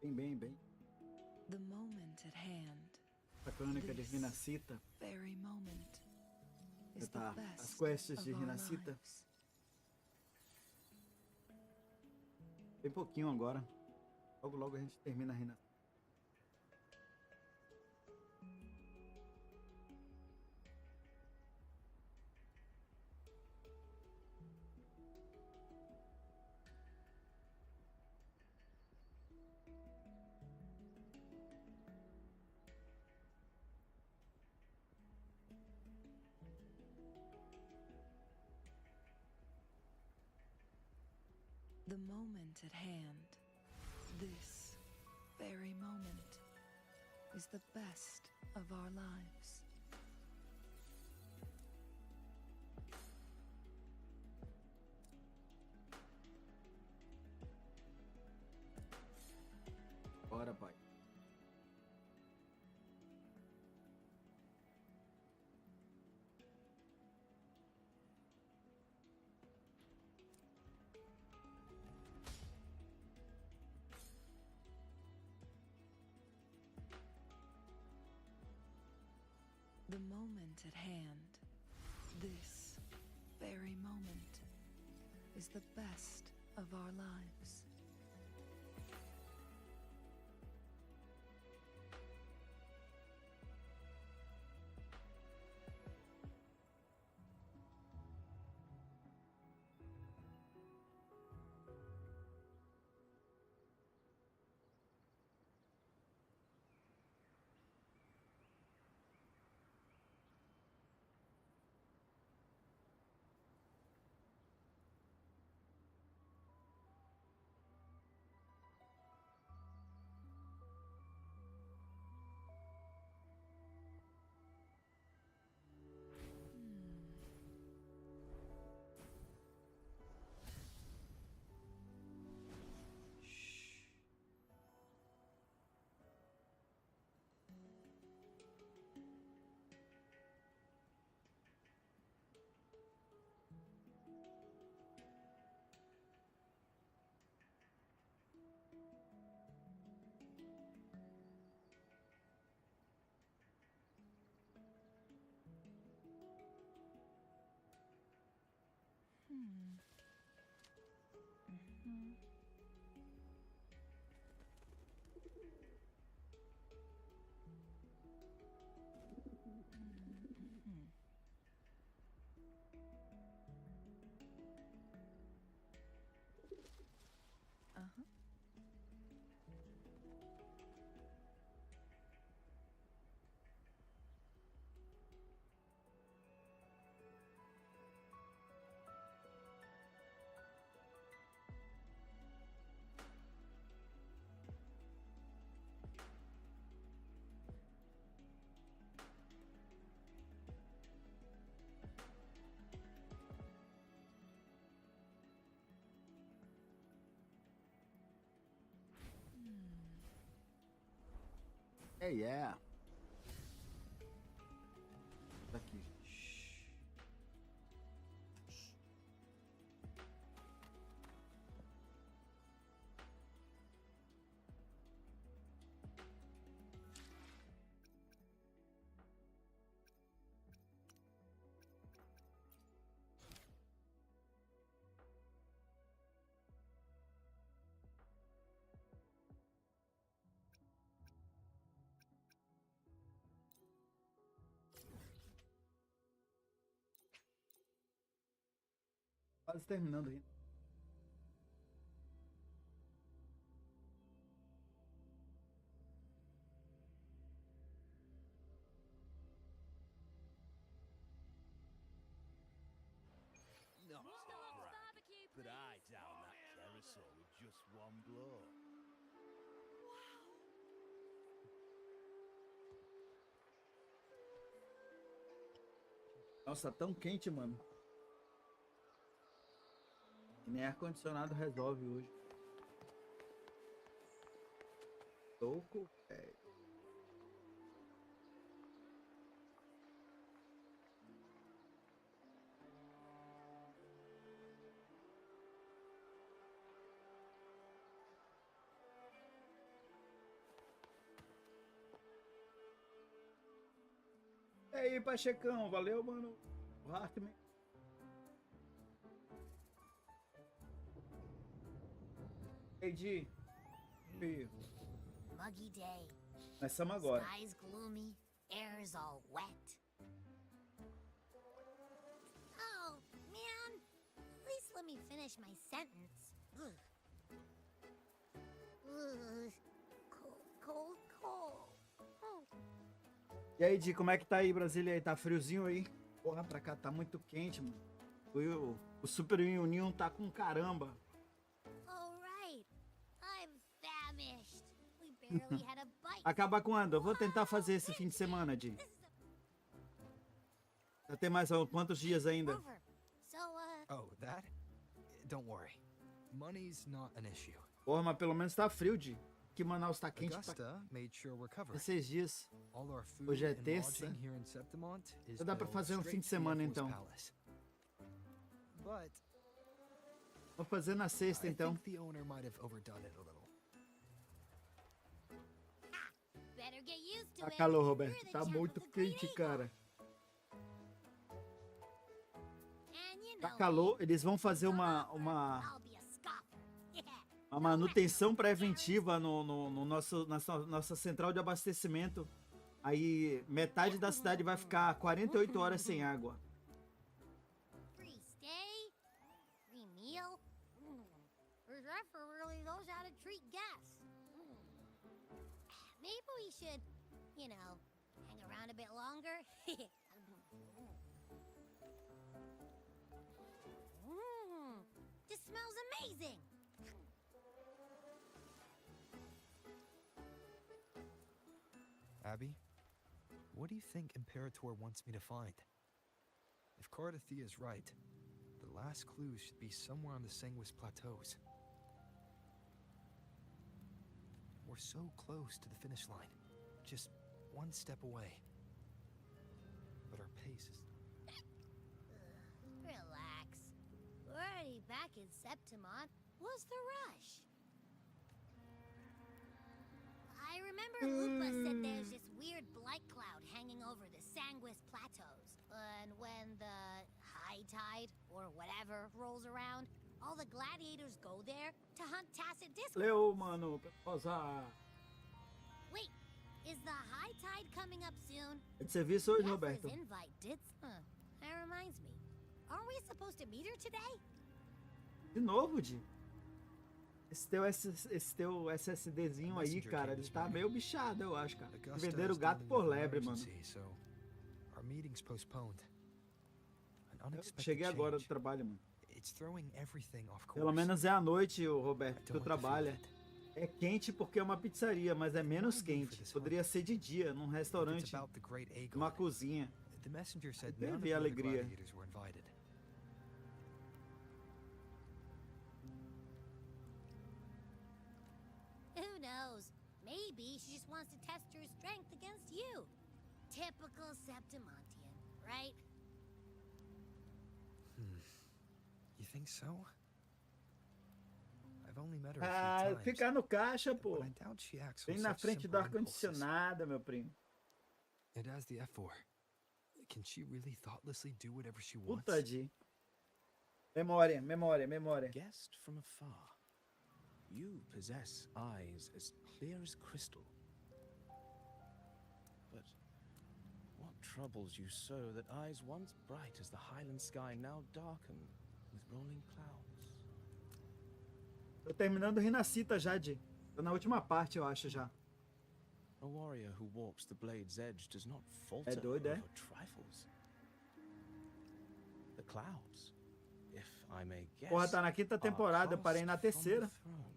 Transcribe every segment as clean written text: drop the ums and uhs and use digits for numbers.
Bem, bem, bem. The moment at hand. A crônica de This Rinacita. very moment is the Tá, as best quests de of our Rinacita. lives. Bem pouquinho agora. Logo, logo a gente termina a Rinacita. The moment at hand. This very moment is the best of our lives. Bora, pai. The moment at hand. This very moment is the best of our lives. Uh-huh. É, yeah. Tá aqui. Shhh. Quase terminando aí. Not to brag, but I down that carousel with just one blow. Nossa, tá tão quente, mano. Que nem ar-condicionado resolve hoje. Louco, velho. aí, Pachecão? Valeu, mano. O Hartman. Ei, Di. Filho. Muggy day. Começamos agora. Sky's gloomy, air's all wet. Oh, man. At least let me finish my sentence. Ugh. Ugh. Cold, cold, cold. Oh. E aí, Di, como é que tá aí, Brasília? Aí, tá friozinho aí? Porra, pra cá tá muito quente, mano. O Super Union tá com caramba. Oh, right. I'm famished. We barely had a bite. Acaba quando? Eu vou tentar fazer esse fim de semana, Di. Já tem mais quantos dias ainda? Over. So, Oh, that? Don't worry. Money's not an issue. Porra, mas pelo menos tá frio, Di. Que Manaus tá quente pra Augusta made sure we're covered. esses dias. All our food Hoje é and terça. lodging here in Septimont is Já dá pra billed fazer um fim de straight to semana, Ephor's então. palace. But Vou fazer na sexta, I então. think the owner might have overdone it a little. better get used to Tá it. calor, You're Roberto. the Tá champ muito of the Great quente, Eagle. cara. And you Tá know calor. me. Eles vão fazer Golfer, uma I'll be a scoffer. Yeah. manutenção preventiva no nossa central de abastecimento. Aí metade da cidade vai ficar 48 horas sem água. Free stay, free meal. The Zephyr really knows how to treat guests. Maybe we should, you know, hang around a bit longer. This smells amazing. Abby, what do you think Imperator wants me to find? If Cardathia is right, the last clues should be somewhere on the Sanguis Plateaus. We're so close to the finish line, just one step away. But our pace is... Relax. We're already back in Septimont. What's the rush? I remember Lupa said there's this weird blight cloud hanging over the Sanguis Plateaus. And when the high tide, or whatever, rolls around, all the gladiators go there to hunt Tacit Discord. Leu, mano. Pausar. Wait, is the high tide coming up soon? É de serviço hoje, Jeffrey's Roberto. invite did. That reminds me. Aren't we supposed to meet her today? De novo, Di. Esse teu SSDzinho aí, cara, ele tá meio bichado, eu acho, cara. Augusta Venderam is gato dealing por with an lebre, mano. emergency, so our meeting's postponed. An Eu unexpected cheguei agora do change. trabalho, mano. It's throwing everything off course. Pelo menos é à noite, o Roberto, I que tu don't like the feel trabalha. of it. É quente porque é uma pizzaria, mas é menos Why leave for quente. this Poderia ser de dia, num If it's restaurante, about the Great Aegon, uma cozinha. the messenger said Teve none of the other alegria. gladiators were invited. Who knows? Maybe she just wants to test her strength against you. Typical Septimontian, right? You think so? I've only met her a Ah, few times, ficar no caixa, pô. but I doubt she acts on Bem na such frente do simple impulses. ar-condicionado, meu primo. And as the F4, can she really thoughtlessly do whatever she wants? Puta de. Memória. Guessed from afar, you possess eyes as clear as crystal. But what troubles you so that eyes once bright as the highland sky now darken with rolling clouds? Tô terminando o Rinacita já, Di. Tô na última parte, eu acho, já. A warrior who walks the blade's edge does not falter doido, é? over trifles. The clouds, if I may guess, Porra, tá na quinta temporada, eu are parei na cast from the terceira. throne.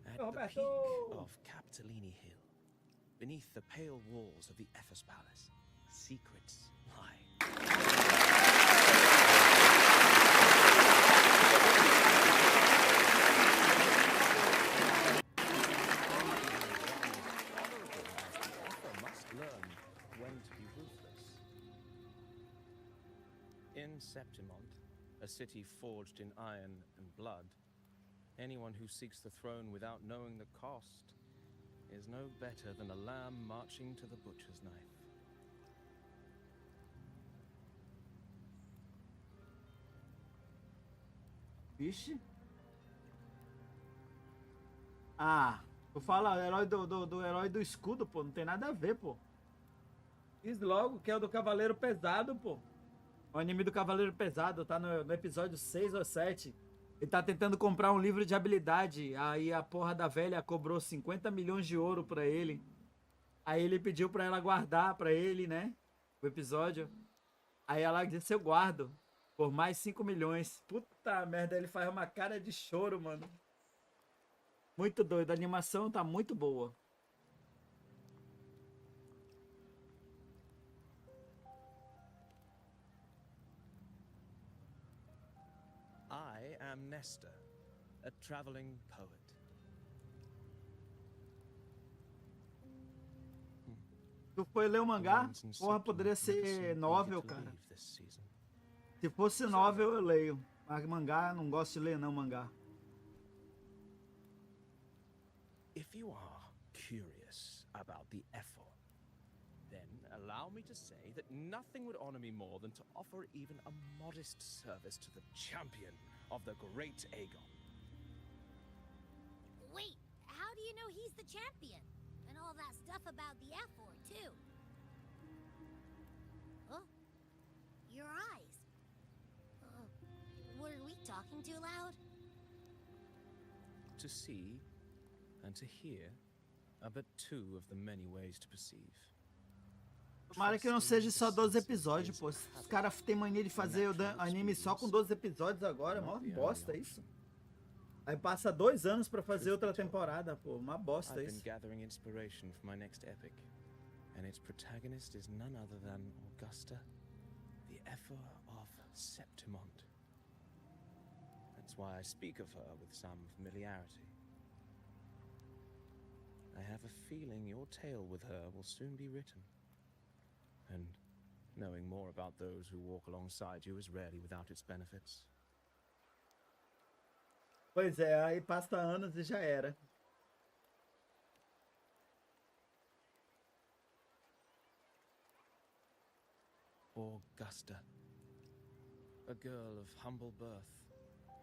At Roberto! the peak of Capitolini Hill, beneath the pale walls of the Ephes Palace, secrets lie. Must learn when to be ruthless. In Septimont, a city forged in iron and blood, anyone who seeks the throne without knowing the cost is no better than a lamb marching to the butcher's knife. Vixe. Ah, tu fala herói do herói do escudo, pô. Não tem nada a ver, pô. Diz logo que é o do Cavaleiro Pesado, pô. O anime do Cavaleiro Pesado tá no episódio 6 ou 7. Ele tá tentando comprar um livro de habilidade. Aí a porra da velha cobrou 50 milhões de ouro pra ele. Aí ele pediu pra ela guardar pra ele, né? O episódio. Aí ela disse: eu guardo. Por mais 5 milhões. Puta merda, ele faz uma cara de choro, mano. Muito doido. A animação tá muito boa. I am Nestor, a traveling poet. Tu foi ler o The mangá? ones in Porra, Septim poderia never seem ser eager novel, to cara. leave this season. Se fosse novel, eu leio. Mas mangá, não gosto de ler, não, mangá. If you are curious about the effort, then allow me to say that nothing would honor me more than to offer even a modest service to the champion of the great Aegon. Wait, how do you know he's the champion? And all that stuff about the F4, too? Oh, your eyes. Were we talking too loud? To see and to hear are but two of the many ways to perceive. Tomara que não seja só 12 episódios, pô. Os caras têm mania de fazer o anime só com 12 episódios agora. Mó bosta isso. Aí passa 2 anos pra fazer outra temporada, pô. Uma bosta I've been isso. gathering inspiration for my next epic, and its protagonist is none other than Augusta, the Effer of Septimont. That's why I speak of her with some familiarity. I have a feeling your tale with her will soon be written. And knowing more about those who walk alongside you is rarely without its benefits. Pois é, aí passa anos e já era. Augusta, a girl of humble birth,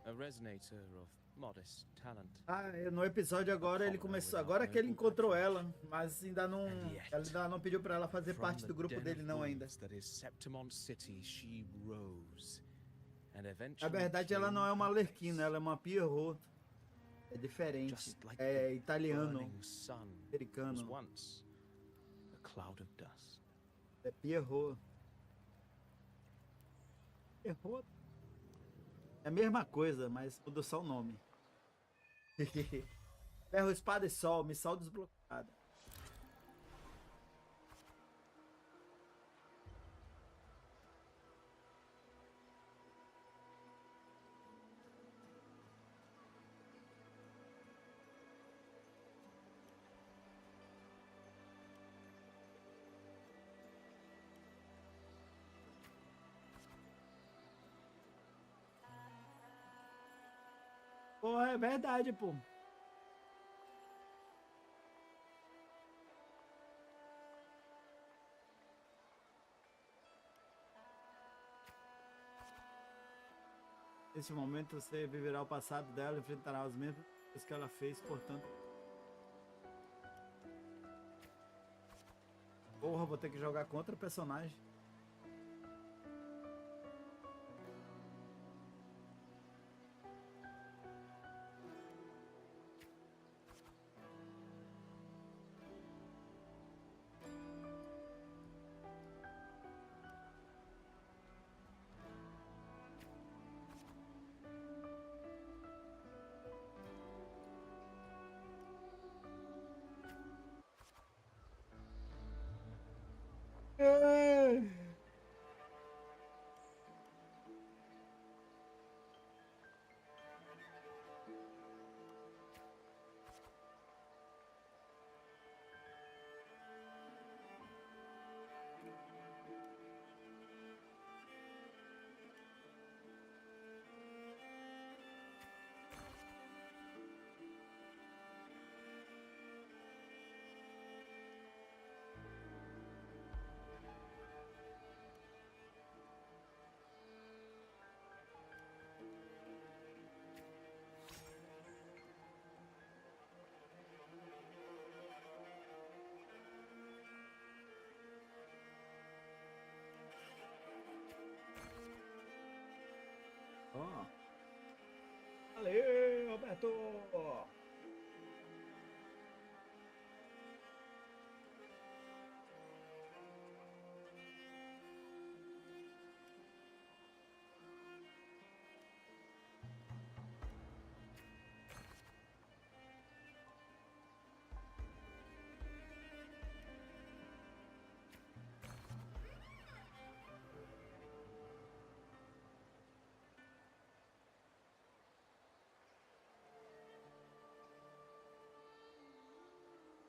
a resonator of modest talent. Ah, no episódio agora ele começou. Agora que ele encontrou ela, mas ainda não. Ela ainda não pediu pra ela fazer parte do grupo dele, não, ainda. That is Septimont City, she rose, and Na eventually verdade, ela não é uma claimed her Arlequina, place. ela é uma Pierrot. É diferente. Just like É the italiano, burning sun was americano. once a cloud of dust. É Pierrot. Pierrot. É a mesma coisa, mas muda só o nome. Ferro, espada e sol, missão desbloqueada. Porra, é verdade, pô. Nesse momento você viverá o passado dela e enfrentará os mesmos erros que ela fez, portanto. Porra, vou ter que jogar contra o personagem. Ai.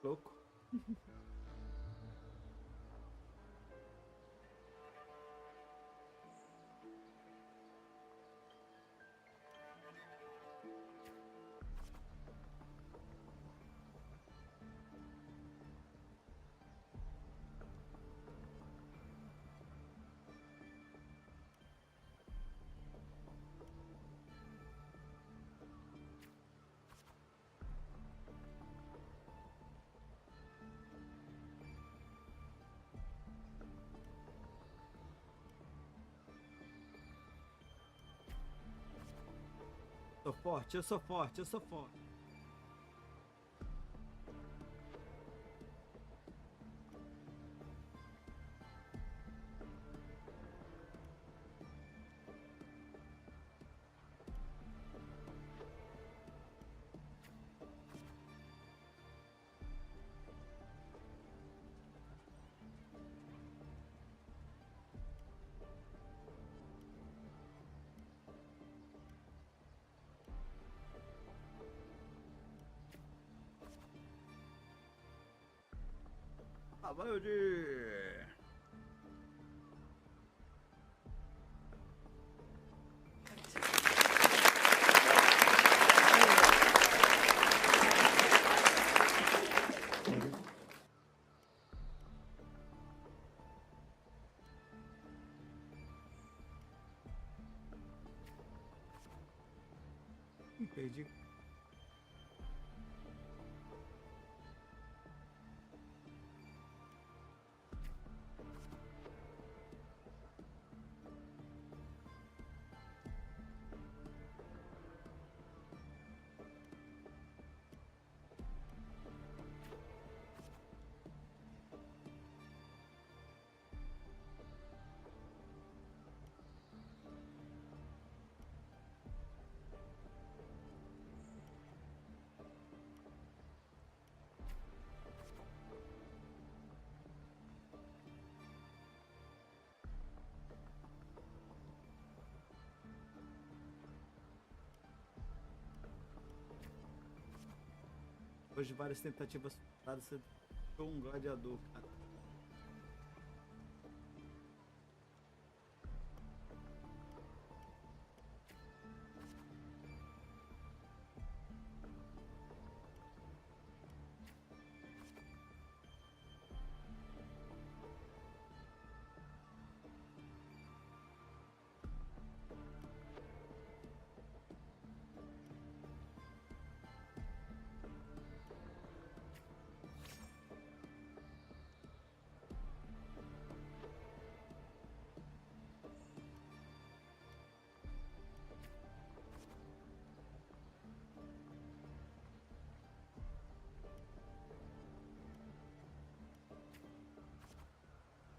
Louco. Sou forte, eu sou forte, eu sou forte. Valeu de... Perdi. Depois de várias tentativas frustradas, você ficou um gladiador, cara.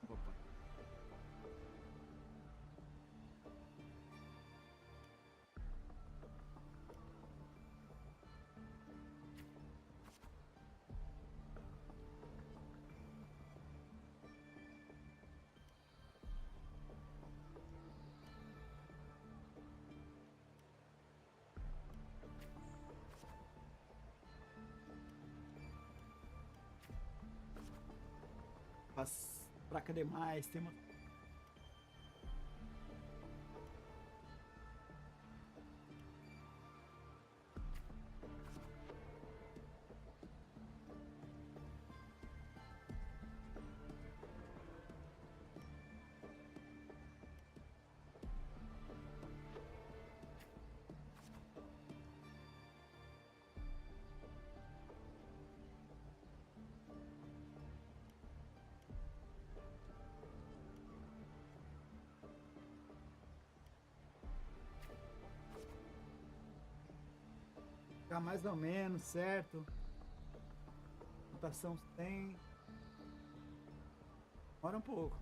Opa. Faz fraca demais, tem uma... Ficar mais ou menos, certo? Mutação tem. Demora um pouco.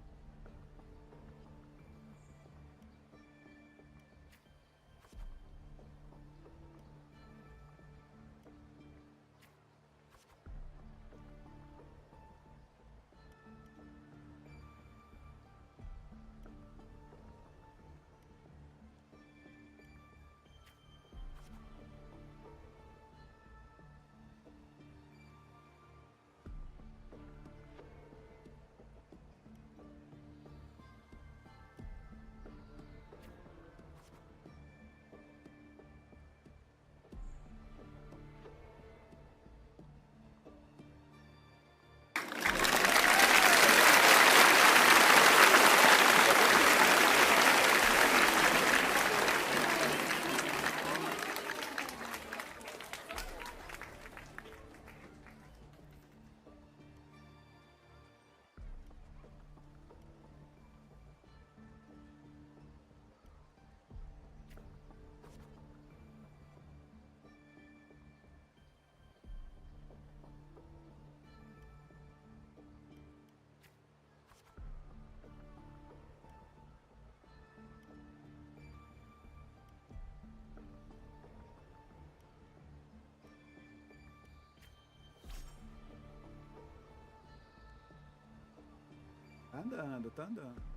andando, tá andando.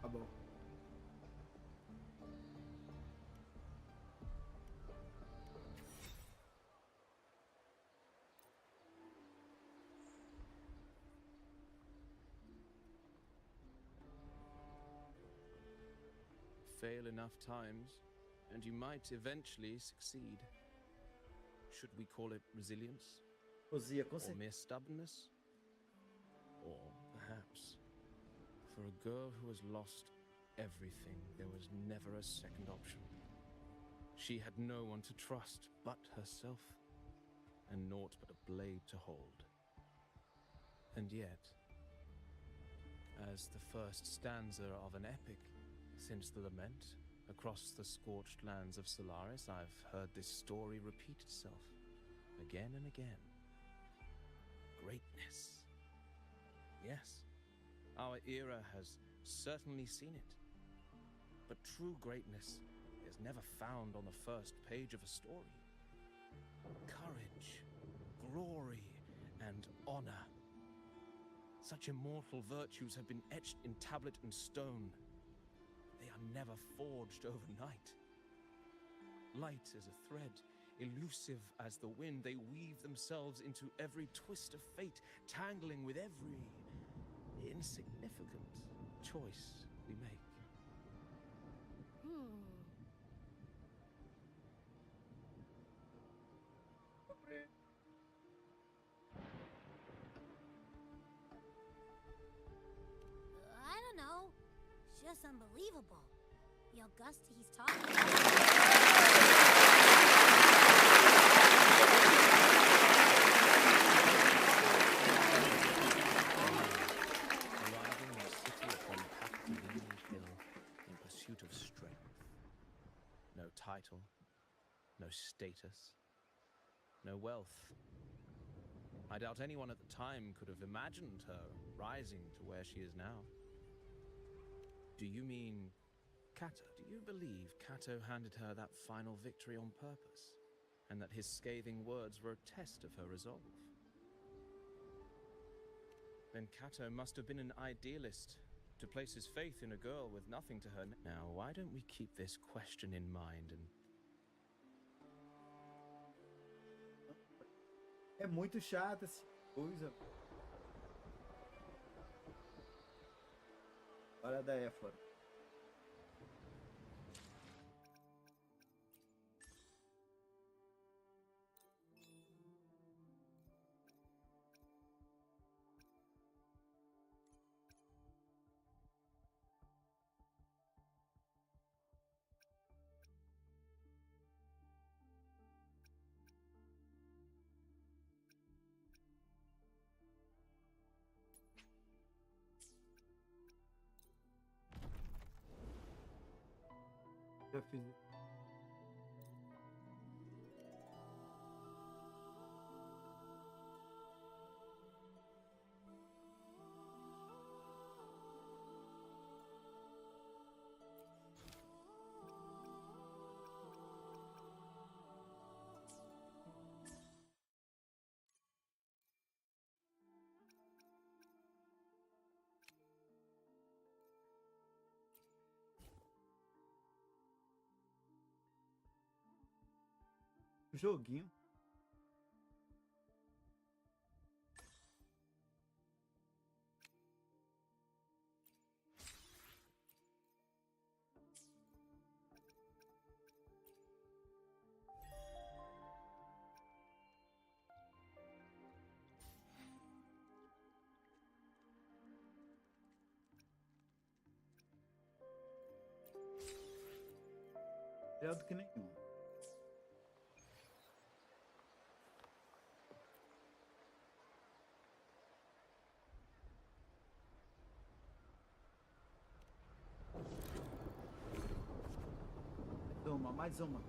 Tá bom. Fail enough times, and you might eventually succeed. Should we call it resilience? Cozinha, com Or certeza. mere stubbornness? Or perhaps, for a girl who has lost everything, there was never a second option. She had no one to trust but herself, and naught but a blade to hold. And yet, as the first stanza of an epic, since the lament, across the scorched lands of Solaris, I've heard this story repeat itself, again and again. Greatness. Yes, our era has certainly seen it. But true greatness is never found on the first page of a story. Courage, glory, and honor. Such immortal virtues have been etched in tablet and stone. They are never forged overnight. Light as a thread, elusive as the wind, they weave themselves into every twist of fate, tangling with every insignificant choice we make. I don't know. It's just unbelievable. The Augusta he's talking about. Arriving in a city upon Captain Hill in pursuit of strength. No title, no status, no wealth. I doubt anyone at the time could have imagined her rising to where she is now. Do you mean Cato? Do you believe Cato handed her that final victory on purpose, and that his scathing words were a test of her resolve? Then Cato must have been an idealist, to place his faith in a girl with nothing to her. Now, why don't we keep this question in mind and... É muito chato essa coisa. Olha a da Éfora. Já fiz. Joguinho. Melhor do que nenhum. Mais uma.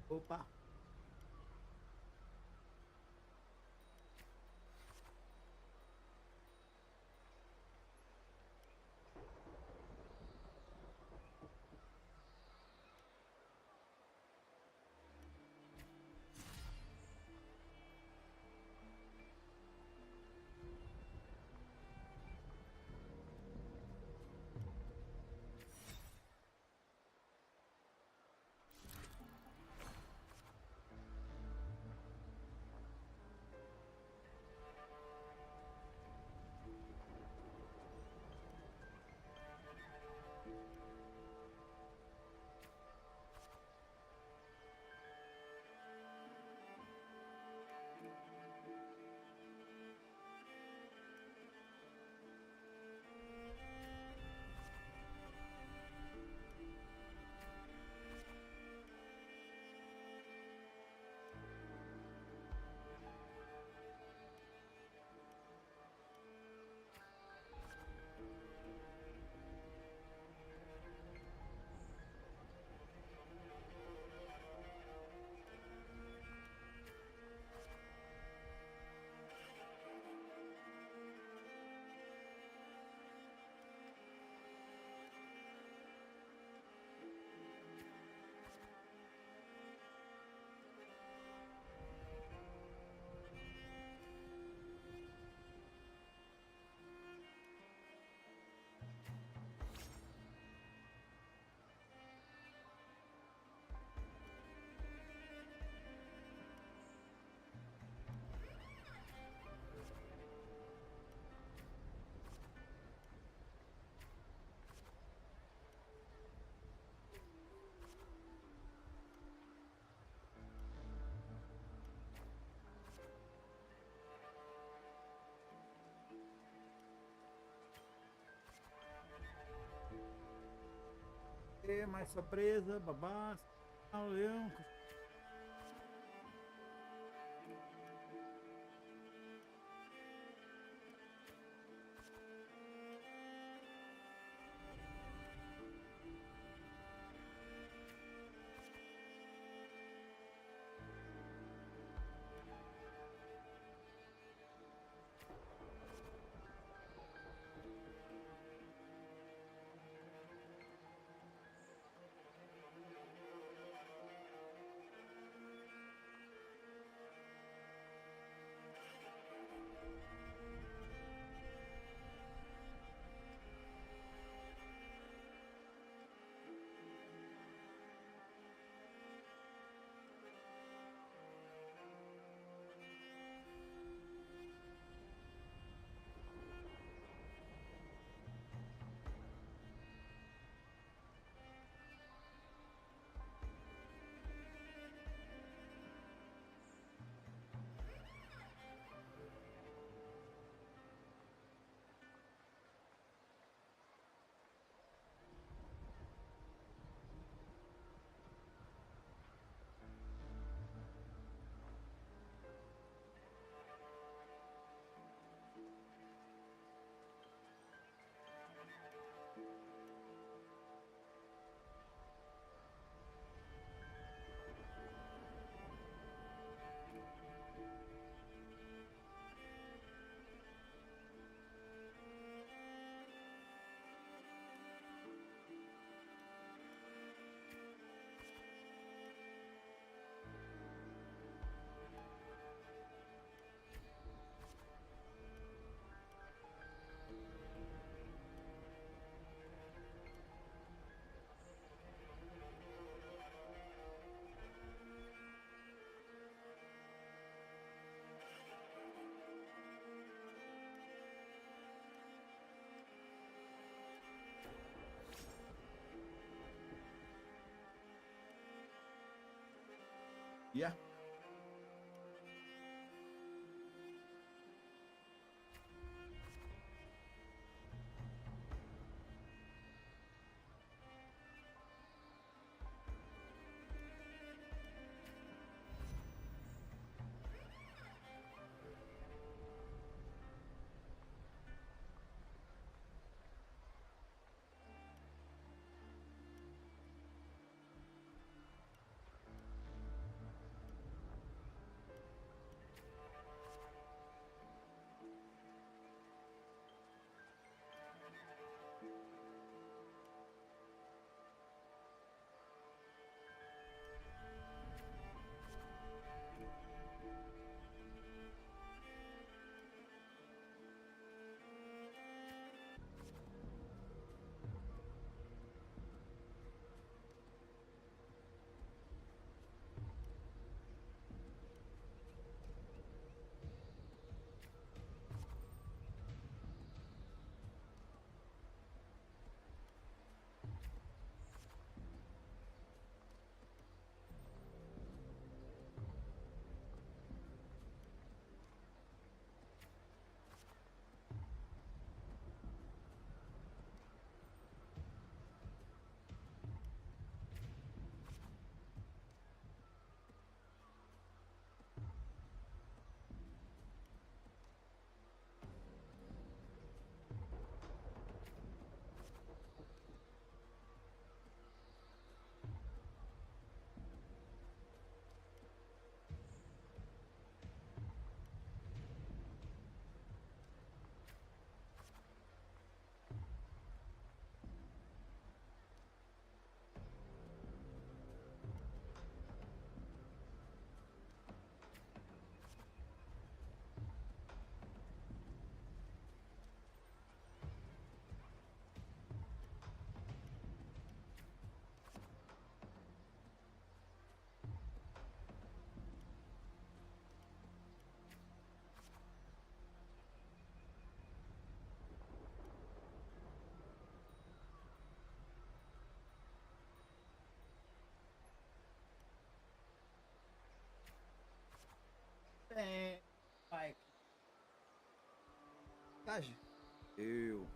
Opa. E mais surpresa, babá. Valeu. Yeah. Tem. Vai. Eu.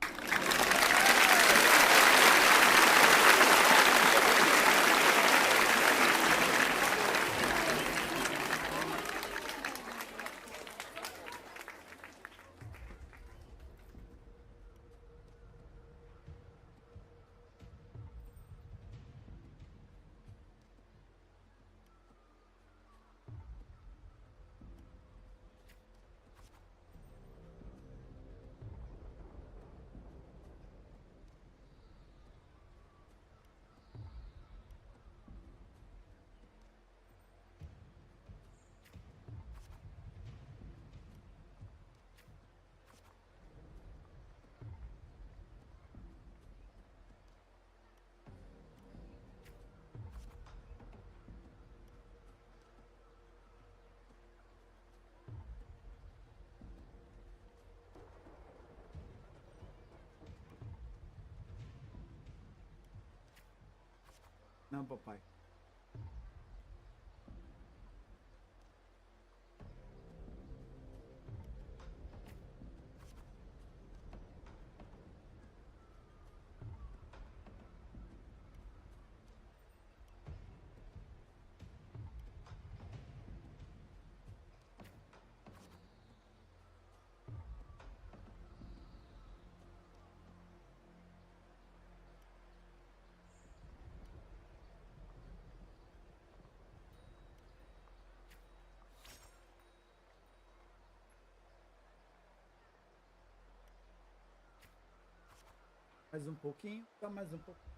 Não, papai. Mais um pouquinho, só mais um pouquinho.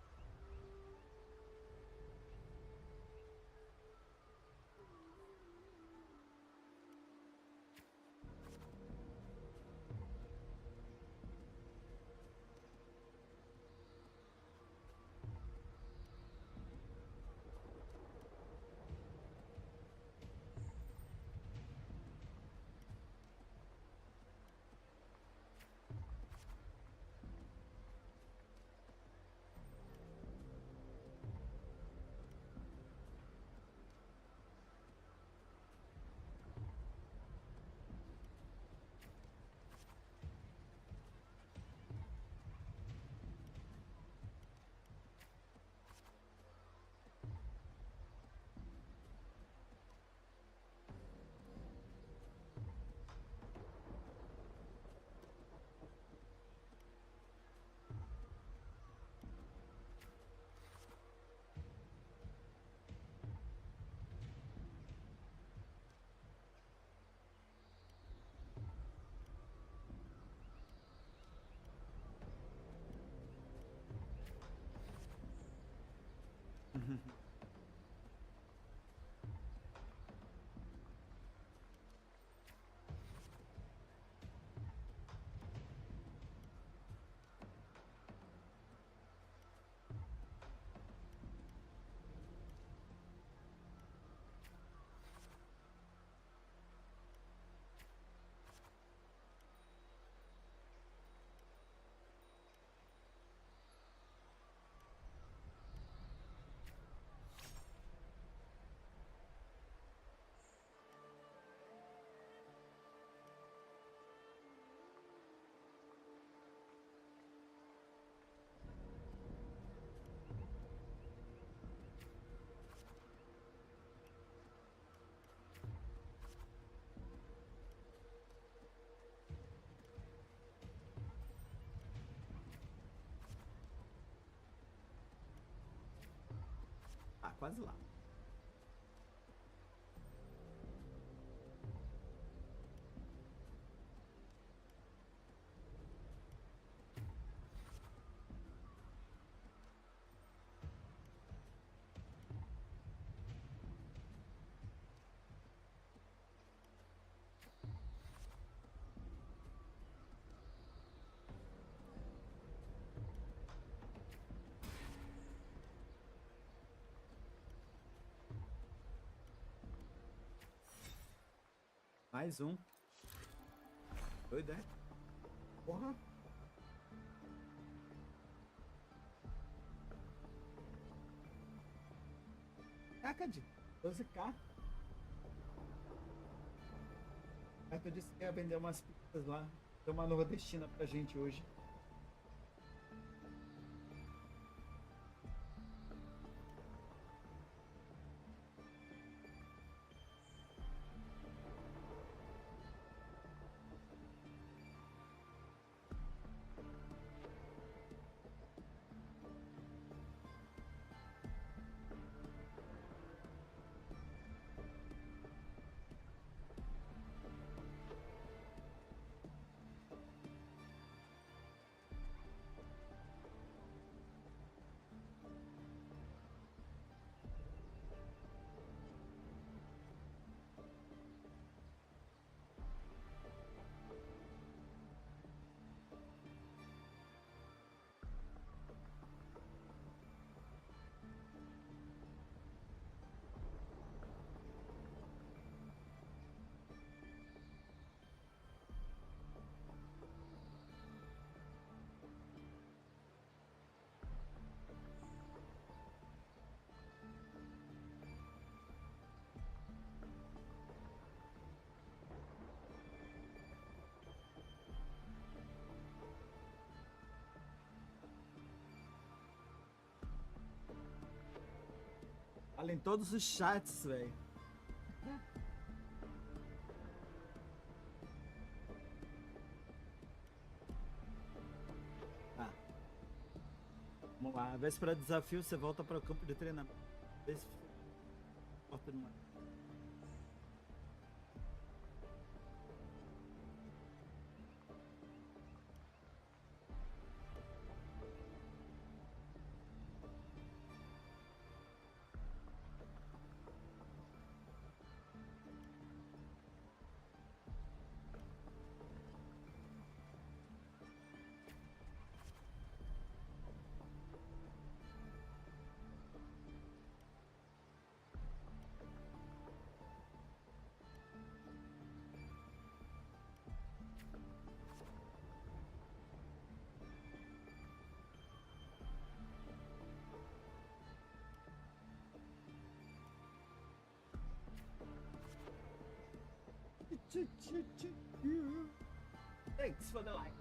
Ah, quase lá. Mais um. Doido, é? Porra. Caraca, de 12k. Aí tu disse que ia vender umas pizzas lá. Tem uma nordestina pra gente hoje. Fala em todos os chats, velho. Tá. Vamos lá. Véspera de desafio, você volta para o campo de treinamento. Vê se volta no ar. Thanks for the like.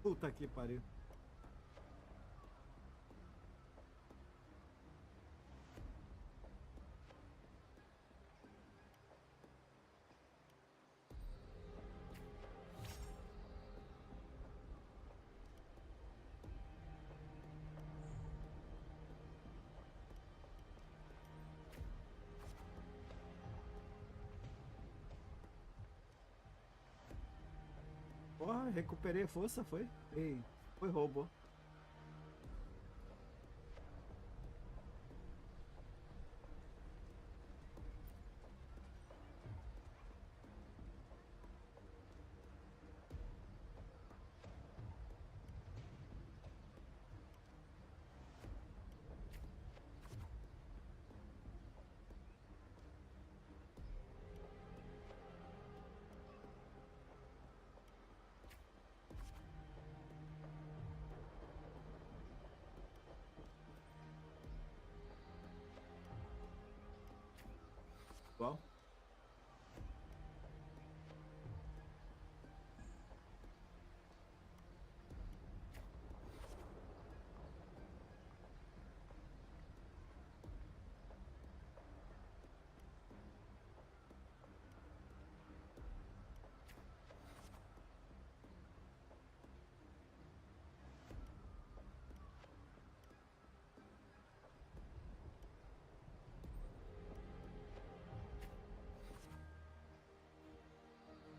Puta que pariu. Porra, recuperei força, foi? Ei, foi roubo. Qual?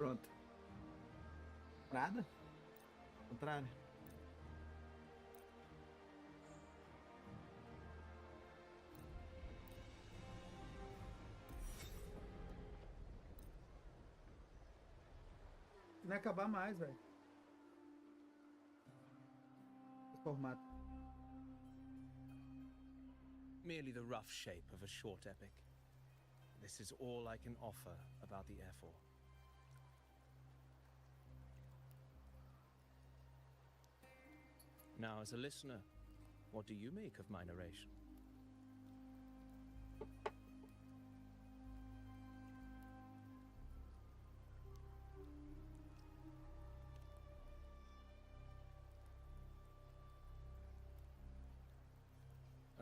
Pronto. Nada? Contrário. Não vai acabar mais, velho. formato. Merely the rough shape of a short epic. This is all I can offer about the F4. Now, as a listener, what do you make of my narration?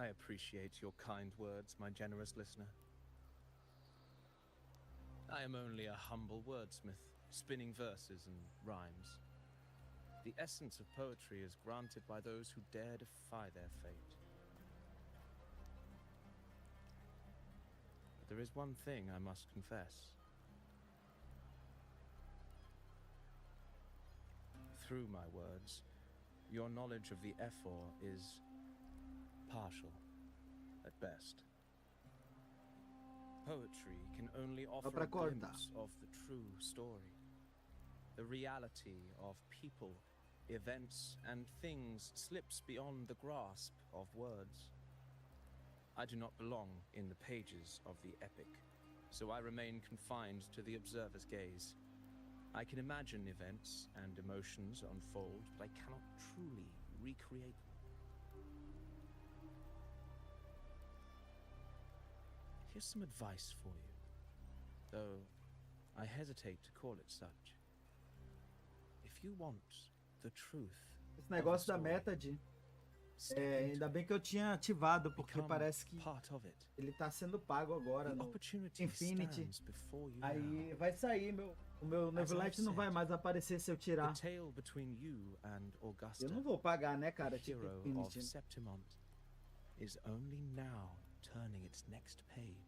I appreciate your kind words, my generous listener. I am only a humble wordsmith, spinning verses and rhymes. The essence of poetry is granted by those who dare defy their fate. But there is one thing I must confess. Through my words, your knowledge of the F4 is partial, at best. Poetry can only offer a glimpse of the true story. The reality of people, events, and things slips beyond the grasp of words. I do not belong in the pages of the epic, so I remain confined to the observer's gaze. I can imagine events and emotions unfold, but I cannot truly recreate them. Here's some advice for you, though I hesitate to call it such. If you want the truth, esse negócio da Metad, ainda bem que eu tinha ativado, porque parece que ele tá sendo pago agora no Infinity. Aí vai sair, o meu Neverlight não vai mais aparecer se eu tirar. Eu não vou pagar, né, cara, tipo Infinity. Is only now turning its next page.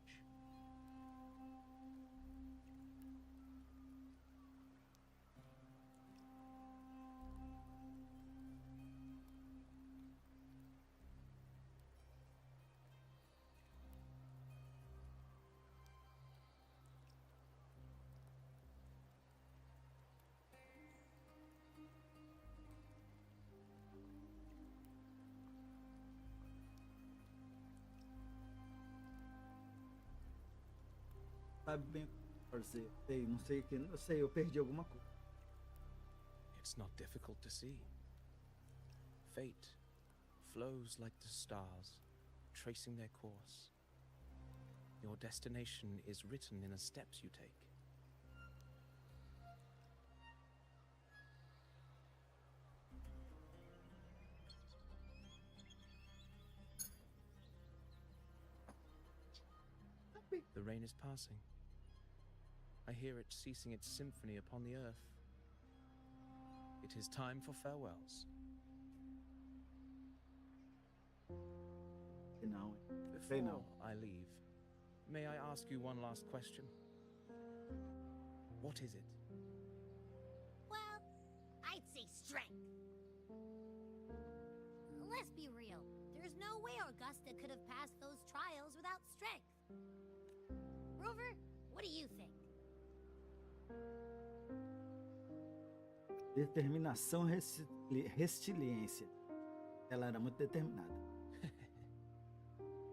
Sabe bem, não sei, eu perdi alguma coisa. It's not difficult to see. Fate flows like the stars, tracing their course. Your destination is written in the steps you take. The rain is passing. I hear it ceasing its symphony upon the earth. It is time for farewells. Before I leave, may I ask you one last question? What is it? Well, I'd say strength. Let's be real. There's no way Augusta could have passed those trials without strength. Rover, what do you think? Determinação, resiliência. Ela era muito determinada.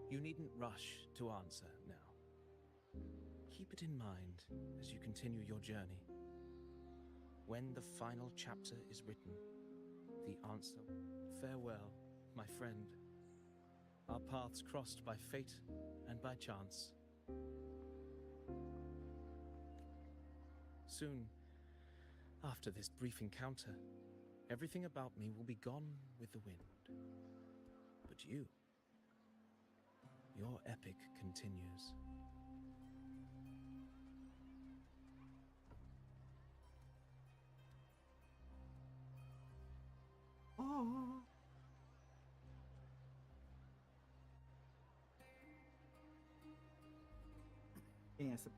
You needn't rush to answer now. Keep it in mind as you continue your journey. When the final chapter is written, the answer, farewell, my friend. Our paths crossed by fate and by chance. Soon, after this brief encounter, everything about me will be gone with the wind. But you, your epic continues. Oh. Quem é essa?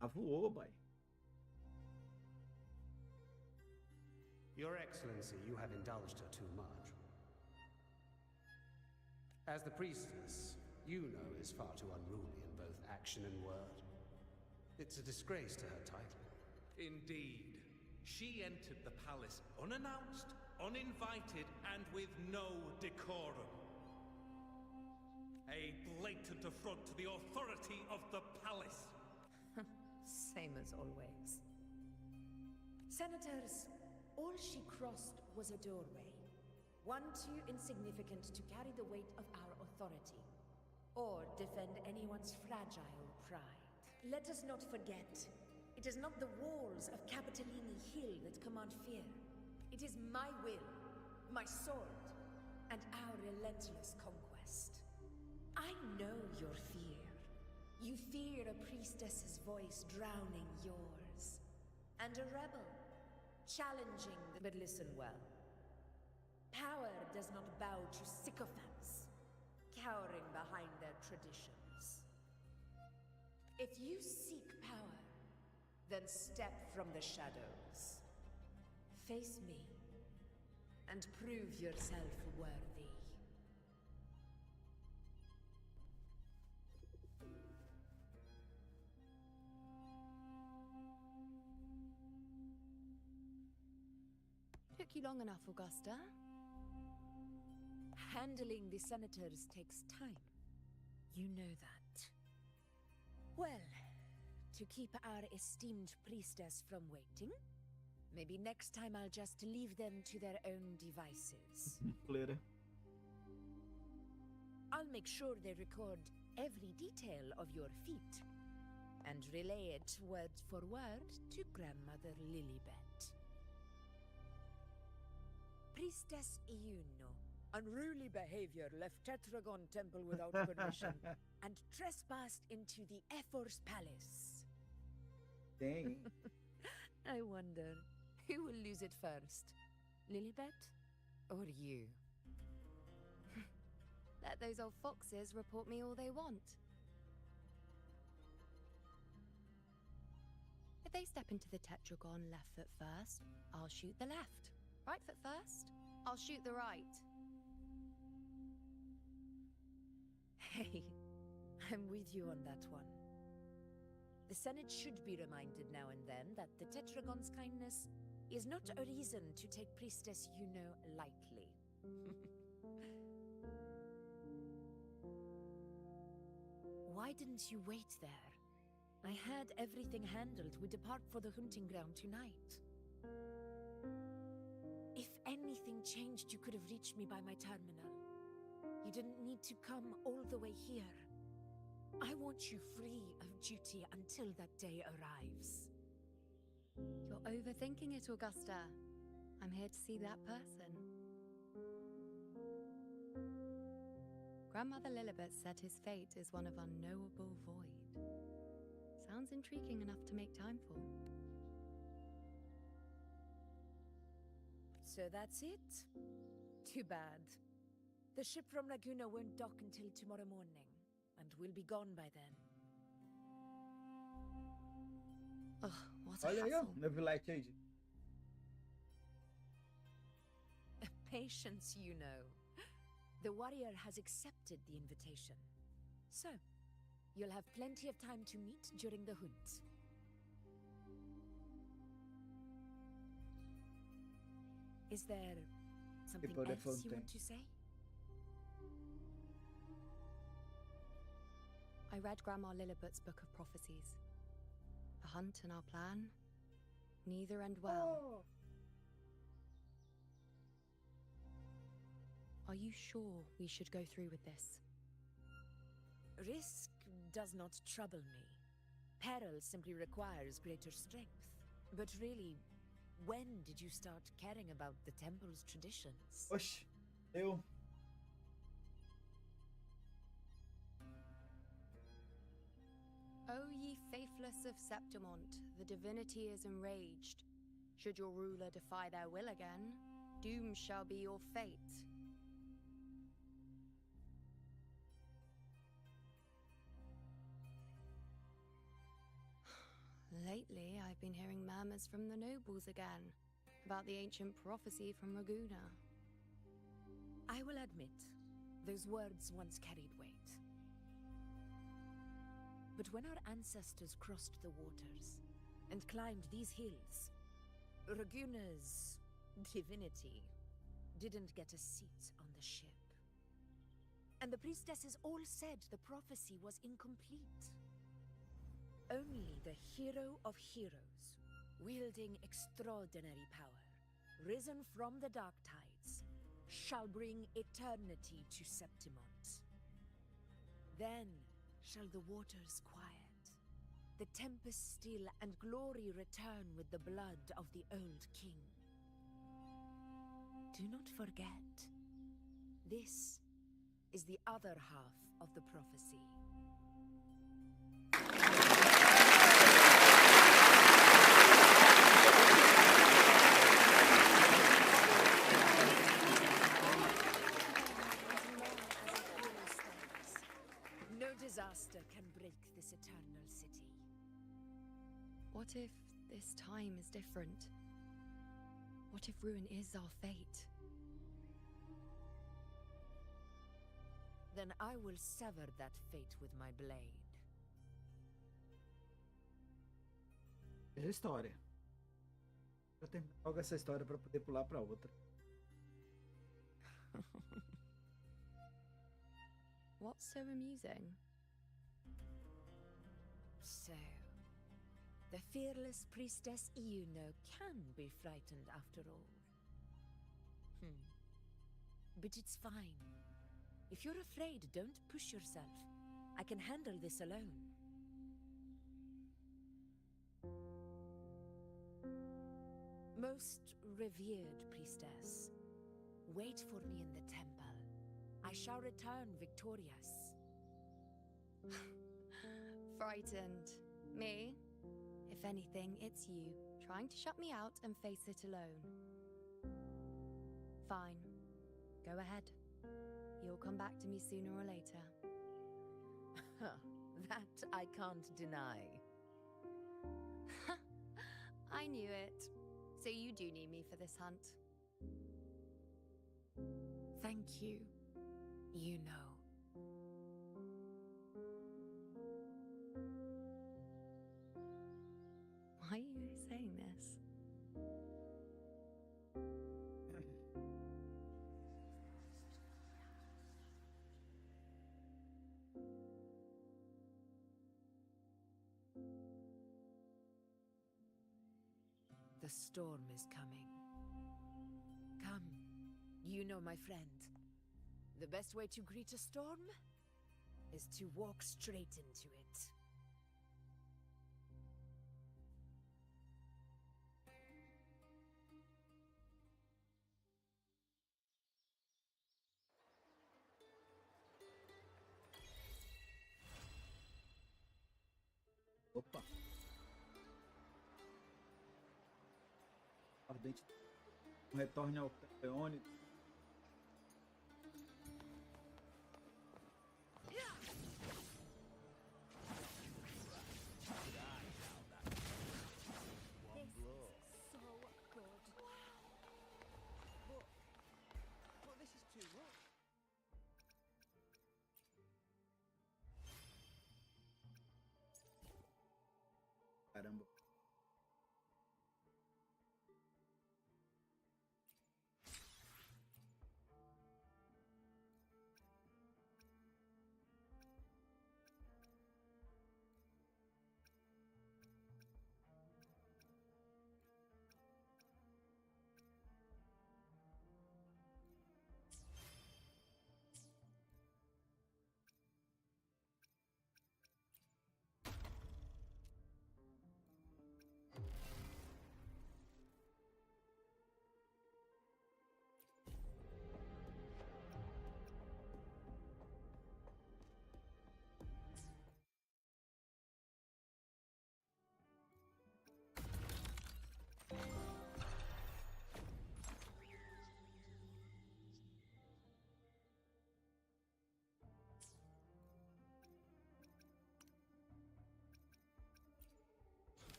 Ah, voou, boy. Your Excellency, you have indulged her too much. As the priestess, you is far too unruly in both action and word. It's a disgrace to her title. Indeed. She entered the palace unannounced, uninvited, and with no decorum. A blatant affront to the authority of the palace. Same as always. Senators, all she crossed was a doorway. One too insignificant to carry the weight of our authority, or defend anyone's fragile pride. Let us not forget, it is not the walls of Capitolini Hill that command fear. It is my will, my sword, and our relentless conquest. I know your fear. You fear a priestess's voice drowning yours, and a rebel challenging but listen well. Power does not bow to sycophants, cowering behind their traditions. If you seek power, then step from the shadows. Face me, and prove yourself worthy. Took you long enough, Augusta. Handling the senators takes time. You know that. Well, to keep our esteemed priestess from waiting, maybe next time I'll just leave them to their own devices. Clear. I'll make sure they record every detail of your feat and relay it word for word to Grandmother Lilibet. Priestess Iuno, unruly behavior, left Tetragon Temple without permission and trespassed into the Ephor's palace. Dang. I wonder, who will lose it first? Lilibet or you? Let those old foxes report me all they want. If they step into the tetragon left foot first, I'll shoot the left. Right foot first, I'll shoot the right. Hey, I'm with you on that one. The Senate should be reminded now and then that the Tetragon's kindness is not a reason to take Priestess Yuno lightly. Why didn't you wait there? I had everything handled. We depart for the hunting ground tonight. If anything changed, you could have reached me by my terminal. You didn't need to come all the way here. I want you free of duty until that day arrives. You're overthinking it, Augusta. I'm here to see that person. Grandmother Lilibet said his fate is one of unknowable void. Sounds intriguing enough to make time for. So that's it? Too bad. The ship from Laguna won't dock until tomorrow morning, and we'll be gone by then. Ugh, what a Olha aí, ó. hassle. Meu light change. Patience, you know. The warrior has accepted the invitation. So, you'll have plenty of time to meet during the hunt. Is there something Tipo de else you fontaine. want to say? I read Grandma Lilibet's book of prophecies. A hunt and our plan, neither end well. Are you sure we should go through with this? Risk does not trouble me. Peril simply requires greater strength. But really, when did you start caring about the temple's traditions? Oxi, eu. O ye faithless of Septimont, the divinity is enraged. Should your ruler defy their will again, doom shall be your fate. Lately, I've been hearing murmurs from the nobles again. about the ancient prophecy from Raguna. I will admit, those words once carried weight. But when our ancestors crossed the waters and climbed these hills, Raguna's divinity didn't get a seat on the ship. And the priestesses all said the prophecy was incomplete. Only the hero of heroes, wielding extraordinary power, risen from the dark tides, shall bring eternity to Septimont. Then shall the waters quiet, the tempest still, and glory return with the blood of the old king. Do not forget, this is the other half of the prophecy. No disaster can break this eternal city. What if this time is different? What if ruin is our fate? Then I will sever that fate with my blade. É a história. Eu terminar logo essa história pra poder pular pra outra. What's so amusing? So, the fearless priestess Iuno can be frightened after all. But it's fine. If you're afraid, don't push yourself. I can handle this alone. Most revered priestess, wait for me in the temple. I shall return victorious. Frightened. Me? If anything, it's you, trying to shut me out and face it alone. Fine. Go ahead. You'll come back to me sooner or later. That I can't deny. I knew it. So you do need me for this hunt. Thank you. You know. Why are you saying this? The storm is coming. Come, you know, my friend. The best way to greet a storm is to walk straight into it. Opa! Ardente. Retorne ao Leônidas. Caramba.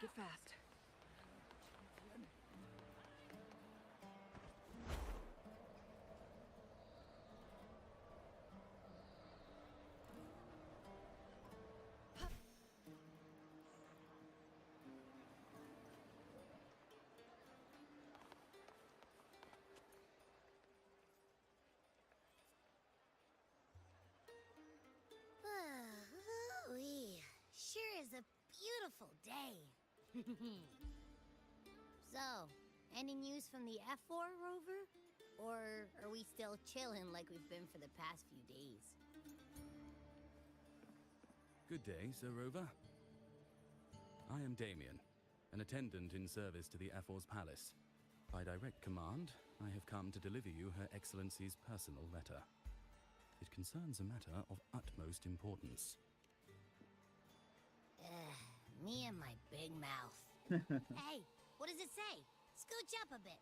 Make it fast. Ooh-wee. Sure is a beautiful day. So, any news from the F4 rover? Or are we still chilling like we've been for the past few days? Good day, Sir Rover. I am Damien, an attendant in service to the F4's palace. By direct command, I have come to deliver you Her Excellency's personal letter. It concerns a matter of utmost importance. Me and my big mouth. Hey, what does it say? Scooch up a bit.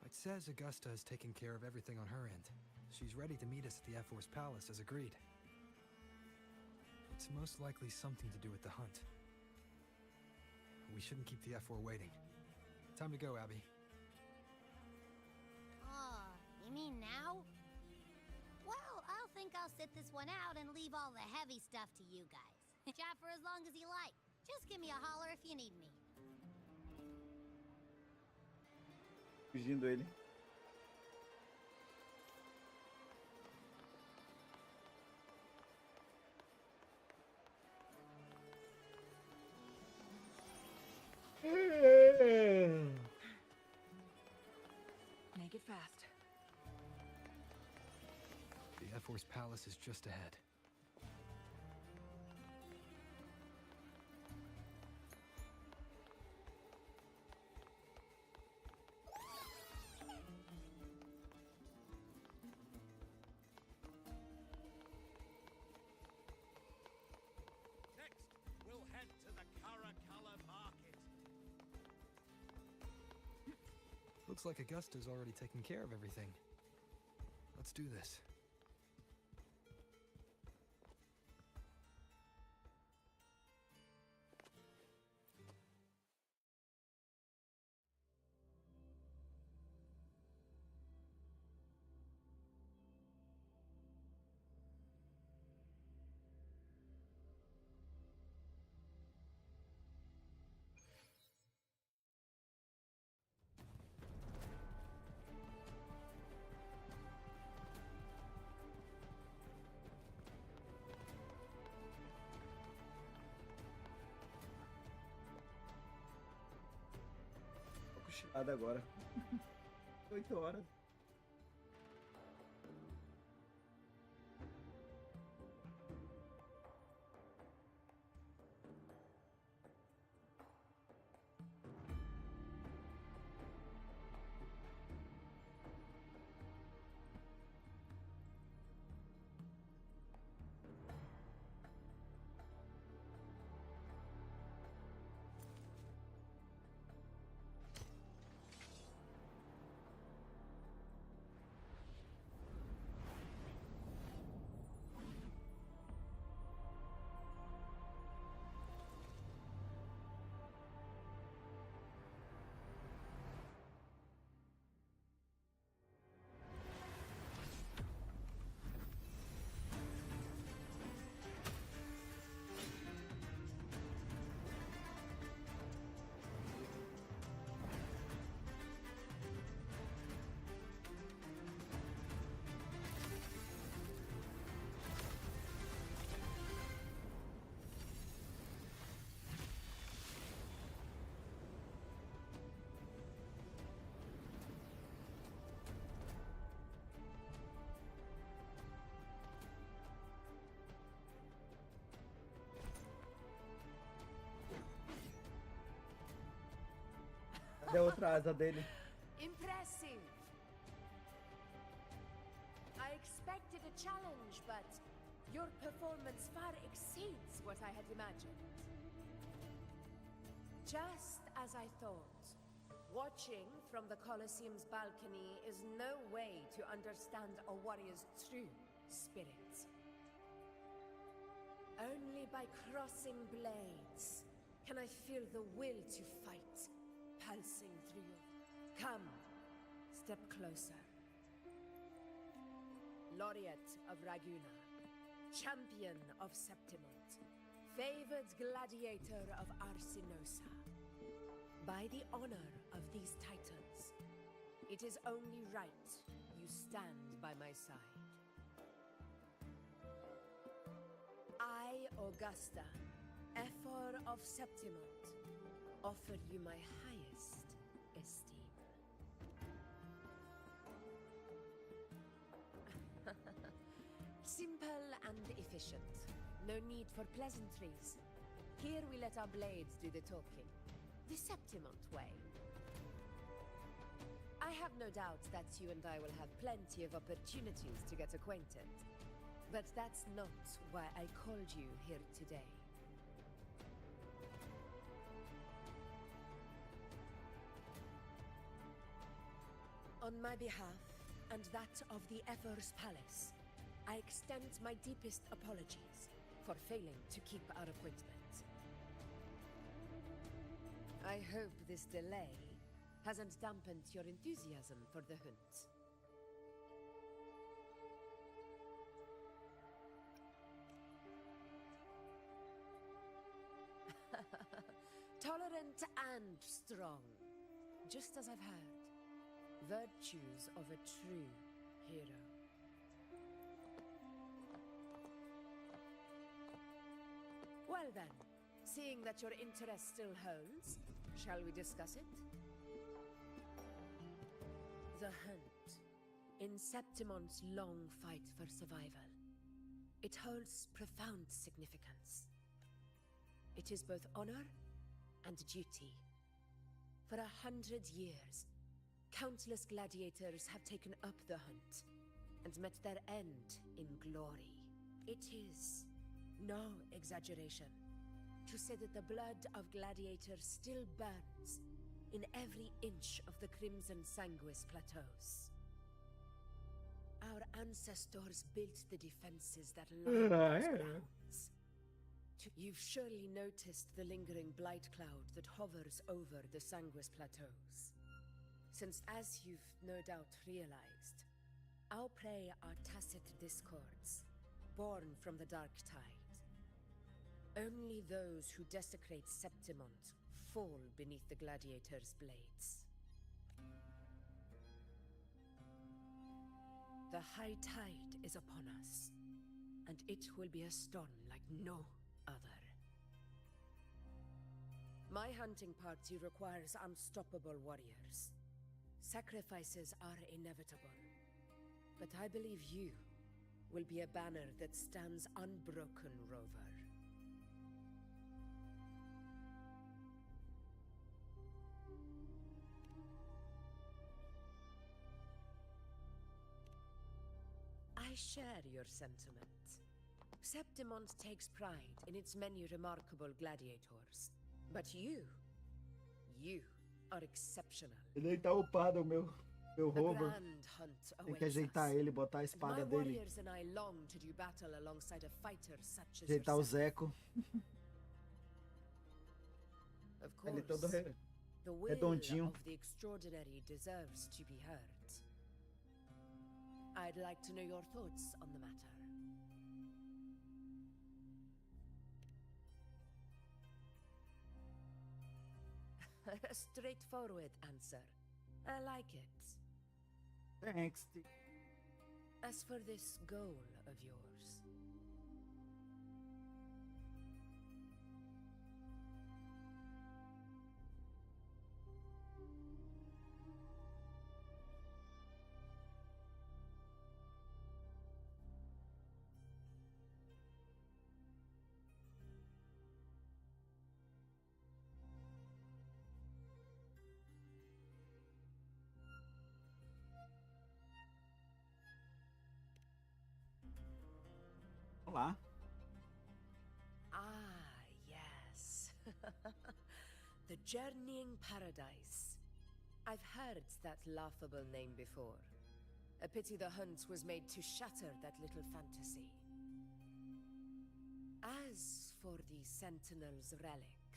It says Augusta has taken care of everything on her end. She's ready to meet us at the F4's palace as agreed. It's most likely something to do with the hunt. We shouldn't keep the F4 waiting. Time to go, Abby. Oh, you mean now? Well, I'll think I'll sit this one out and leave all the heavy stuff to you guys. Chat for as long as you like. Just give me a holler if you need me. Fugindo ele. Make it fast. The F4's palace is just ahead. Next, we'll head to the Caracalla market. Looks like Augusta's already taken care of everything. Let's do this. Tô cochilado agora. 8 horas. Cadê a outra asa dele? Impressive. I expected a challenge, but your performance far exceeds what I had imagined. Just as I thought, watching from the Colosseum's balcony is no way to understand a warrior's true spirit. Only by crossing blades Can I feel the will to fight pulsing through you? Come, step closer. Laureate of Raguna, champion of Septimont, favored gladiator of Arsinosa. By the honor of these titans, it is only right you stand by my side. I, Augusta, Ephor of Septimont, offer you my highest esteem. Simple and efficient. No need for pleasantries. Here we let our blades do the talking. The Septimont way. I have no doubt that you and I will have plenty of opportunities to get acquainted. But that's not why I called you here today. On my behalf, and that of the Ephor's Palace, I extend my deepest apologies for failing to keep our appointment. I hope this delay hasn't dampened your enthusiasm for the hunt. Tolerant and strong, just as I've heard. Virtues of a true hero. Well then, seeing that your interest still holds, shall we discuss it? The hunt. In Septimont's long fight for survival, it holds profound significance. It is both honor and duty. For 100 years, countless gladiators have taken up the hunt and met their end in glory. It is no exaggeration to say that the blood of gladiators still burns in every inch of the Crimson Sanguis plateaus. Our ancestors built the defenses that line those grounds. You've surely noticed the lingering blight cloud that hovers over the Sanguis plateaus. Since, as you've no doubt realized, our prey are tacit discords, born from the dark tide. Only those who desecrate Septimont fall beneath the gladiators' blades. The high tide is upon us, and it will be a storm like no other. My hunting party requires unstoppable warriors. Sacrifices are inevitable, but I believe you will be a banner that stands unbroken, Rover. I share your sentiment. Septimont takes pride in its many remarkable gladiators. But you are exceptional. Ele tá upado, meu rover. Grand hunt Tem que awaits ajeitar us. ele, botar a espada My dele. warriors and I long to do battle alongside a fighter such as Ajeitar o yourself. Zeco. Of Ele todo course, the will redondinho. of the extraordinary deserves to be heard. I'd like to know your thoughts on the matter. A straightforward answer. I like it. Thanks. As for this goal of yours, Olá. ah, yes. The Journeying Paradise. I've heard that laughable name before. A pity the hunt was made to shatter that little fantasy. As for the Sentinel's relic,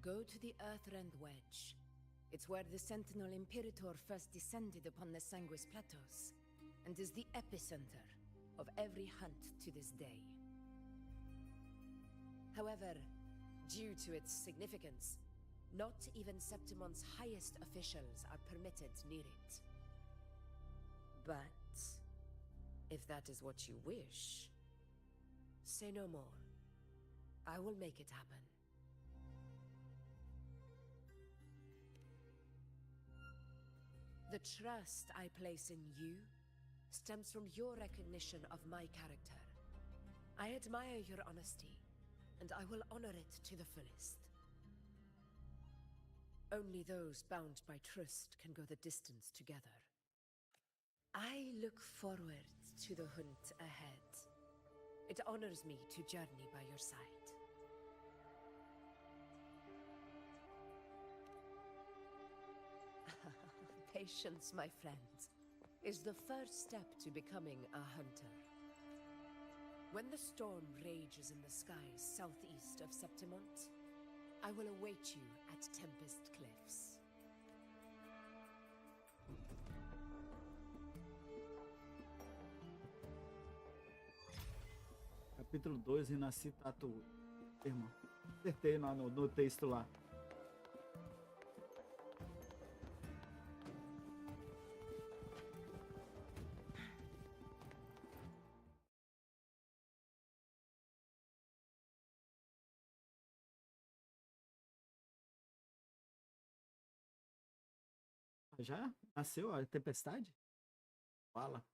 Go to the Earthrend Wedge. It's where the Sentinel Imperator first descended upon the Sanguis Plateaus, and is the epicenter of every hunt to this day. However, due to its significance, not even Septimon's highest officials are permitted near it. But if that is what you wish, say no more. I will make it happen. The trust I place in you stems from your recognition of my character. I admire your honesty, and I will honor it to the fullest. Only those bound by trust can go the distance together. I look forward to the hunt ahead. It honors me to journey by your side. Patience, my friend, is the first step to becoming a hunter. When the storm rages in the skies southeast of Septimont, I will await you at Tempest Cliffs. Capítulo 2, Rinacita, ato 8. Irmão, acertei no texto lá. Já nasceu a tempestade? Fala.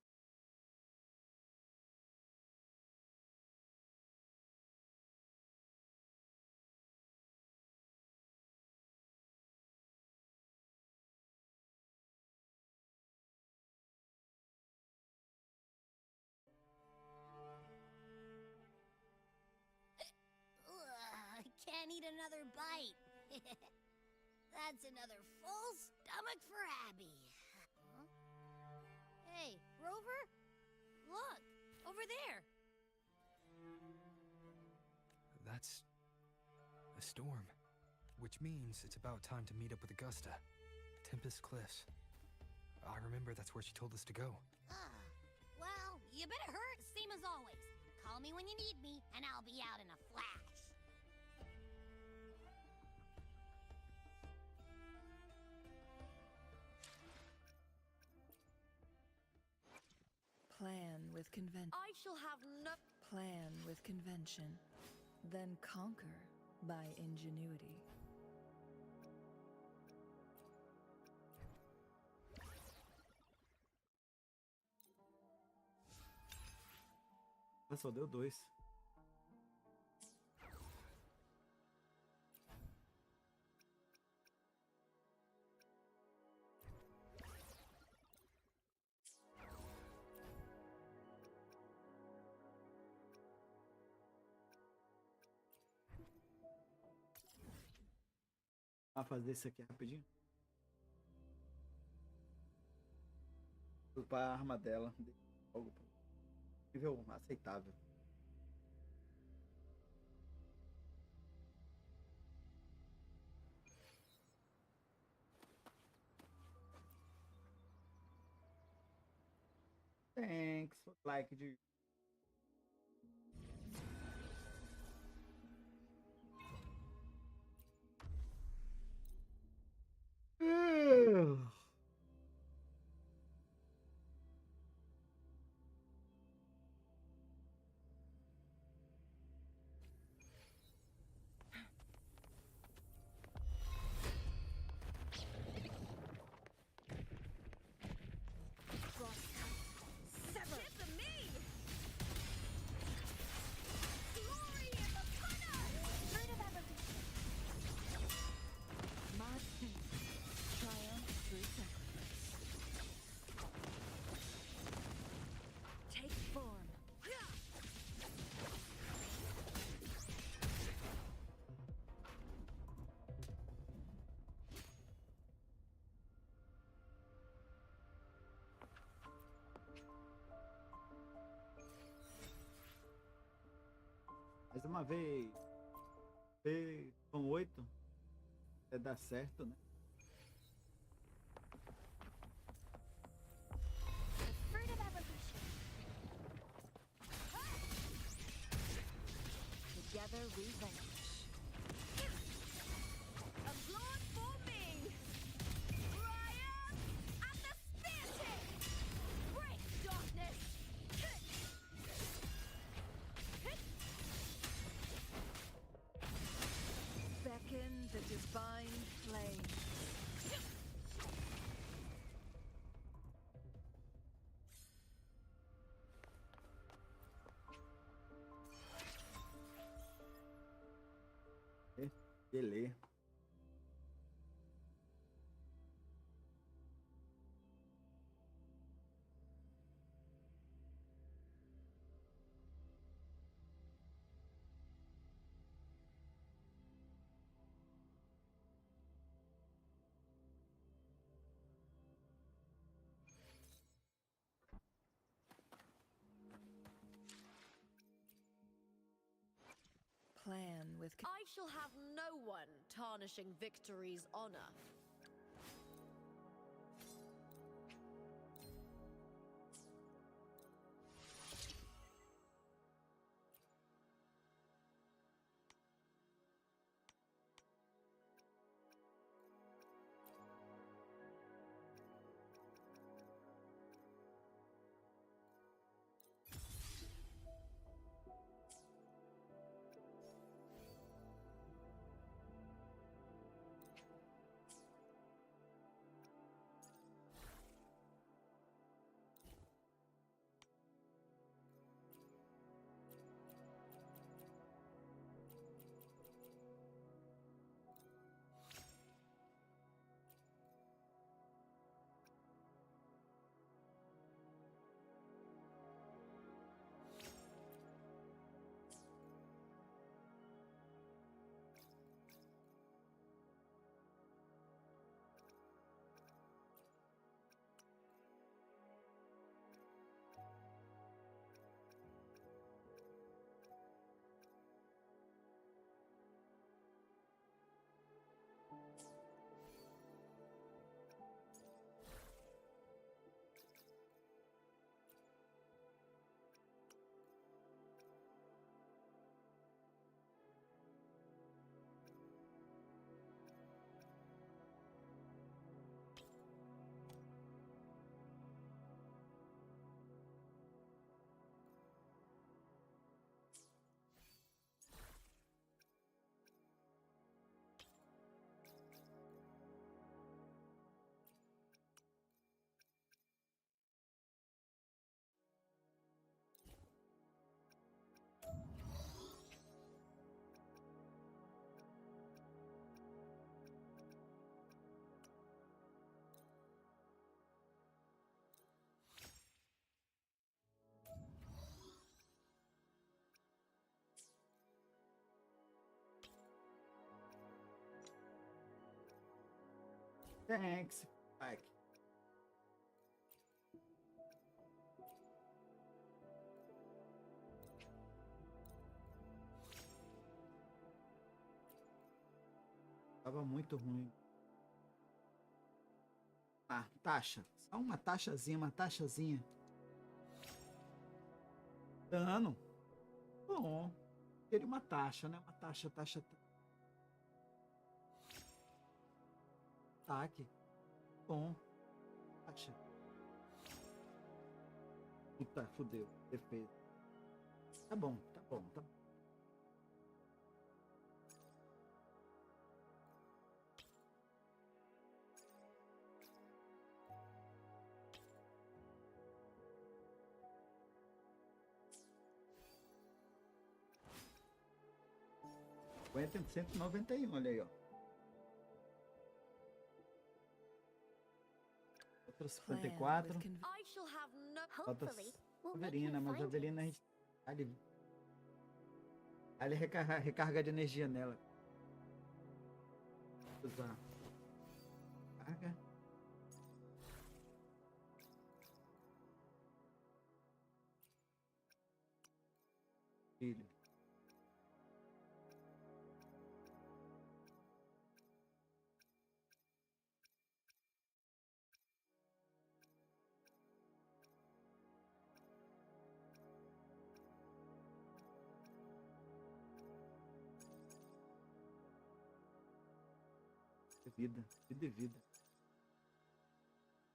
Can't eat another bite. That's another full stomach for Abby. Huh? Hey, Rover? Look, over there. That's a storm, which means it's about time to meet up with Augusta. Tempest Cliffs. I remember that's where she told us to go. Well, you better hurry, same as always. Call me when you need me, and I'll be out in a flash. Plan with convention. I shall have no... Plan with convention, then conquer by ingenuity. Só deu 2. Vou fazer isso aqui rapidinho. Vou para a arma dela. Logo. Nível aceitável. Thanks. Like de mais uma vez. São 8. É dar certo, né? The fruit of evolution. Together we vanish. A blood forming! Triumph at the spear tip! Break darkness! Beckon the divine flame. Beleza. Plan with. I shall have no one tarnishing victory's honor. Thanks, Mike. Tava muito ruim. Ah, taxa. Só uma taxazinha, uma taxazinha. Dano. Bom. Queria uma taxa, né? Uma taxa, taxa. Ataque. Bom. Taxa. Puta, fudeu. Defesa. Tá bom, tá bom, tá bom. Aguenta 191, olha aí, ó. Outro 54. I shall have no. Falta Hopefully, we'll a make Avelina, you mas a find Avelina a gente. Ali recarga de energia nela. Usar. Carga. Filho. Vida, vida e vida.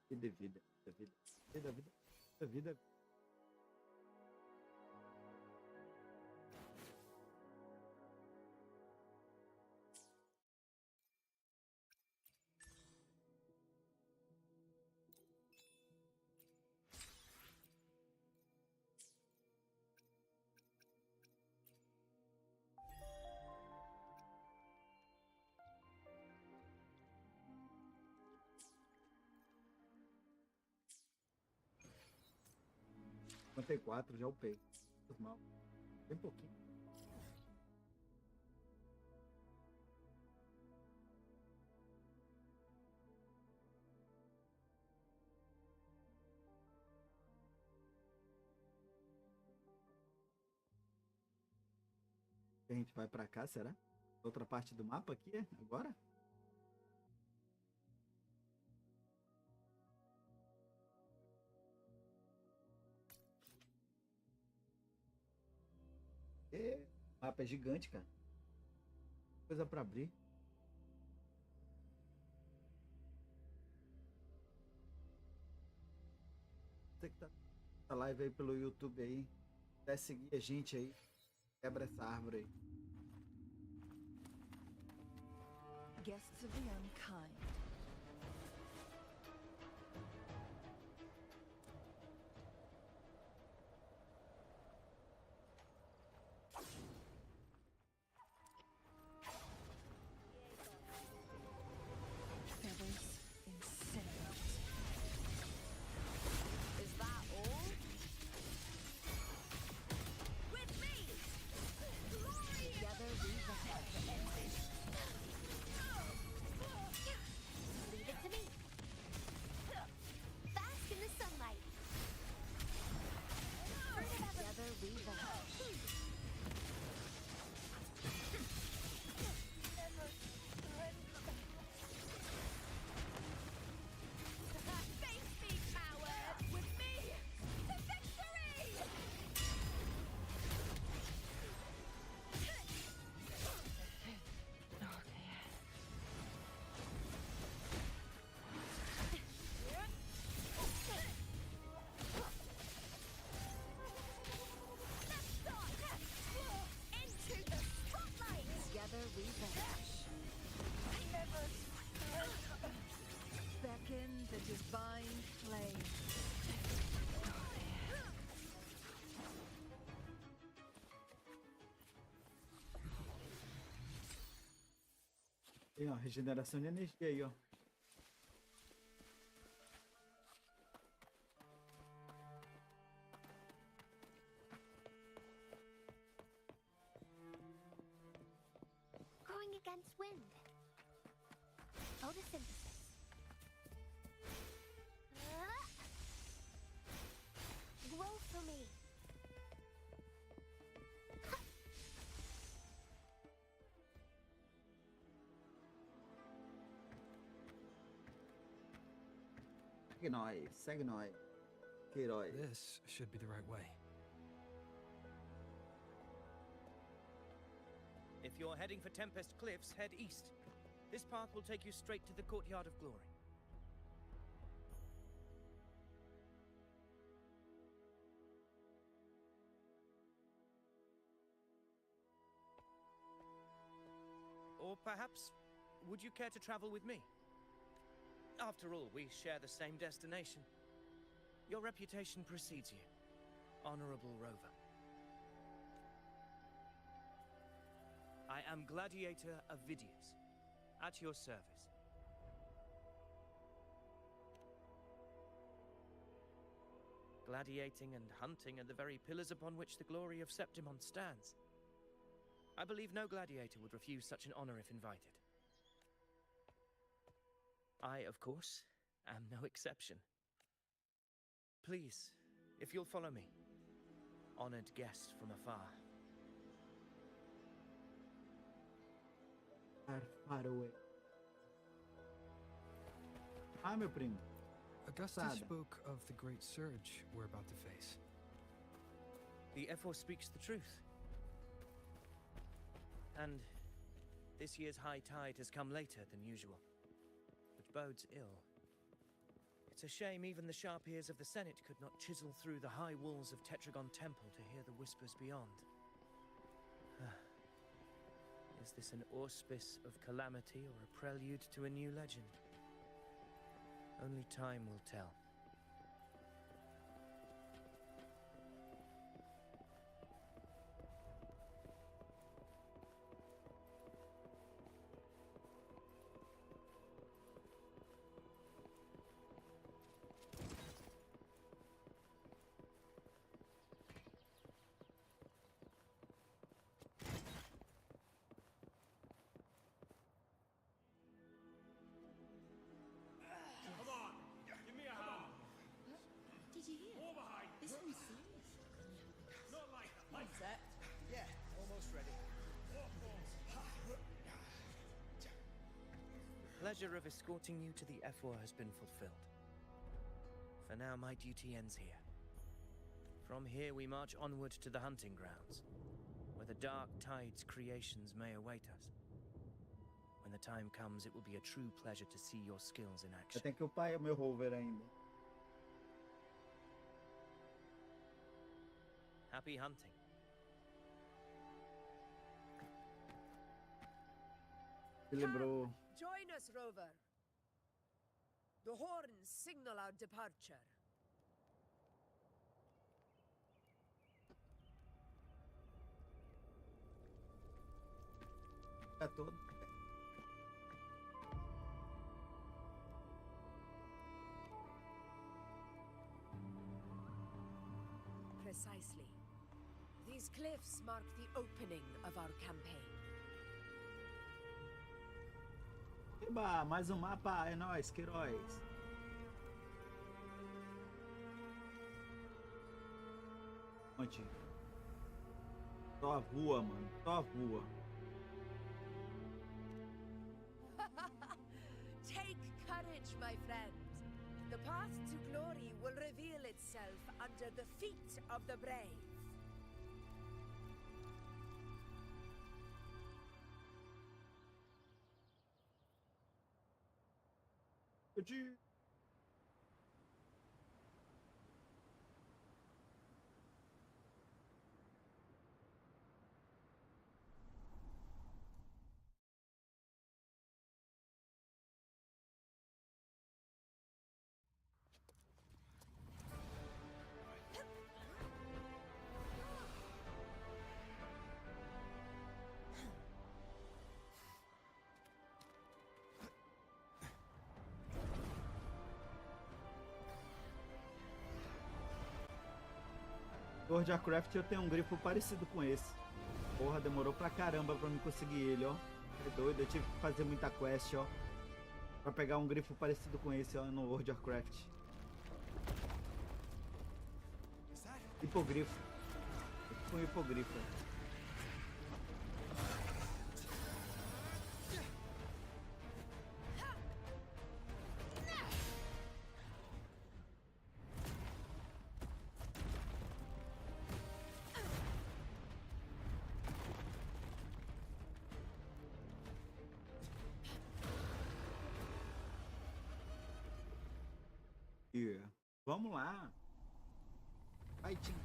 Vida e vida, vida, vida, vida, vida, vida, vida. Contei 4, já upei. Mal. Bem pouquinho. A gente vai pra cá, será? Outra parte do mapa aqui, é? Agora? O mapa é gigante, cara. Coisa pra abrir. Você que tá na live aí pelo YouTube aí, quer seguir a gente aí, quebra essa árvore aí. Guests of the unkind. Feathers incinerate. Is that all? With me! Glory! Together we leave it to me. Bask in the sunlight. Together we vanish. Face me, coward! With me to victory! Into the spotlight! Together we vanish. Beckon the divine flame. E ó, regeneração de energia aí, ó. Going against wind. Photosynthesis. Grow for me. Segue nós, segue nós. Que herói. This should be the right way. If you're heading for Tempest Cliffs, head east. This path will take you straight to the Courtyard of Glory. Or perhaps, would you care to travel with me? After all, we share the same destination. Your reputation precedes you, Honorable Rover. I am Gladiator of Vidius, at your service. Gladiating and hunting are the very pillars upon which the glory of Septimon stands. I believe no gladiator would refuse such an honor if invited. I, of course, am no exception. Please, if you'll follow me, honored guest from afar. Far away. Ah, meu primo. Augustus Sada. spoke of the great surge we're about to face. The Ephor speaks the truth. And this year's high tide has come later than usual. bodes ill. It's a shame even the sharp ears of the Senate could not chisel through the high walls of Tetragon Temple to hear the whispers beyond. Is this an auspice of calamity or a prelude to a new legend? Only time will tell. Did you hear? This one's serious. Set? Yeah, almost ready. The pleasure of escorting you to the F4 has been fulfilled. For now, my duty ends here. From here, we march onward to the hunting grounds, where the dark tide's creations may await us. When the time comes, it will be a true pleasure to see your skills in Eu action. tenho que upar o meu rover ainda. Happy hunting. Me lembrou. Join us, Rover. The horns signal our departure. Tá todo. Precisely. These cliffs mark the opening of our campaign. Eba, mais um mapa. É nóis, Queiroz. Onde? Só voa, mano. Só voa. Take courage, my friend. The path to glory will reveal itself under the feet of the brave. World of Warcraft eu tenho um grifo parecido com esse. Porra, demorou pra caramba pra me conseguir ele, ó. É doido, eu tive que fazer muita quest, ó. Pra pegar um grifo parecido com esse, ó, no World of Warcraft. Hipogrifo. Com hipogrifo. Vamos lá. Fighting.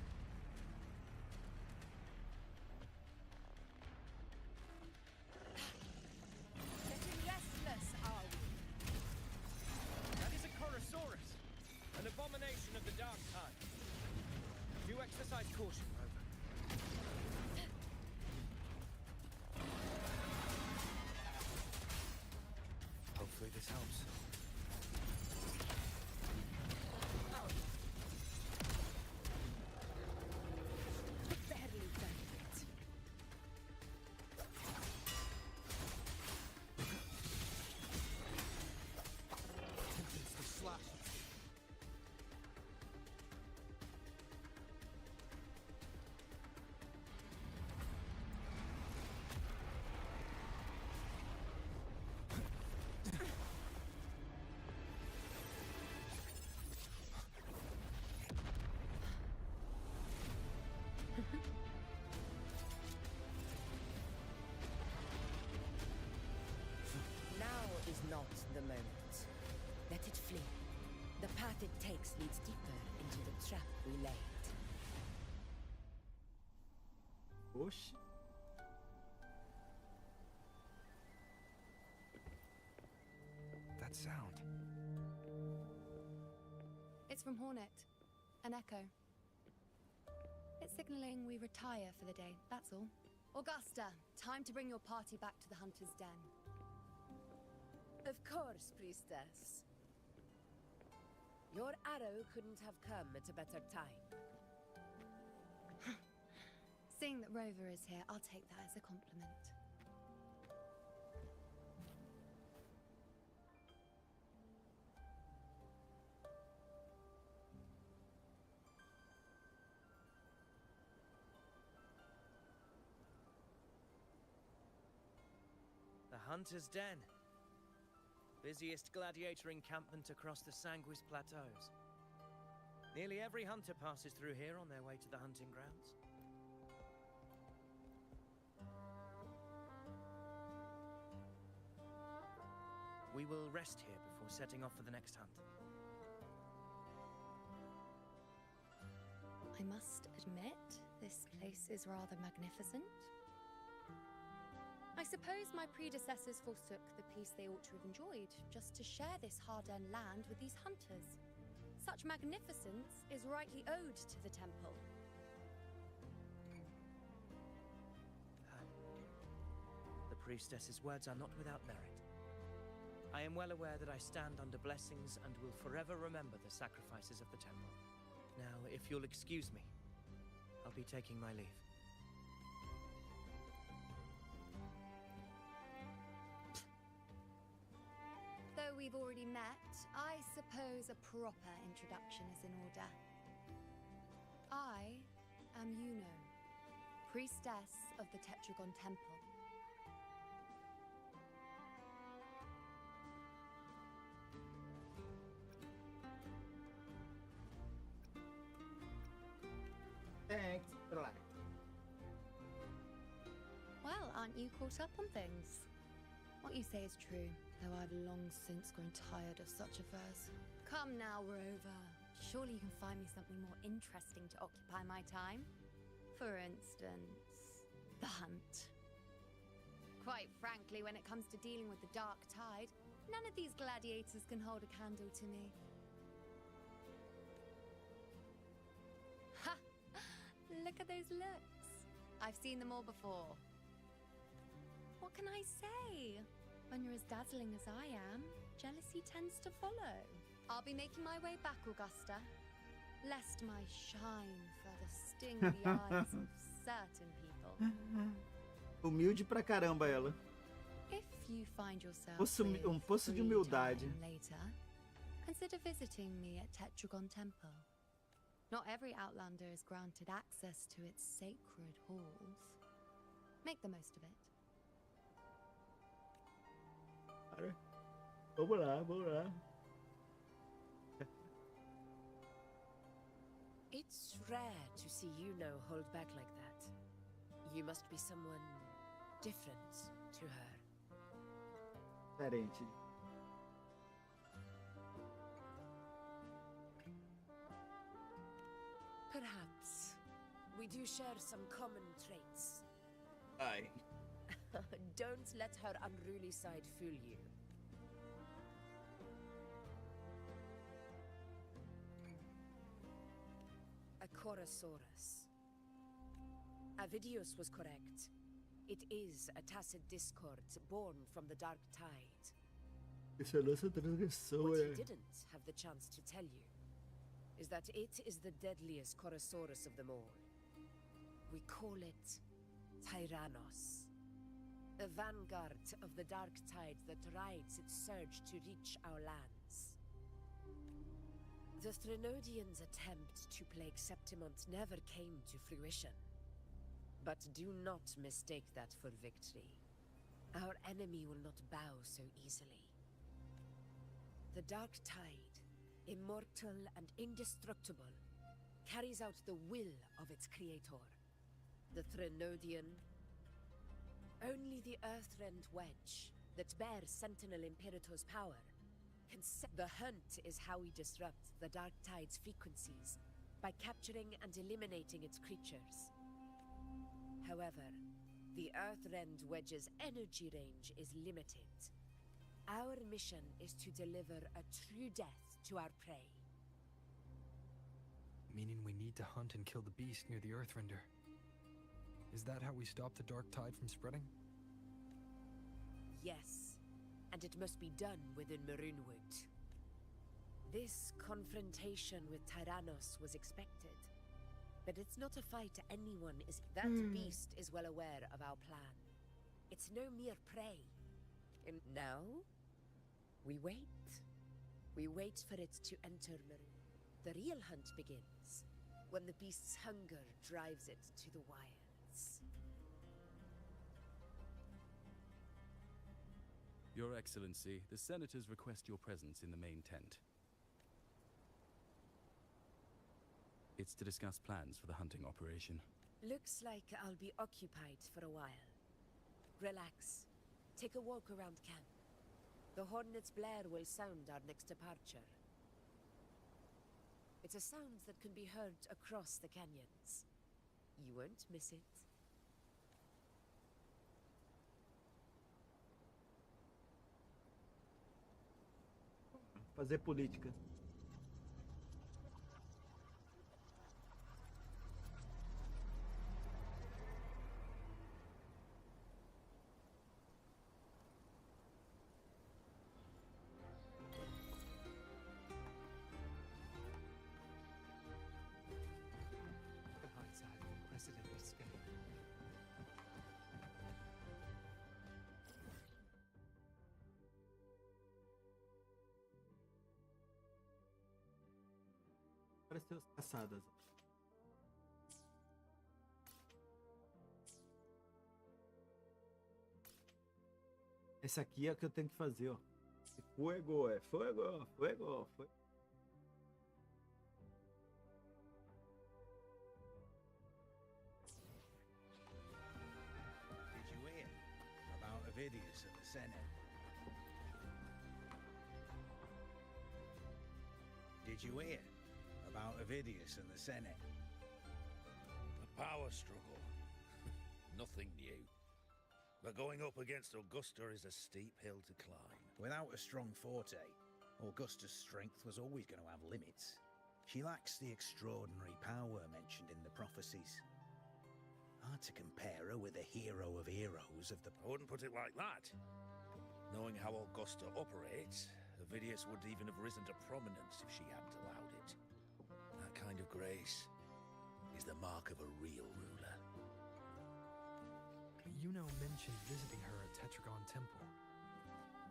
Getting restless, are we? That is a Chorosaurus, an abomination of the dark tide. Do exercise caution, Rover. Hopefully this helps. Barely done it. Tempting's to slash. Now is not the moment. Let it flee. The path it takes leads deeper into the trap we laid. Oxi. That sound. It's from Hornet. An echo. It's signaling we retire for the day, that's all. Augusta, time to bring your party back to the Hunter's Den. Of course, priestess. Your arrow couldn't have come at a better time. Seeing that Rover is here, I'll take that as a compliment. The Hunter's Den. Busiest gladiator encampment across the Sanguis Plateaus. Nearly every hunter passes through here on their way to the hunting grounds. We will rest here before setting off for the next hunt. I must admit, this place is rather magnificent. I suppose my predecessors forsook the peace they ought to have enjoyed, just to share this hard-earned land with these hunters. Such magnificence is rightly owed to the temple. The priestess's words are not without merit. I am well aware that I stand under blessings and will forever remember the sacrifices of the temple. Now, if you'll excuse me, I'll be taking my leave. Though we've already met, I suppose a proper introduction is in order. I am Yuno, priestess of the Tetragon Temple. Thanks. Relax. Well, aren't you caught up on things? What you say is true, though I've long since grown tired of such affairs. Come now, Rover. Surely you can find me something more interesting to occupy my time. For instance, the hunt. Quite frankly, when it comes to dealing with the dark tide, none of these gladiators can hold a candle to me. Ha! Look at those looks. I've seen them all before. What can I say? When you're as dazzling as I am, jealousy tends to follow. I'll be making my way back, Augusta, lest my shine further sting the eyes of certain people. Humilde pra caramba ela. If you find yourself Poço de free humildade. time later, consider visiting me at Tetragon Temple. Not every outlander is granted access to its sacred halls. Make the most of it. Cara, vamos lá, vamos lá. It's rare to see Yuno hold back like that. You must be someone different to her. Diferente. Perhaps we do share some common traits. Ai. Don't let her unruly side fool you. A Chorosaurus. Avidius was correct. It is a tacit discord born from the dark tide. Isso é nossa transgressão, What he é. didn't have the chance to tell you is that it is the deadliest Chorosaurus of them all. We call it Tyrannos. A vanguard of the dark tide that rides its surge to reach our lands. The Threnodians' attempt to plague Septimont never came to fruition. But do not mistake that for victory. Our enemy will not bow so easily. The dark tide, immortal and indestructible, carries out the will of its creator, the Threnodian. Only the Earthrend wedge that bears Sentinel Imperator's power The hunt is how we disrupt the Dark Tide's frequencies, by capturing and eliminating its creatures. However, the Earthrend Wedge's energy range is limited. Our mission is to deliver a true death to our prey. Meaning we need to hunt and kill the beast near the Earthrender. Is that how we stop the Dark Tide from spreading? Yes, and it must be done within Maroonwood. This confrontation with Tyrannos was expected, but it's not a fight anyone is. That beast is well aware of our plan. It's no mere prey. And now, we wait. We wait for it to enter Maroon. The real hunt begins when the beast's hunger drives it to the wilds. Your Excellency, the Senators request your presence in the main tent. It's to discuss plans for the hunting operation. Looks like I'll be occupied for a while. Relax. Take a walk around camp. The Hornet's blare will sound our next departure. It's a sound that can be heard across the canyons. You won't miss it. Fazer política. Apareceu as caçadas. Esse aqui é o que eu tenho que fazer, ó. Fuego, é fuego, fuego, fuego. Did you hear about Avidius at the Senate? Did you hear about Avidius and the Senate? The power struggle. Nothing new. But going up against Augusta is a steep hill to climb. Without a strong forte, Augusta's strength was always going to have limits. She lacks the extraordinary power mentioned in the prophecies. Hard to compare her with the hero of heroes of the... I wouldn't put it like that. Knowing how Augusta operates, Avidius would even have risen to prominence if she hadn't allowed it. That kind of grace is the mark of a real ruler. Yuno mentioned visiting her at Tetragon Temple.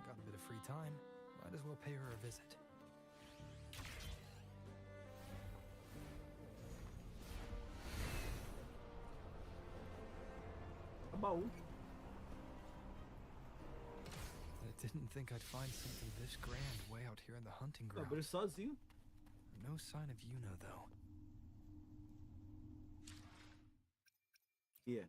Got a bit of free time, might as well pay her a visit. A baú. I didn't think I'd find something this grand way out here in the hunting ground. Abriu sozinho. No sign of Yuno, though. Yeah.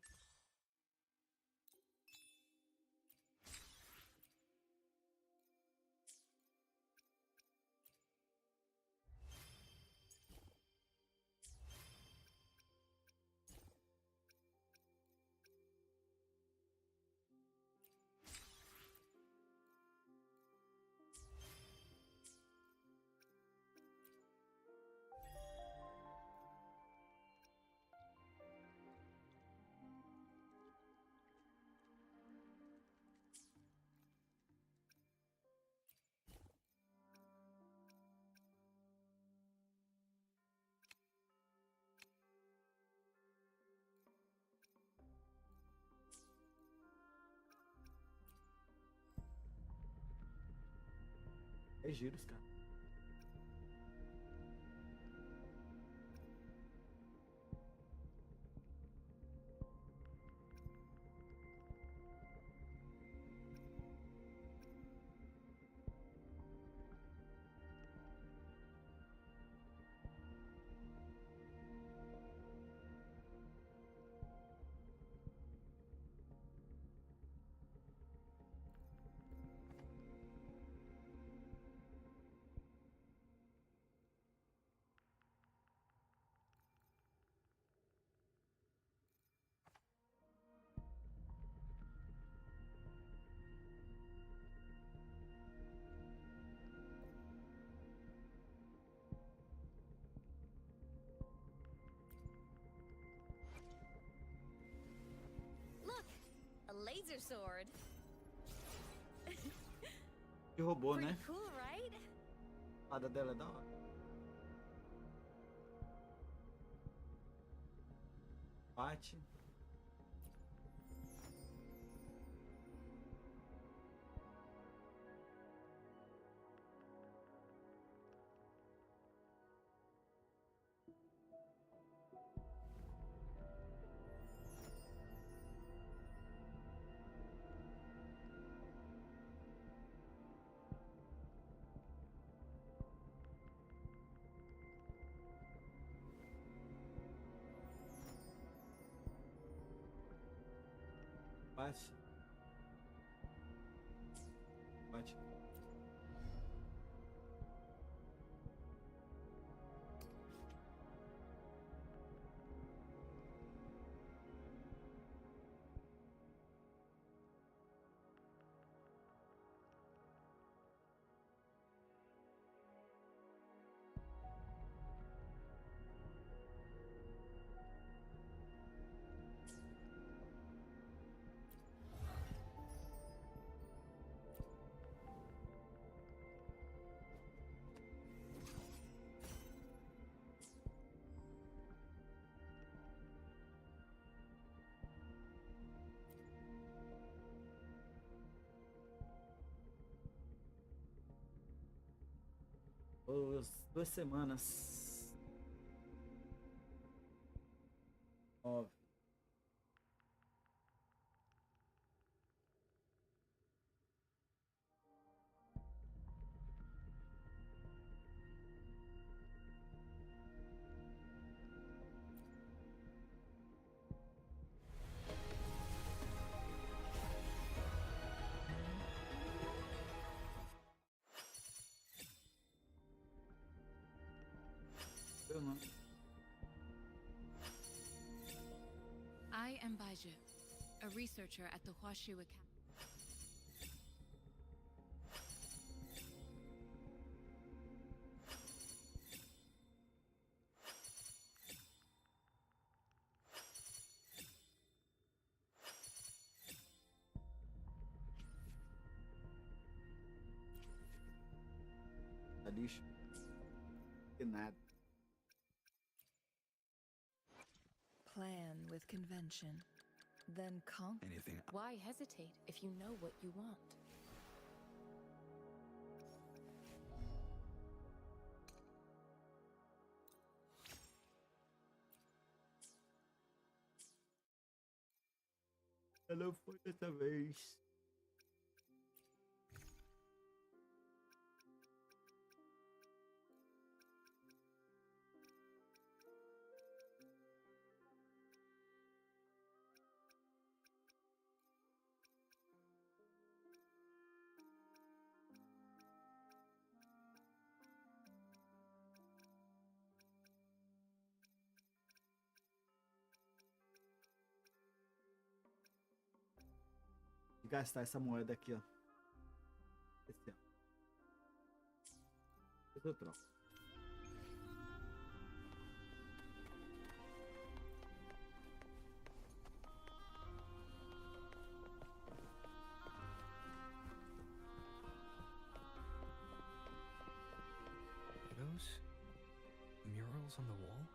É giros, cara. a sword. De robô, né? Pretty cool, right? A espada dela é da hora. Bate. Bate. Bate. Os 2 semanas. 9. Eu não. I am VIVO, a researcher at the Huashu Academy. Tá lixo. Que nada. Plan with convention, then conquer. Anything. Why hesitate if you know what you want? Ela foi dessa vez. Gastar essa moeda aqui, ó. Esse, ó. Depois eu troco. Those murals on the wall?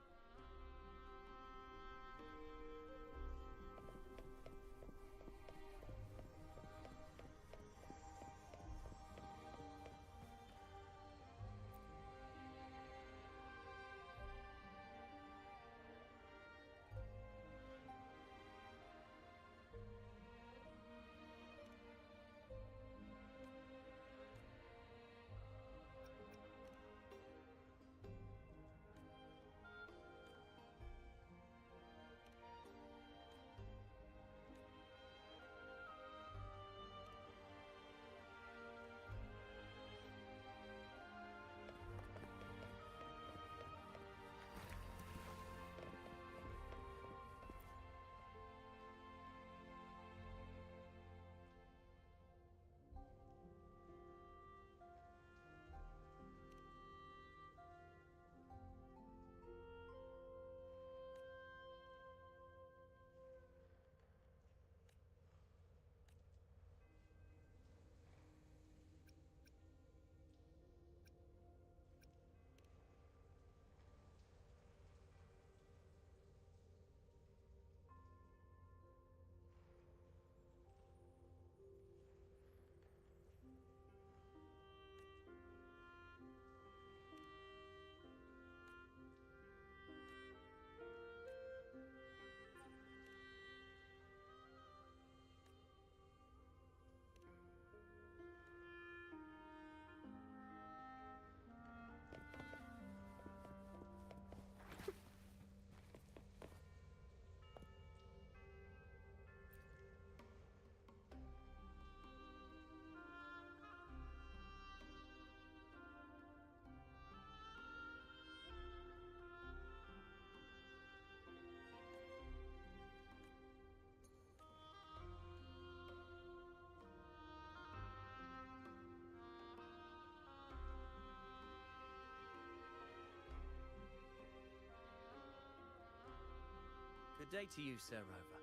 day to you, Sir Rover.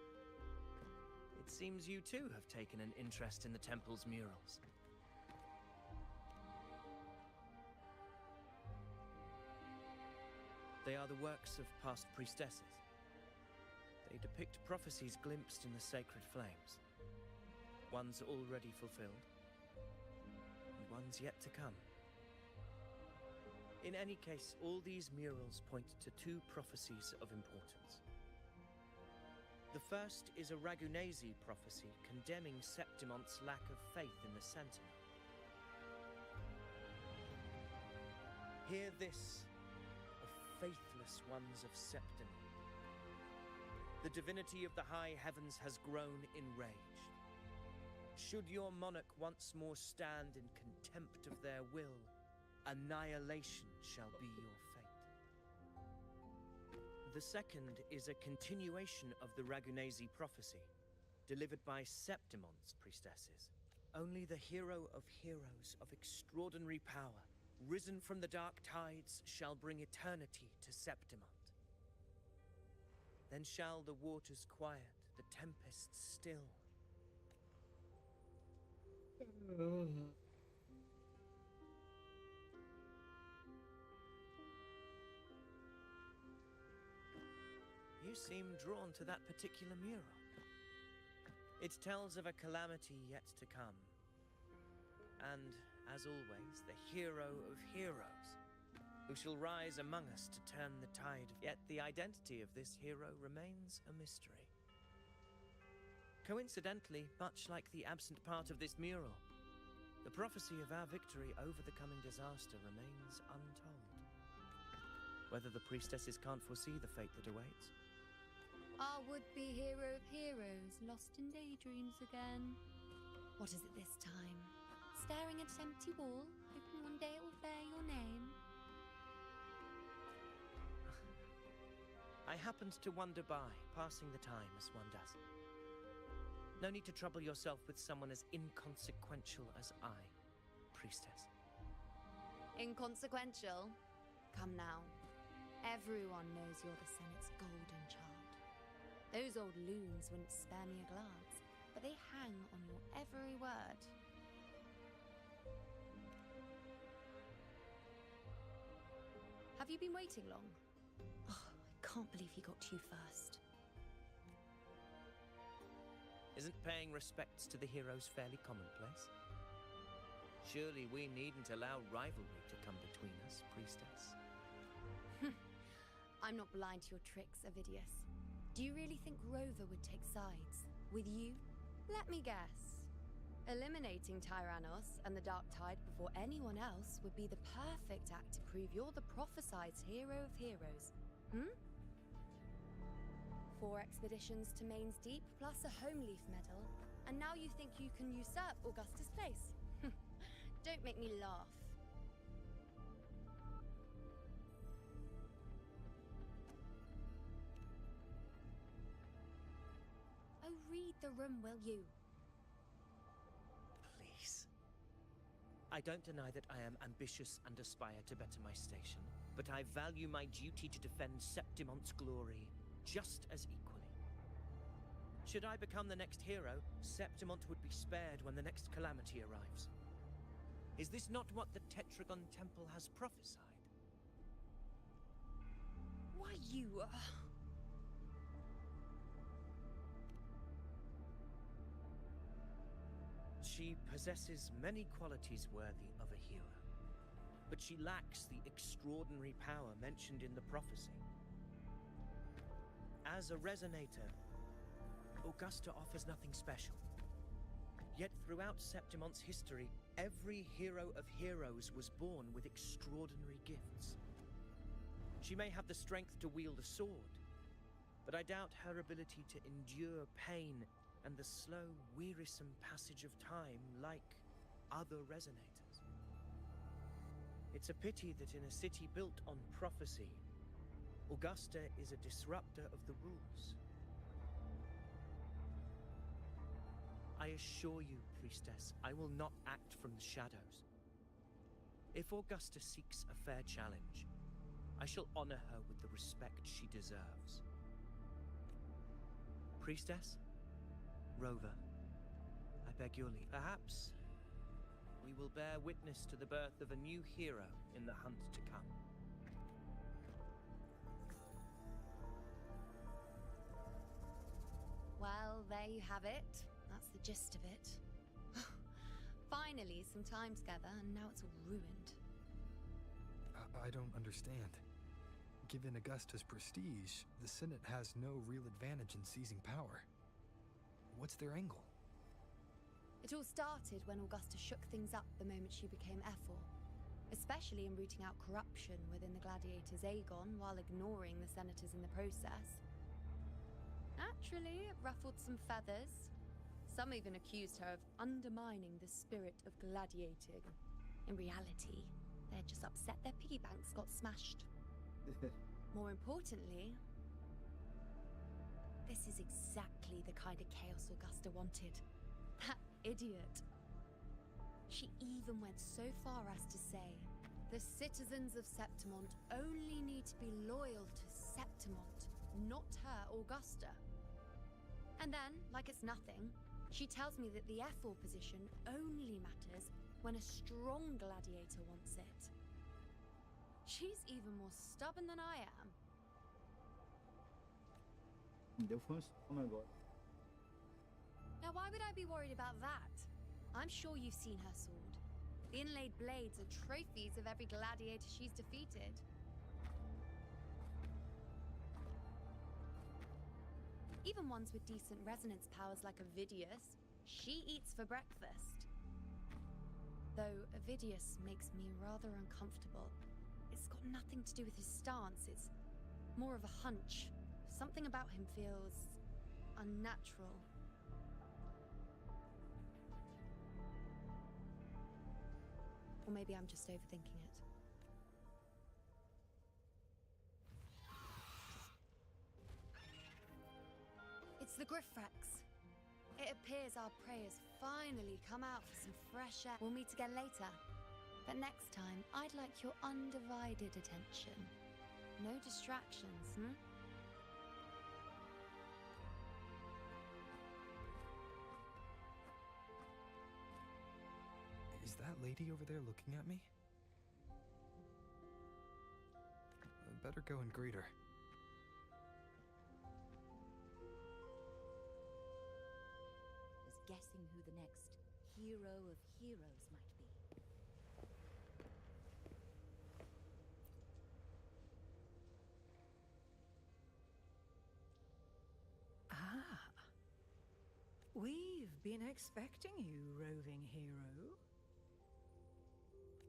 It seems you too have taken an interest in the temple's murals. They are the works of past priestesses. They depict prophecies glimpsed in the sacred flames. Ones already fulfilled, and ones yet to come. In any case, all these murals point to two prophecies of importance. The first is a Ragunasi prophecy condemning Septimonte's lack of faith in the Sentinel. Hear this, O faithless ones of Septim. The divinity of the high heavens has grown enraged. Should your monarch once more stand in contempt of their will, annihilation shall be your fate. The second is a continuation of the Ragunasi prophecy, delivered by Septimonte's priestesses. Only the hero of heroes of extraordinary power, risen from the dark tides, shall bring eternity to Septimont. Then shall the waters quiet, the tempests still. You seem drawn to that particular mural. It tells of a calamity yet to come. And, as always, the hero of heroes, who shall rise among us to turn the tide. Yet the identity of this hero remains a mystery. Coincidentally, much like the absent part of this mural, the prophecy of our victory over the coming disaster remains untold. Whether the priestesses can't foresee the fate that awaits. Our would-be hero of heroes, lost in daydreams again. What is it this time? Staring at an empty wall, hoping one day it will bear your name? I happened to wander by, passing the time as one does. No need to trouble yourself with someone as inconsequential as I, priestess. Inconsequential? Come now. Everyone knows you're the Senate's golden child. Those old loons wouldn't spare me a glance, but they hang on your every word. Have you been waiting long? Oh, I can't believe he got to you first. Isn't paying respects to the heroes fairly commonplace? Surely we needn't allow rivalry to come between us, priestess. I'm not blind to your tricks, Avidius. Do you really think Rover would take sides? With you? Let me guess. Eliminating Tyrannos and the Dark Tide before anyone else would be the perfect act to prove you're the prophesied hero of heroes. 4 expeditions to Main's Deep, plus a Home Leaf medal, and now you think you can usurp Augustus' place? Don't make me laugh. Oh, read the room, will you? Please. I don't deny that I am ambitious and aspire to better my station, but I value my duty to defend Septimonte's glory just as equally. Should I become the next hero, Septimonte would be spared when the next calamity arrives. Is this not what the Tetragon Temple has prophesied? Why, you... She possesses many qualities worthy of a hero, but she lacks the extraordinary power mentioned in the prophecy. As a resonator, Augusta offers nothing special. Yet throughout Septimonte's history, every hero of heroes was born with extraordinary gifts. She may have the strength to wield a sword, but I doubt her ability to endure pain and the slow, wearisome passage of time like other resonators. It's a pity that in a city built on prophecy, Augusta is a disruptor of the rules. I assure you, priestess, I will not act from the shadows. If Augusta seeks a fair challenge, I shall honor her with the respect she deserves. Priestess? Rover, I beg your leave. Perhaps we will bear witness to the birth of a new hero in the hunt to come. Well, there you have it. That's the gist of it. Finally, some time together, and now it's all ruined. I don't understand. Given Augusta's prestige, the Senate has no real advantage in seizing power. What's their angle? It all started when Augusta shook things up the moment she became Ethel, especially in rooting out corruption within the gladiators' Aegon while ignoring the senators in the process. Naturally, it ruffled some feathers. Some even accused her of undermining the spirit of gladiating. In reality, they're just upset their piggy banks got smashed. More importantly, this is exactly the kind of chaos Augusta wanted. That idiot. She even went so far as to say, the citizens of Septimont only need to be loyal to Septimont, not her, Augusta. And then, like it's nothing, she tells me that the Ethel position only matters when a strong gladiator wants it. She's even more stubborn than I am. Deu foi agora. Now, why would I be worried about that? I'm sure you've seen her sword. The inlaid blades are trophies of every gladiator she's defeated. Even ones with decent resonance powers like Avidius, she eats for breakfast. Though Avidius makes me rather uncomfortable. It's got nothing to do with his stance, it's more of a hunch. Something about him feels unnatural. Or maybe I'm just overthinking it. It's the Griffrex. It appears our prey has finally come out for some fresh air. We'll meet again later. But next time, I'd like your undivided attention. No distractions, hmm? Is that lady over there looking at me? I better go and greet her. Is guessing who the next hero of heroes might be. Ah. We've been expecting you, roving hero.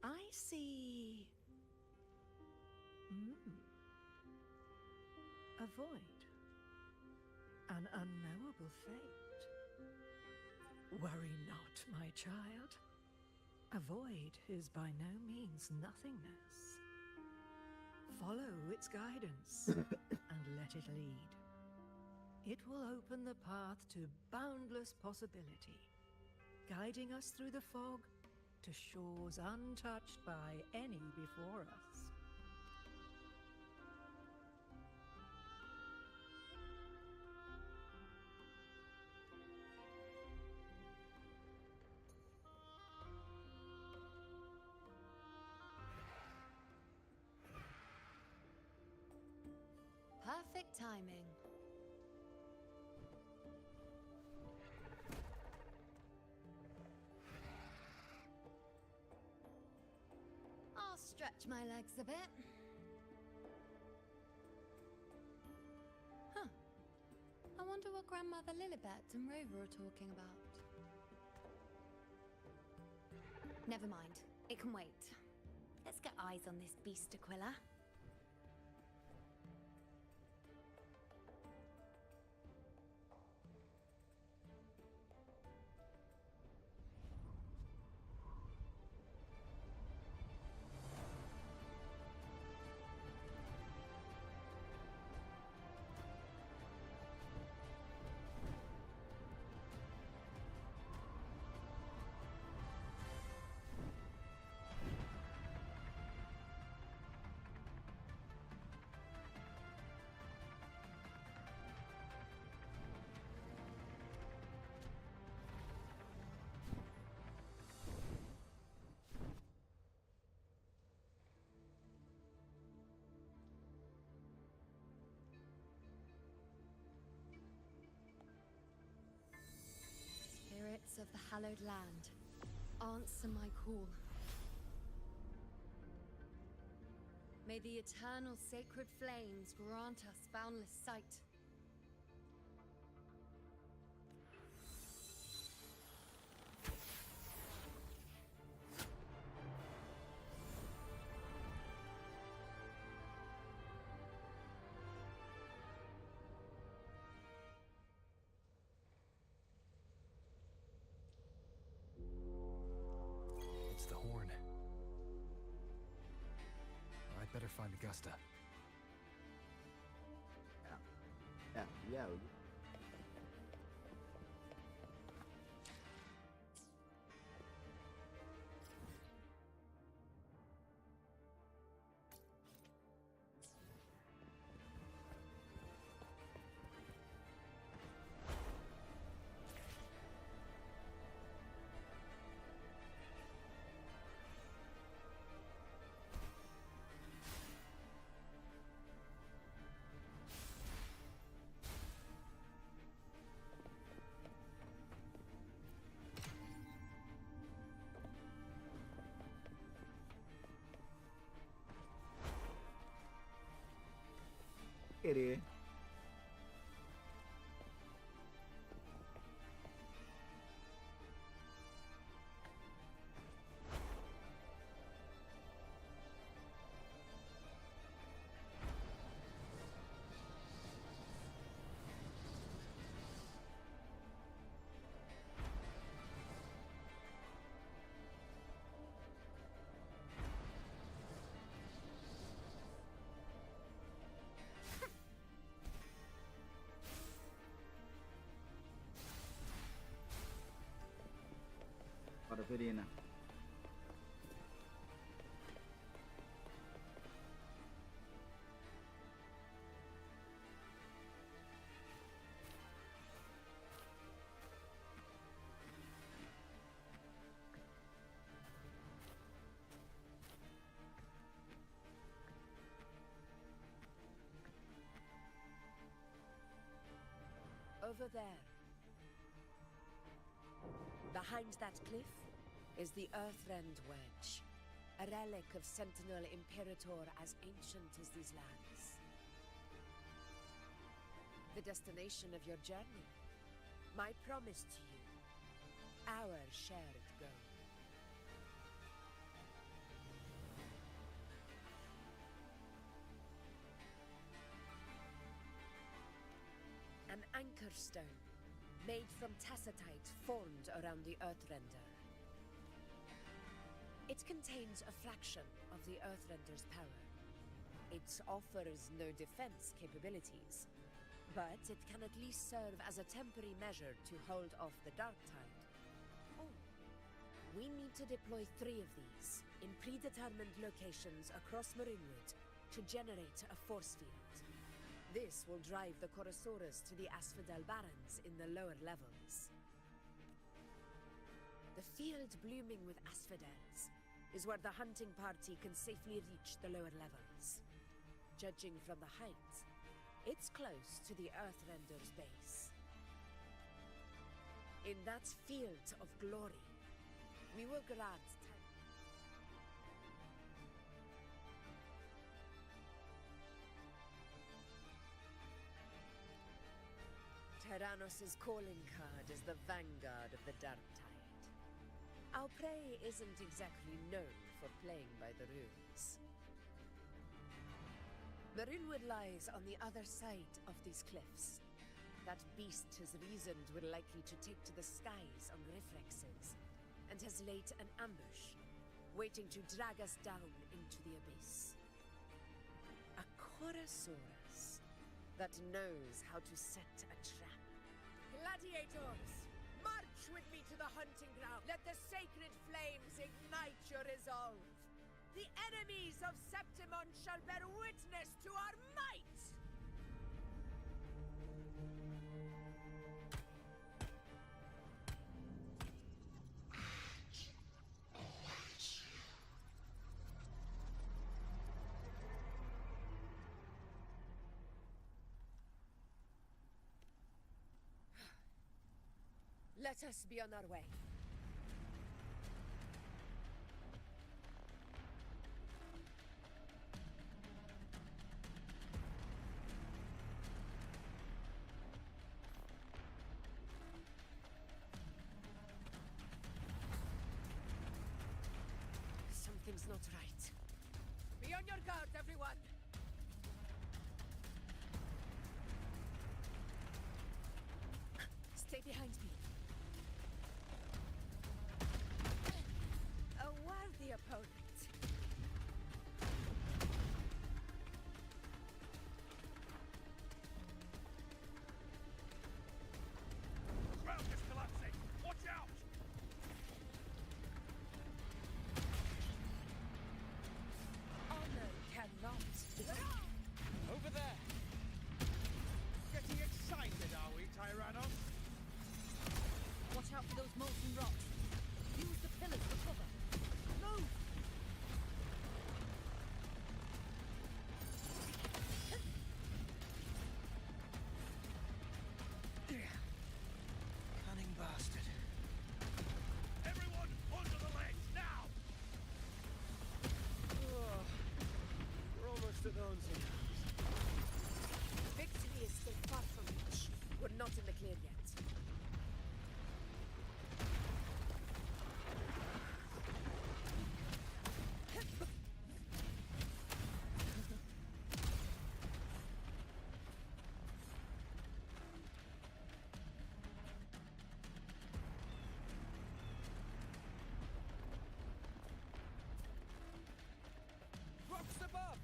I see... A void. An unknowable fate. Worry not, my child. A void is by no means nothingness. Follow its guidance and let it lead. It will open the path to boundless possibility, guiding us through the fog to shores untouched by any before us. Perfect timing. I'll stretch my legs a bit. Huh. I wonder what Grandmother Lilibet and Rover are talking about. Never mind. It can wait. Let's get eyes on this beast, Aquila. gods of the hallowed land, answer my call. May the eternal sacred flames grant us boundless sight. It's the horn. I'd better find Augusta. Yeah. Querer. Bora, Verina. Over there. Behind that cliff is the Earthrend Wedge, a relic of Sentinel Imperator as ancient as these lands. The destination of your journey, my promise to you, our shared goal. An anchor stone, made from tacitite formed around the Earthrender. It contains a fraction of the Earthrender's power. It offers no defense capabilities, but it can at least serve as a temporary measure to hold off the dark tide. Oh, we need to deploy 3 of these in predetermined locations across Marinwood to generate a force field. This will drive the Chorosaurus to the Asphodel Barrens in the lower levels. The field blooming with asphodels is where the hunting party can safely reach the lower levels. Judging from the height, it's close to the Earthrender's base. In that field of glory, we will grant Tyrannos' calling card is the vanguard of the Dark Tide. Our prey isn't exactly known for playing by the rules. Marinwood lies on the other side of these cliffs. That beast has reasoned we're likely to take to the skies on reflexes, and has laid an ambush, waiting to drag us down into the abyss. A Chorosaurus that knows how to set a trap. Gladiators, march with me to the hunting ground. Let the sacred flames ignite your resolve. The enemies of Septimon shall bear witness to our might! Let us be on our way. Something's not right. Be on your guard, everyone! Stay behind me. A worthy opponent. Ground is collapsing! Watch out! Honor cannot. Over there! Getting excited, are we, Tyrannos? Watch out for those molten rocks. Use the pillars for cover. Move! Cunning bastard. Everyone, onto the ledge, now! Oh, we're almost at Onsey. Victory is still far from reach. We're not in the clear yet. Rocks above!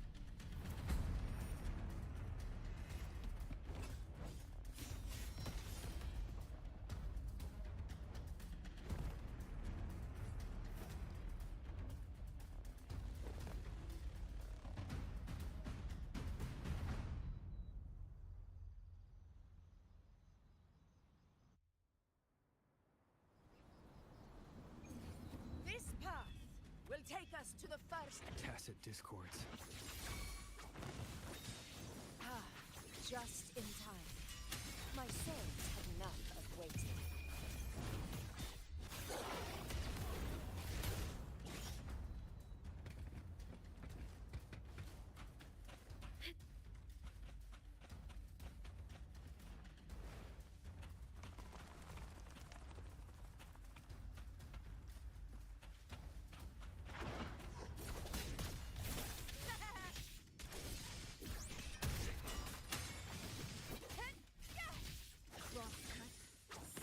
This path will take us to the first. Tacit discords. Ah, just in time. My souls had enough of waiting.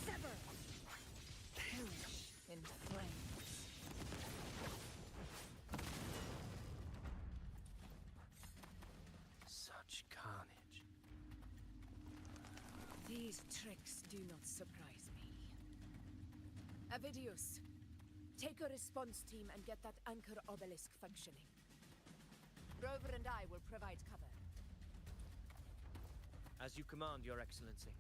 Sever! Perish in flames. Such carnage. These tricks do not surprise me. Avidius, take a response team and get that anchor obelisk functioning. Rover and I will provide cover. As you command, Your Excellency.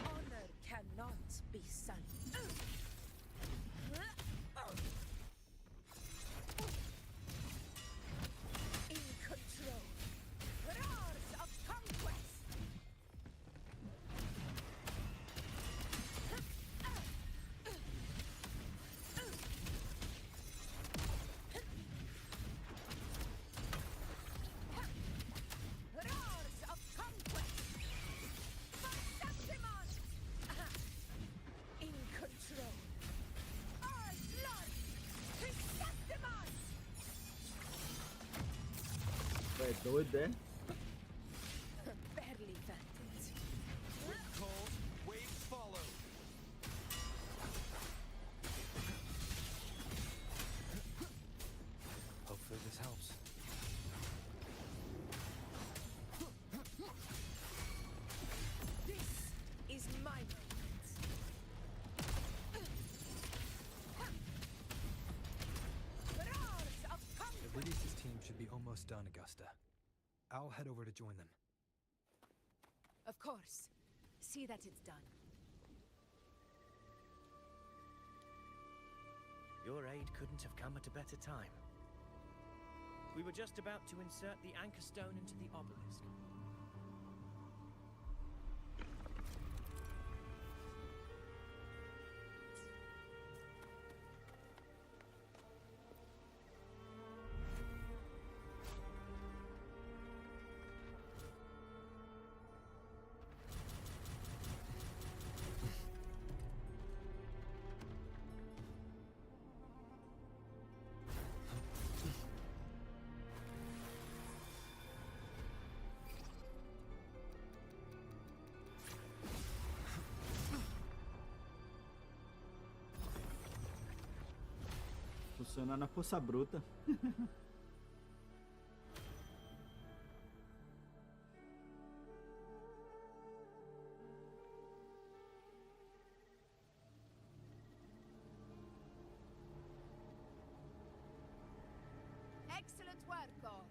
Honor cannot be sullied. In control. Roars of conquest. Roars of conquest. For Septimon. In control. All blood to Septimon. É doido, é? Barely felt it. Wind calls, waves follow. Hopefully this helps. This is my moment. Roars of almost done, Augusta. I'll head over to join them. Of course. See that it's done. Your aid couldn't have come at a better time. We were just about to insert the anchor stone into the obelisk. Funciona na força bruta. Excellent work, Gov.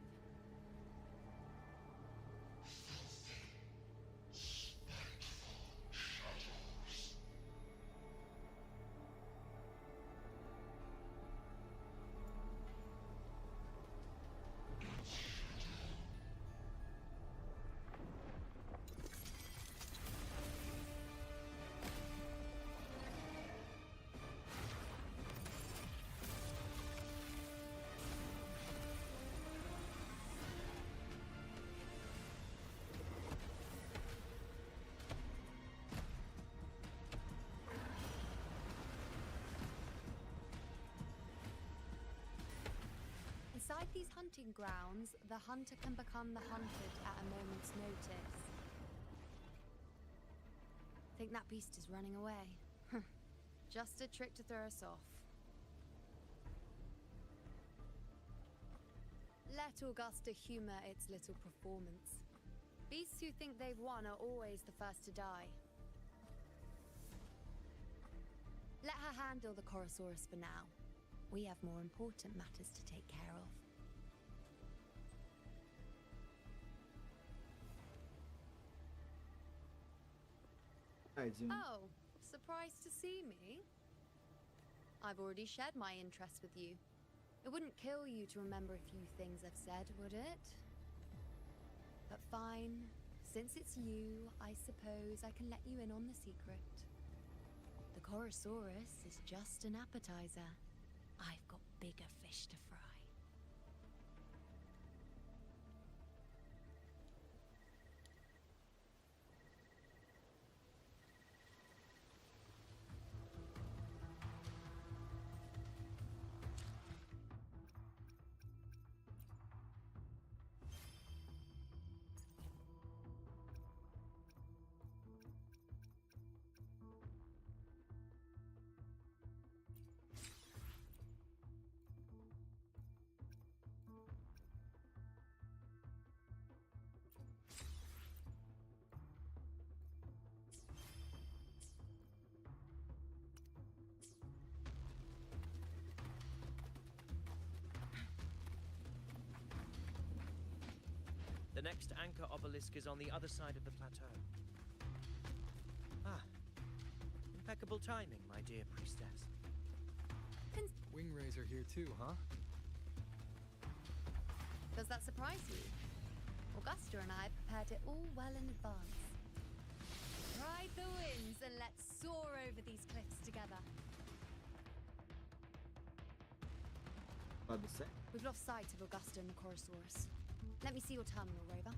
Inside these hunting grounds, the hunter can become the hunted at a moment's notice. Think that beast is running away? Just a trick to throw us off. Let Augusta humor its little performance. Beasts who think they've won are always the first to die. Let her handle the Chorosaurus for now. We have more important matters to take care of. Oh, surprised to see me? I've already shared my interest with you. It wouldn't kill you to remember a few things I've said, would it? But fine. Since it's you, I suppose I can let you in on the secret. The Chorosaurus is just an appetizer. I've got bigger fish to fry. The next anchor obelisk is on the other side of the plateau. Ah. Impeccable timing, my dear priestess. Wingrais are here too, huh? Does that surprise you? Augusta and I prepared it all well in advance. Ride the winds and let's soar over these cliffs together. We've lost sight of Augusta and the Chorosaurus. Let me see your terminal, Rover.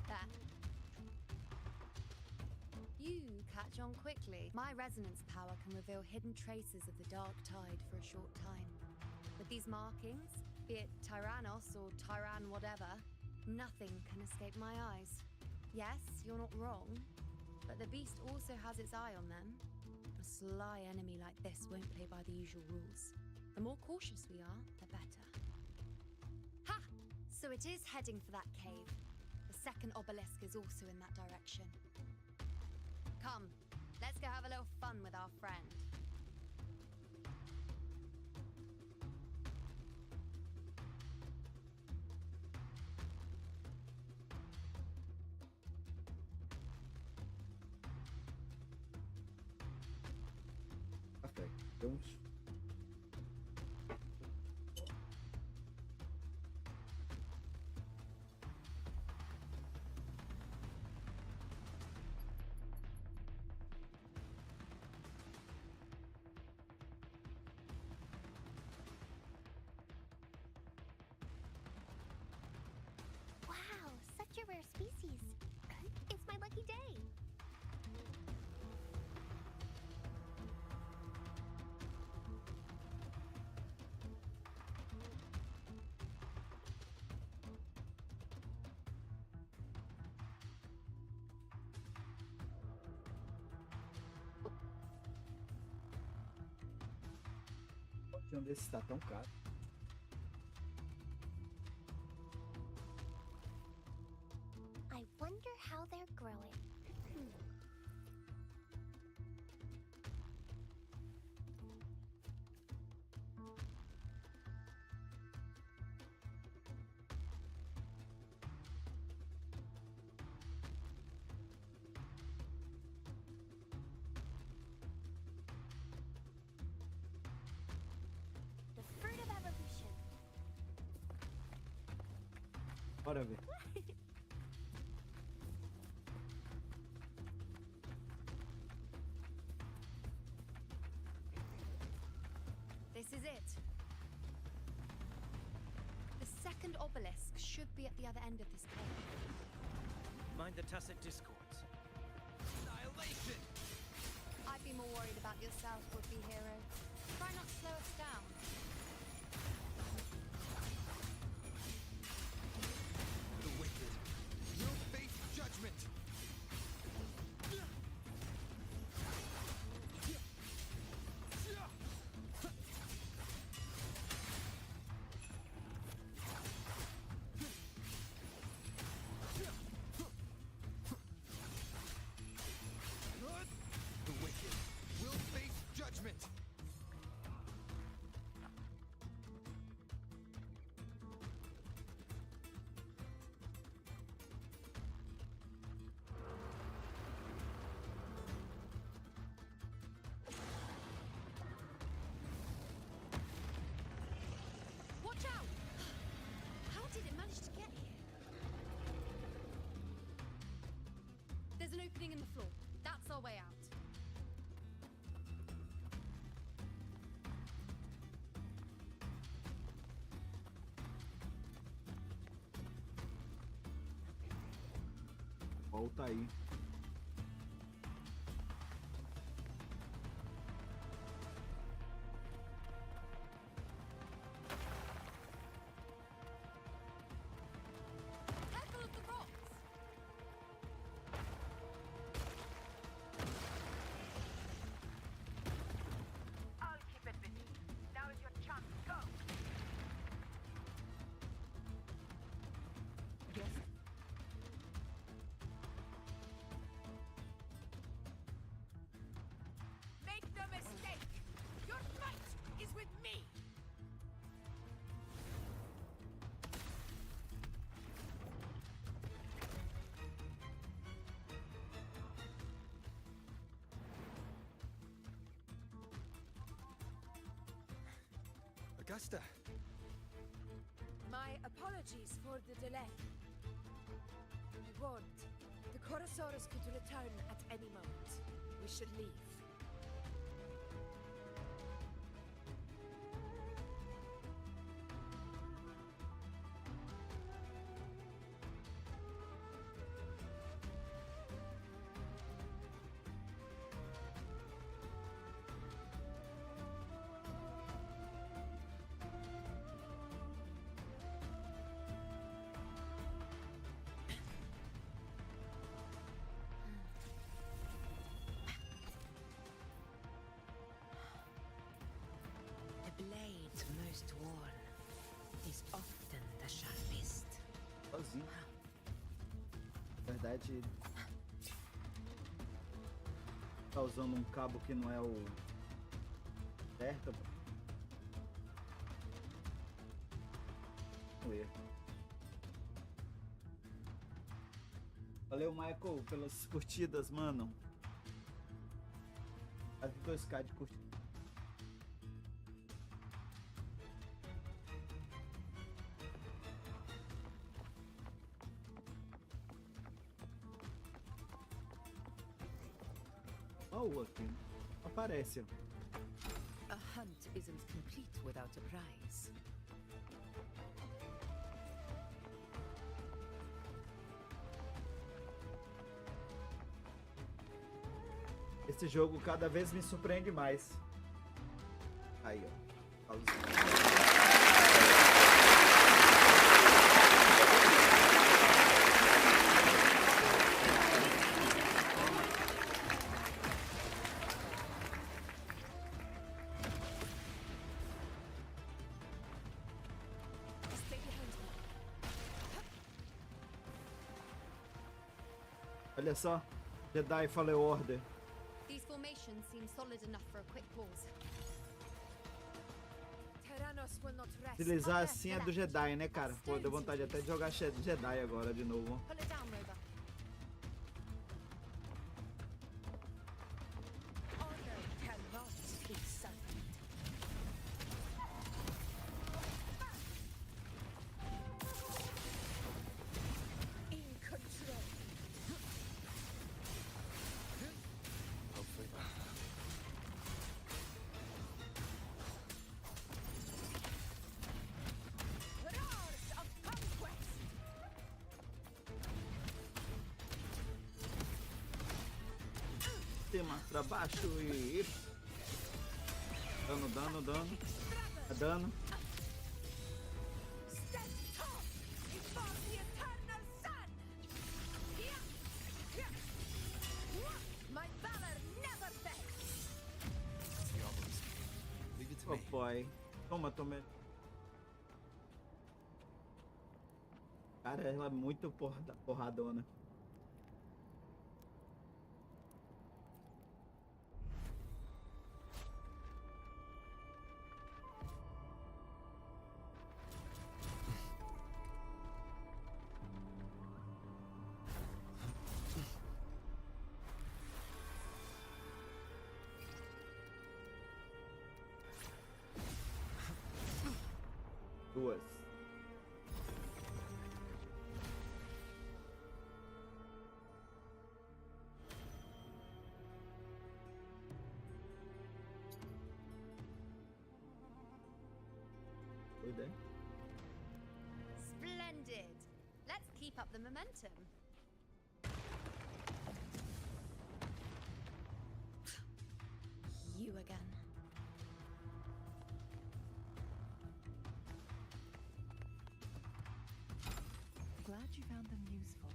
There. You catch on quickly. My resonance power can reveal hidden traces of the Dark Tide for a short time. With these markings, be it Tyrannos or Tyran whatever, nothing can escape my eyes. Yes, you're not wrong, but the beast also has its eye on them. A sly enemy like this won't play by the usual rules. The more cautious we are, the better. Ha! So it is heading for that cave. The second obelisk is also in that direction. Come, let's go have a little fun with our friend. Café. Então, Wow, such a rare species. It's my lucky day. um desses tá tão caro. I wonder how they're growing. The fruit of evolution. Bora ver. This is it. The second obelisk should be at the other end of this cave. Mind the tacit discords. Annihilation! I'd be more worried about yourself, would-be hero. Try not to slow us down. The wicked will face judgment. The wicked will face judgment. Watch out! How did it manage to get here? There's an opening in the floor. That's our way out. Volta aí. Careful of the rocks! I'll keep it busy. Now is your chance. Go! Make no mistake! Your fight is with me! Augusta, My apologies for the delay. I warned. The Chorosaurus could return at any moment. We should leave. The blade most worn is often the sharpest. Sozinho. Na verdade, Tá usando um cabo que não é o certo. Vamos ver. Valeu, Michael, pelas curtidas, mano. Quase 2K de curtida. Oh, aqui. Aparece. A hunt isn't complete without a prize. Esse jogo cada vez me surpreende mais. Aí, ó. Olha só. Jedi Fallen Order. These formations seem solid enough for a quick pause. Utilizar assim é do Jedi, né, cara? Pô, deu vontade até de jogar Jedi agora de novo. Pull it down, Rover. Honor cannot be suffered. In control. Hopefully. Roars of conquest. Cima pra baixo e. Dano. Dano. Stand tall before the eternal sun. My valor never fails. Leave it to Oh me. boy. Toma. Cara, ela é muito porradona. Duas. Cuida. Splendid. Let's keep up the momentum. You again. Glad you found them useful.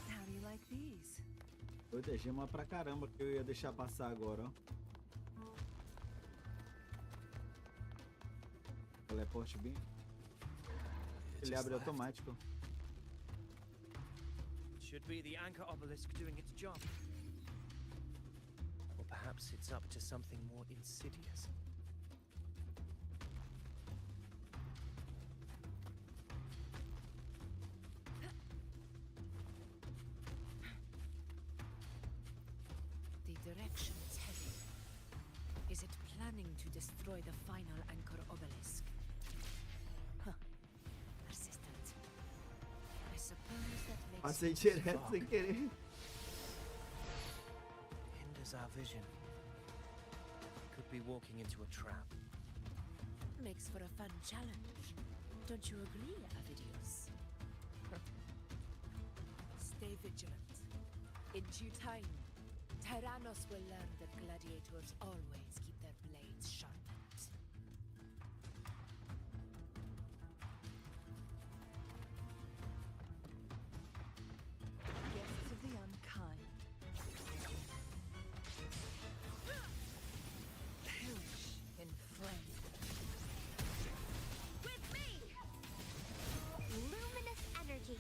How do you like these? Cuida, gema pra caramba que eu ia deixar passar agora, ó. Teleporte bem. Ele abre automático. Should be the anchor obelisk doing its job. Or perhaps it's up to something more insidious. The direction's heavy. Is it planning to destroy the final anchor obelisk? Huh. Persistent. I suppose that makes Passei sense. direto Fog sem querer. hinders our vision. Could be walking into a trap. Makes for a fun challenge. Don't you agree, Avidius? Stay vigilant. In due time, Tyrannos will learn that gladiators always keep their blades sharpened. Guests of the unkind. Perish in flame. With me! Luminous energy.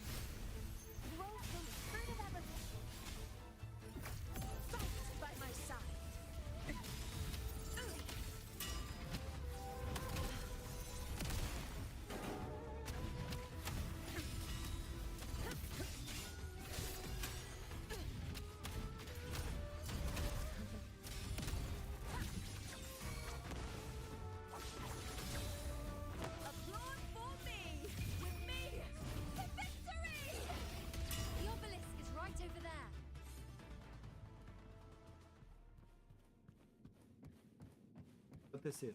acontecer.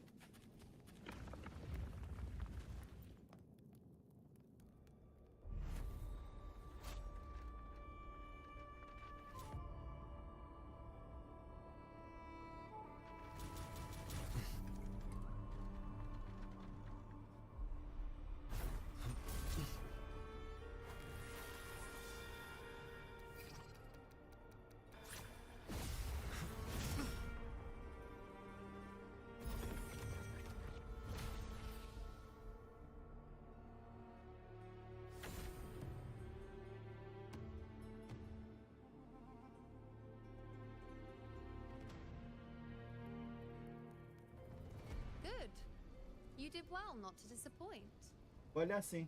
Good. You did well not to disappoint. Olha assim.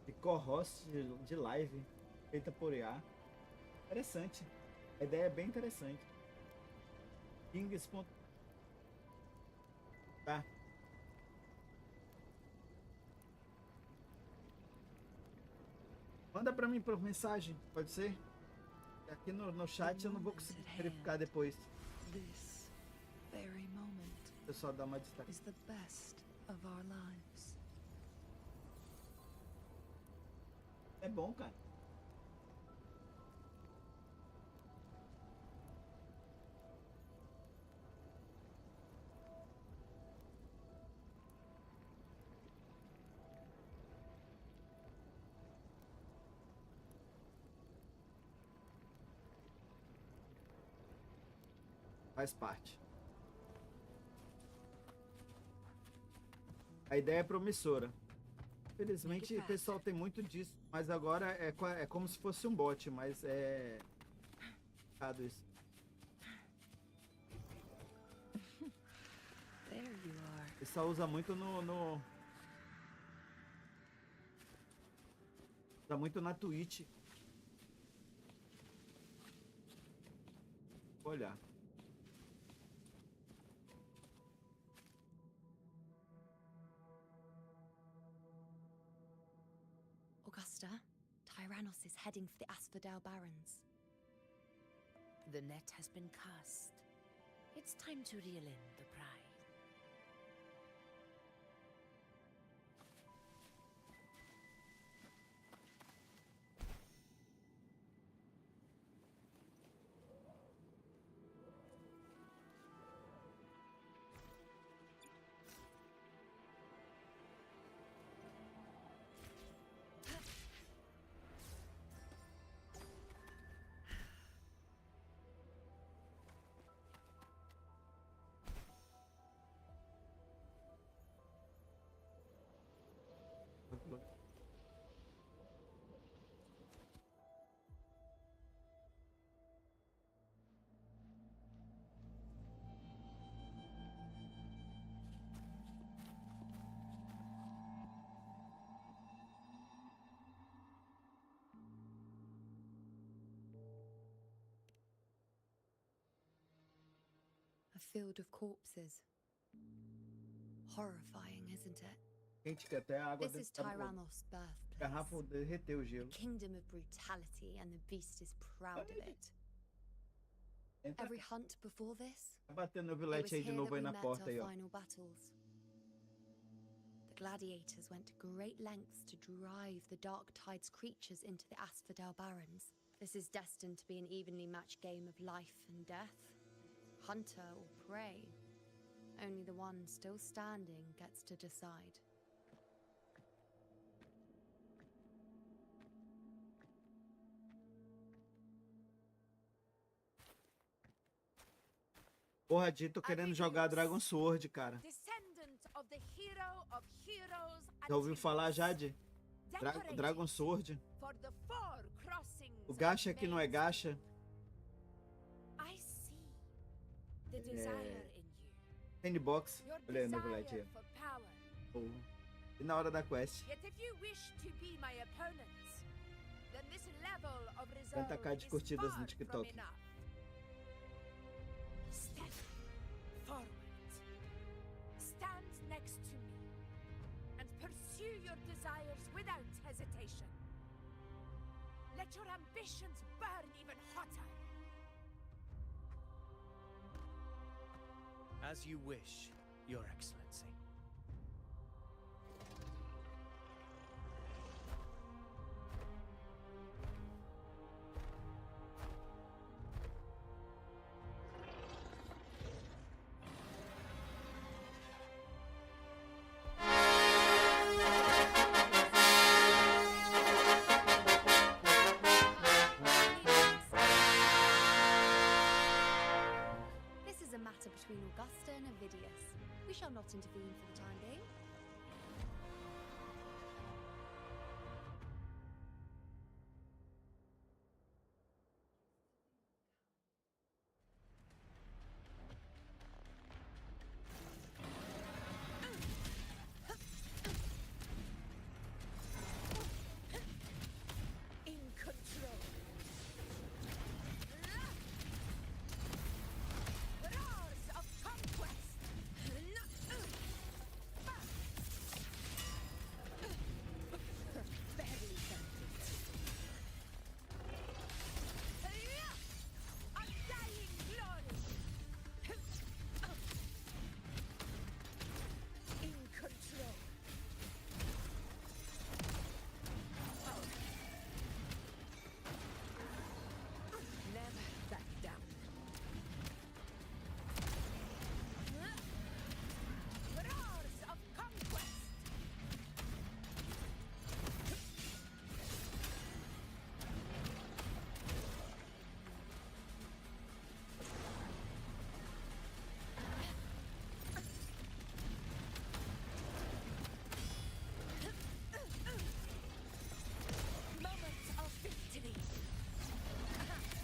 Ficou host de live feita por IA. Interessante. A ideia é bem interessante. Kings. Tá. Manda pra mim por mensagem, pode ser? Aqui no chat eu não vou conseguir verificar depois. This very moment Eu só dar uma destaque. is the best of our lives. É bom, cara. Faz parte. A ideia é promissora. Infelizmente, o pessoal tem muito disso, mas agora é como se fosse um bot, mas é complicado isso. There you are. O pessoal usa muito usa muito na Twitch. Vou olhar. Augusta, Tyrannos is heading for the Asphodel Barrens. The net has been cast. It's time to reel in the prize. A field of corpses. Horrifying, isn't it? Quente que até a água This is dentro da Tyrannos' birthplace. garrafa derreteu o A gelo. kingdom of brutality, and the beast is proud of it. Entra Every hunt before this, Tá batendo o it was vilete aí de here novo that aí we na met porta our aí, ó. final battles. The gladiators went to great lengths to drive the Dark Tide's creatures into the Asphodel Barrens. This is destined to be an evenly matched game of life and death. Hunter or prey. Only the one still standing gets to decide. Porra, Dito querendo jogar Dragon Sword, cara. Descendant of the hero of heroes, Já ouviu falar, Jade? Dragon Sword? for the four crossings O gacha of que não é gacha. I see the desire in you. Sandbox. Your Olha aí no vilete desire aí. for power. Porra. E na hora da quest. Yet if you wish to be my opponents, then this level of reserve 50k de is curtidas far no TikTok. from enough. Step forward. Stand next to me and pursue your desires without hesitation. Let your ambitions burn even hotter. As you wish, Your Excellency. This is a matter between Augusta and Avidius. We shall not intervene for the time being. In control. Roars of conquest. Barely tempted. Undying glory. In control. Never back down. Roars of conquest. Moments of victory.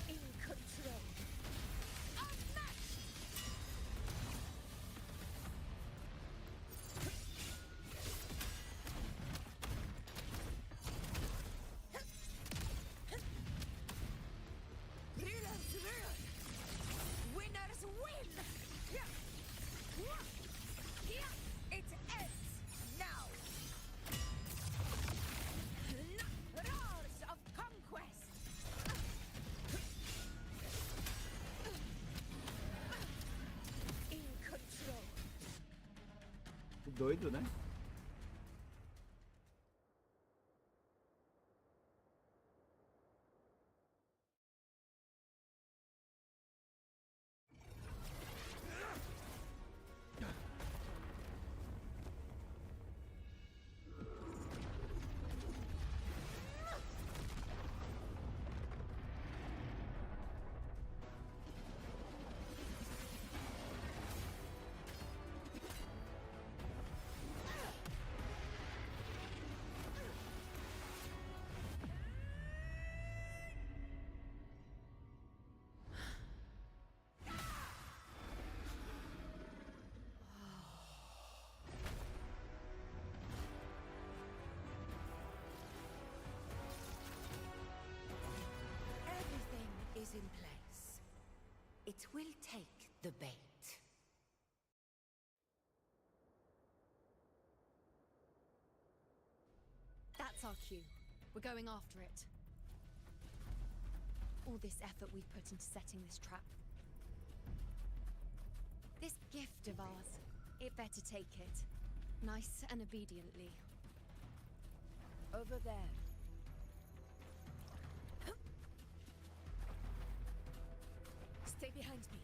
In control. Unmatched. Thrillers rule. Winners win. It ends now. Roars of conquest. In control. Que doido, né? Everything is in place. It will take the bait. That's our cue. We're going after it. All this effort we've put into setting this trap. This gift of ours, it better take it. Nice and obediently. Over there. Stay behind me.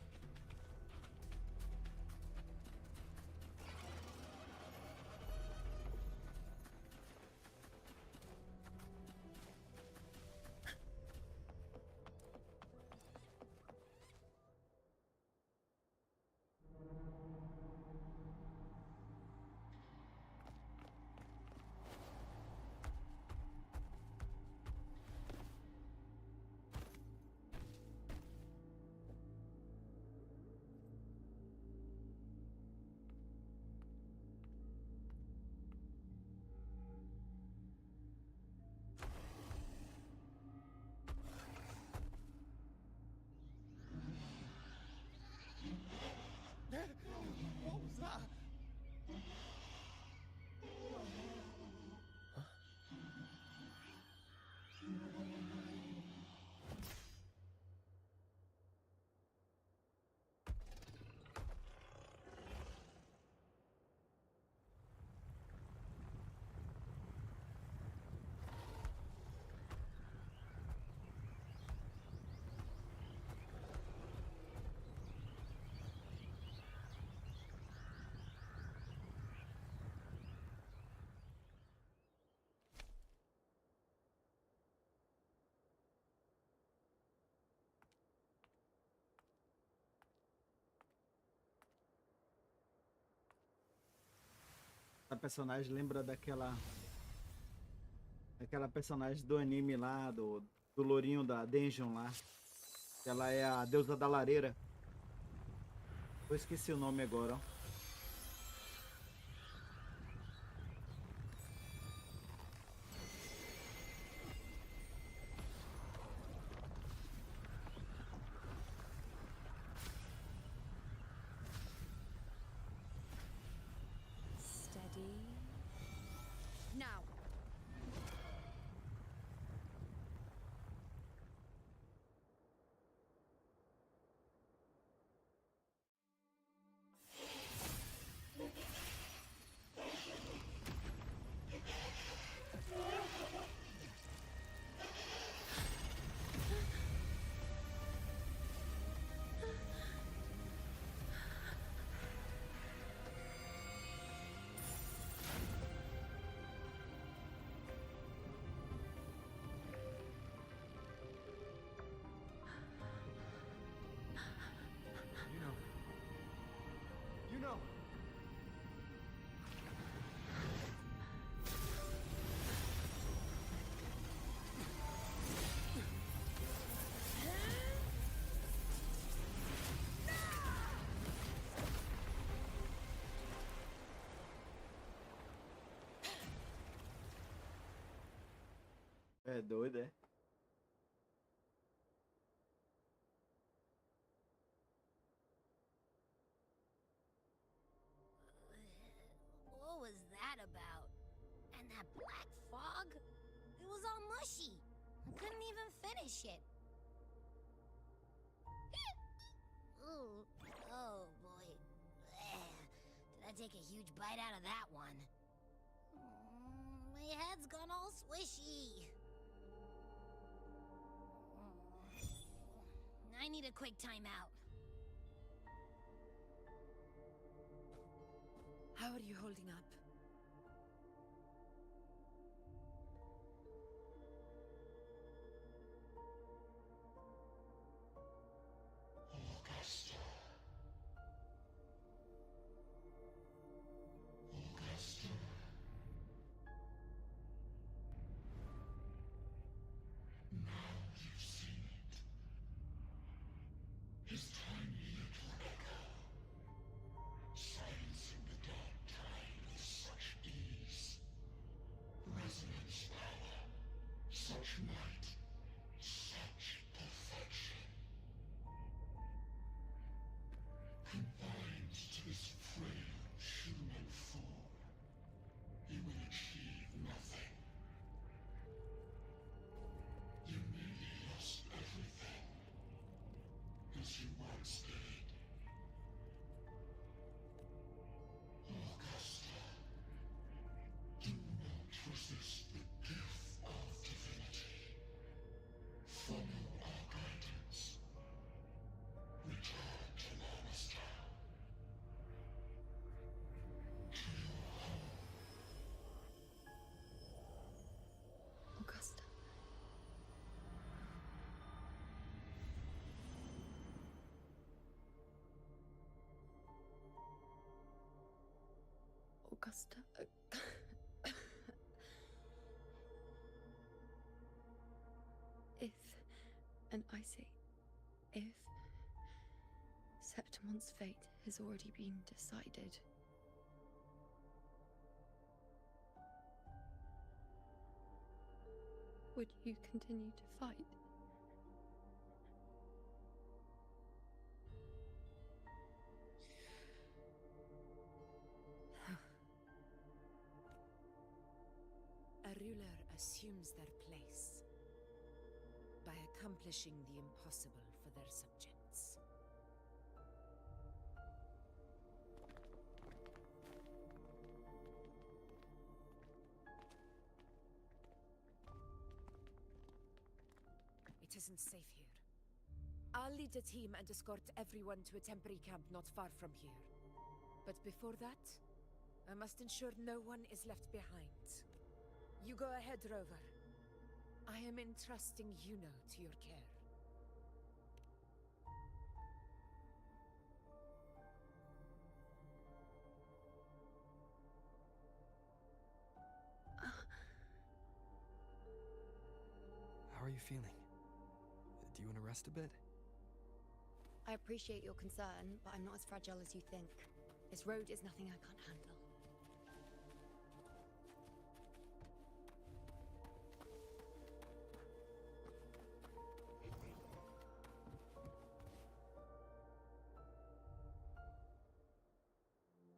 personagem lembra daquela personagem do anime lá, do lourinho da Dungeon lá. Ela é a deusa da lareira. Eu esqueci o nome agora, ó. Steady. Now. You know. É doido, é? What was that about? And that black fog? It was all mushy. I couldn't even finish it. Ooh, oh boy. Did I take a huge bite out of that one? My head's gone all swishy. I need a quick timeout. How are you holding up? Augusta. Augusta. Now you've seen it. His tiny little echo, silencing the dark tide with such ease. Resonance power, such might, such perfection. Confined to this frail human form, you will achieve nothing. You nearly lost everything, as you once did. Augusta, do not resist the gift of divinity. Follow our guidance. Return to Lannister. To your home. Augusta. Augusta. If, and I say if, Septimon's fate has already been decided, would you continue to fight? A ruler assumes their place by accomplishing the impossible for their subjects. It isn't safe here. I'll lead a team and escort everyone to a temporary camp not far from here. But before that, I must ensure no one is left behind. You go ahead, Rover. I am entrusting Yuno to your care. are you feeling? Do you want to rest a bit? I appreciate your concern, but I'm not as fragile as you think. This road is nothing I can't handle.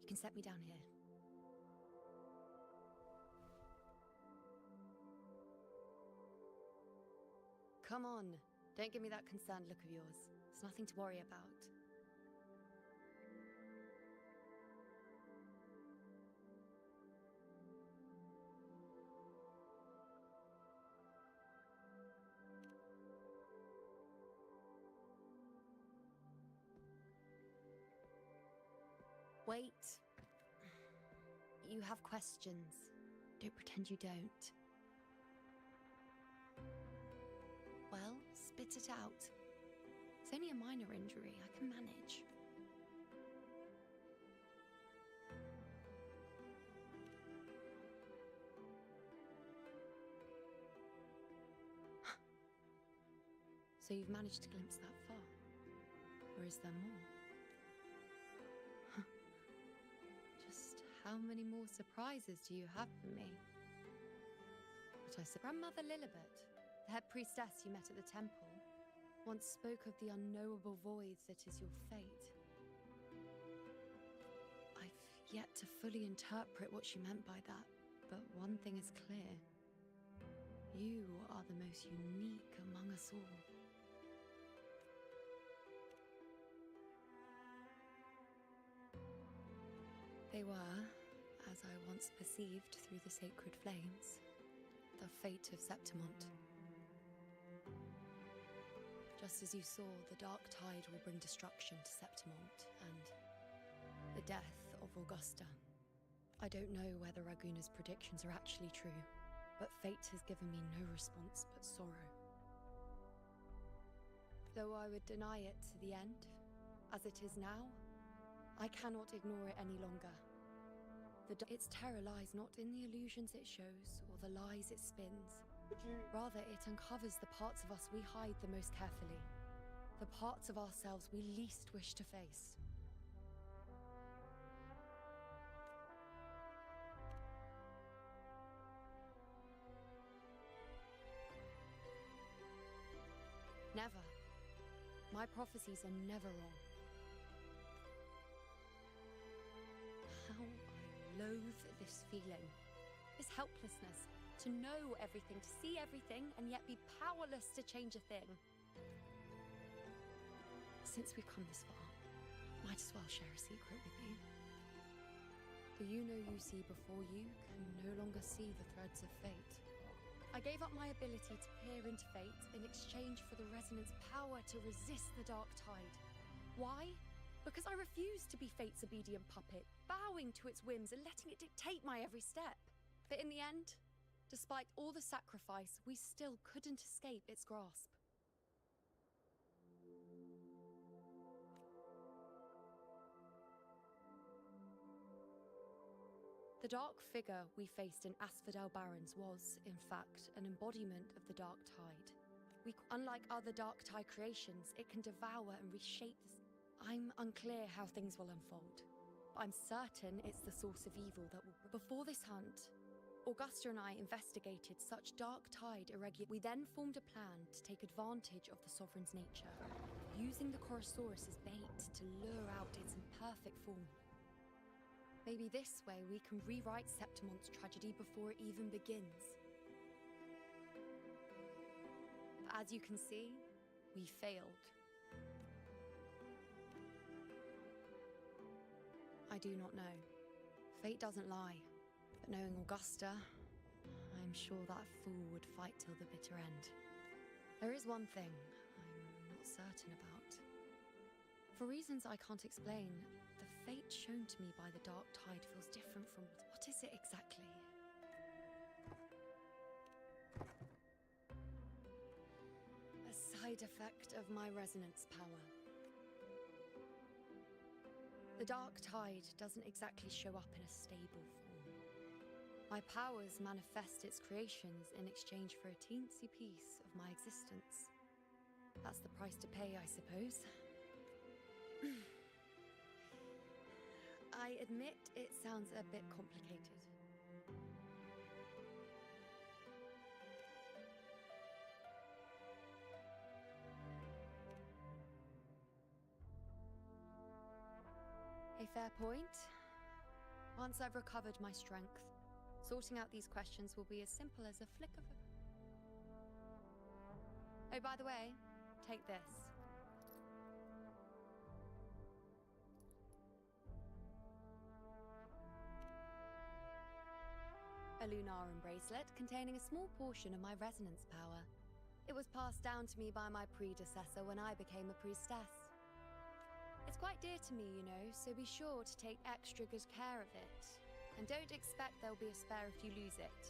You can set me down here. Come on, don't give me that concerned look of yours. It's nothing to worry about. Wait. You have questions. Don't pretend you don't. Well, spit it out. It's only a minor injury. I can manage. So you've managed to glimpse that far? Or is there more? Just how many more surprises do you have for me? But I said, Grandmother Lilibet, the head priestess you met at the temple, once spoke of the unknowable void that is your fate. I've yet to fully interpret what she meant by that, but one thing is clear. You are the most unique among us all. They were, as I once perceived through the sacred flames, the fate of Septimont. Just as you saw, the dark tide will bring destruction to Septimont, and the death of Augusta. I don't know whether Raguna's predictions are actually true, but fate has given me no response but sorrow. Though I would deny it to the end, as it is now, I cannot ignore it any longer. Its terror lies not in the illusions it shows or the lies it spins. Rather, it uncovers the parts of us we hide the most carefully. The parts of ourselves we least wish to face. Never. My prophecies are never wrong. How I loathe this feeling. This helplessness. To know everything, to see everything, and yet be powerless to change a thing. Since we've come this far, might as well share a secret with you. The you see before you can no longer see the threads of fate. I gave up my ability to peer into fate in exchange for the resonance power to resist the dark tide. Why? Because I refused to be fate's obedient puppet, bowing to its whims and letting it dictate my every step. But in the end, despite all the sacrifice, we still couldn't escape its grasp. The dark figure we faced in Asphodel Barrens was, in fact, an embodiment of the dark tide. Unlike other dark tide creations, it can devour and reshape this. I'm unclear how things will unfold, but I'm certain it's the source of evil that will... Before this hunt, Augusta and I investigated such dark tide irregularity. We then formed a plan to take advantage of the Sovereign's nature, using the Chorosaurus as bait to lure out its imperfect form. Maybe this way we can rewrite Septimont's tragedy before it even begins. But as you can see, we failed. I do not know. Fate doesn't lie. But knowing Augusta, I'm sure that fool would fight till the bitter end. There is one thing I'm not certain about. For reasons I can't explain, the fate shown to me by the dark tide feels different from... What is it exactly? A side effect of my resonance power. The dark tide doesn't exactly show up in a stable form. My powers manifest its creations in exchange for a teensy piece of my existence. That's the price to pay, I suppose. I admit it sounds a bit complicated. A fair point. Once I've recovered my strength, sorting out these questions will be as simple as a flick of a... Oh, by the way, take this. A Lunarum bracelet containing a small portion of my resonance power. It was passed down to me by my predecessor when I became a priestess. It's quite dear to me, you know, so be sure to take extra good care of it. And don't expect there'll be a spare if you lose it.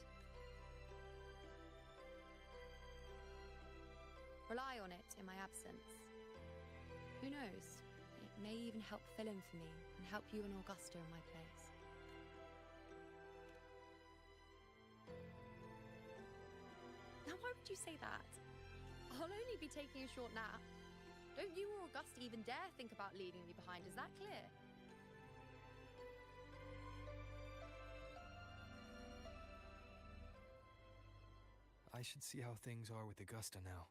Rely on it in my absence. Who knows? It may even help fill in for me and help you and Augusta in my place. Now why would you say that? I'll only be taking a short nap. Don't you or Augusta even dare think about leaving me behind, is that clear? I should see how things are with Augusta now.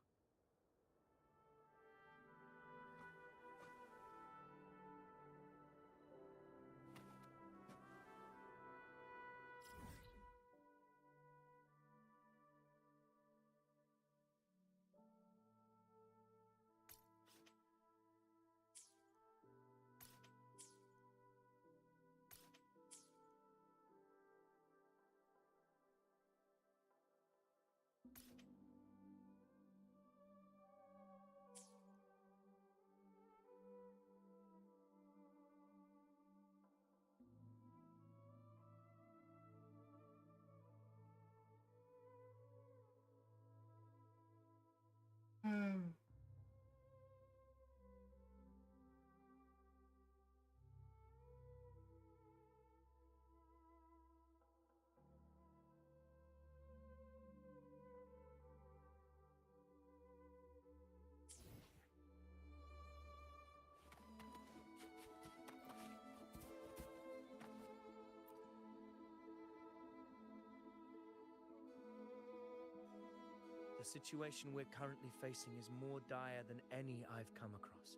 The situation we're currently facing is more dire than any I've come across.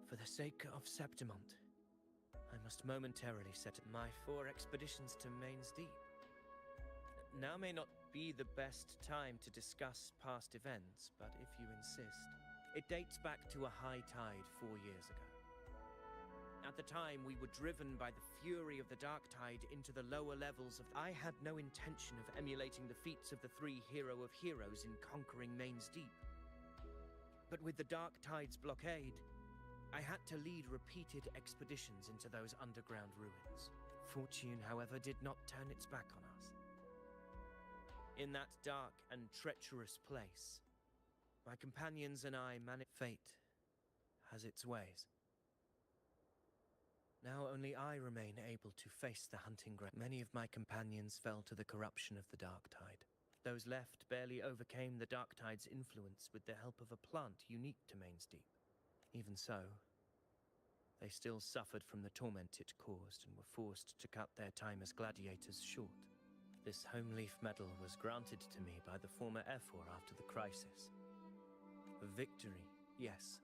For the sake of Septimont, I must momentarily set my 4 expeditions to Main's Deep. Now may not be the best time to discuss past events, but if you insist, it dates back to a high tide 4 years ago. At the time, we were driven by the fury of the Dark Tide into the lower levels of... I had no intention of emulating the feats of the 3 Hero of Heroes in conquering Main's Deep. But with the Dark Tide's blockade, I had to lead repeated expeditions into those underground ruins. Fortune, however, did not turn its back on us. In that dark and treacherous place, my companions and I managed... Fate has its ways. Now only I remain able to face the hunting ground. Many of my companions fell to the corruption of the Dark Tide. Those left barely overcame the Dark Tide's influence with the help of a plant unique to Main's Deep. Even so, they still suffered from the torment it caused and were forced to cut their time as gladiators short. This home leaf medal was granted to me by the former Ephor after the crisis. A victory, yes,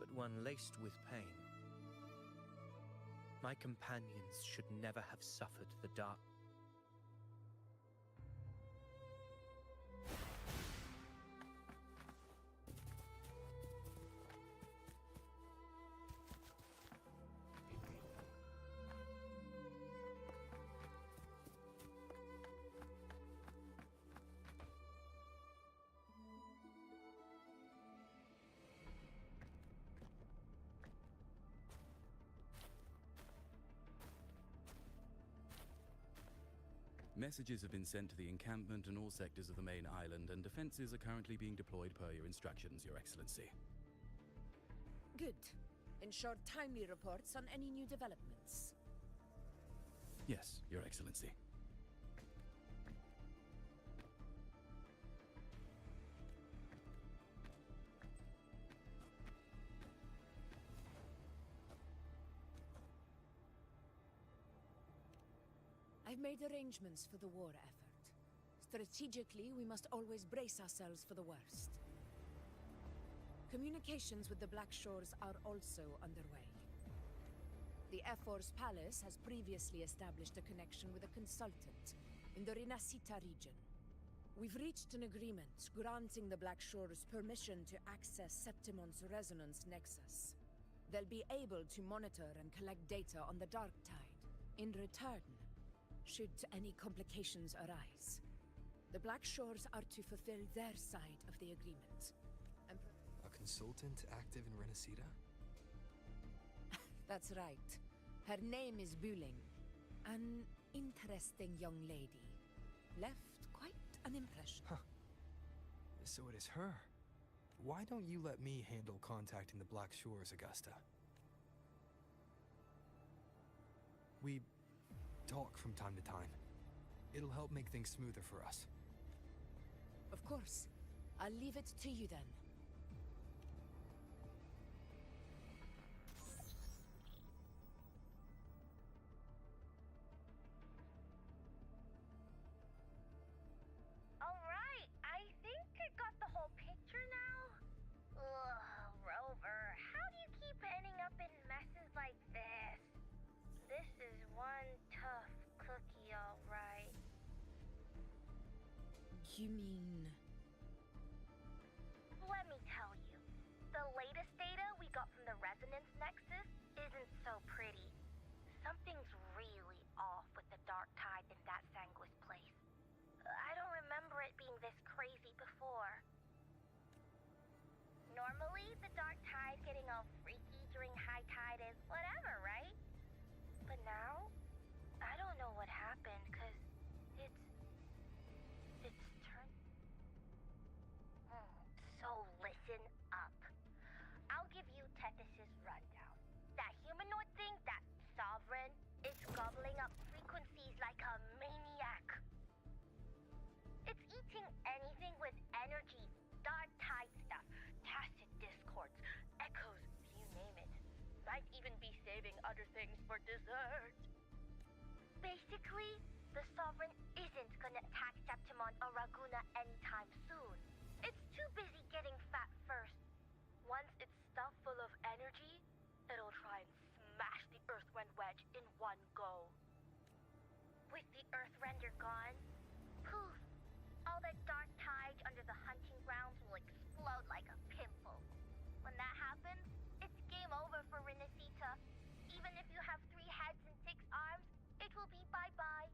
but one laced with pain. My companions should never have suffered the dark. Messages have been sent to the encampment and all sectors of the main island, and defenses are currently being deployed per your instructions, Your Excellency. Good. Ensure timely reports on any new developments. Yes, Your Excellency. I've made arrangements for the war effort. Strategically, we must always brace ourselves for the worst. Communications with the Black Shores are also underway. The Ephor's palace has previously established a connection with a consultant in the Rinacita region. We've reached an agreement granting the Black Shores permission to access Septimon's resonance nexus. They'll be able to monitor and collect data on the Dark Tide. In return, should any complications arise, the Black Shores are to fulfill their side of the agreement. A consultant active in Rinacita? That's right. Her name is Buling. An interesting young lady. Left quite an impression. Huh. So it is her. Why don't you let me handle contacting the Black Shores, Augusta? We talk from time to time. It'll help make things smoother for us. Of course. I'll leave it to you then. Alright, I think I got the whole picture now. Ugh, Rover, how do you keep ending up in messes like this? This is one tough cookie, alright. You mean... Let me tell you, the latest data we got from the resonance nexus isn't so pretty. Something's really off with the dark tide in that Sanguis place. I don't remember it being this crazy before. Normally, the dark tide getting all freaky during high tide is whatever, right? But now, I don't know what happened, cause it's turned... So listen up. I'll give you Tethys' rundown. That humanoid thing, that sovereign, is gobbling up frequencies like a maniac. It's eating anything with energy, dark tide stuff, tacit discords, echoes, you name it. Might even be saving other things for dessert. Basically, the Sovereign isn't gonna attack Septimon or Raguna anytime soon. It's too busy getting fat first. Once it's stuffed full of energy, it'll try and smash the Earthrend wedge in one go. With the Earthrender gone, poof, all that dark tide under the hunting grounds will explode like a pimple. When that happens, it's game over for Rinacita. Even if you have 3 heads and 6 arms, it will be bye-bye.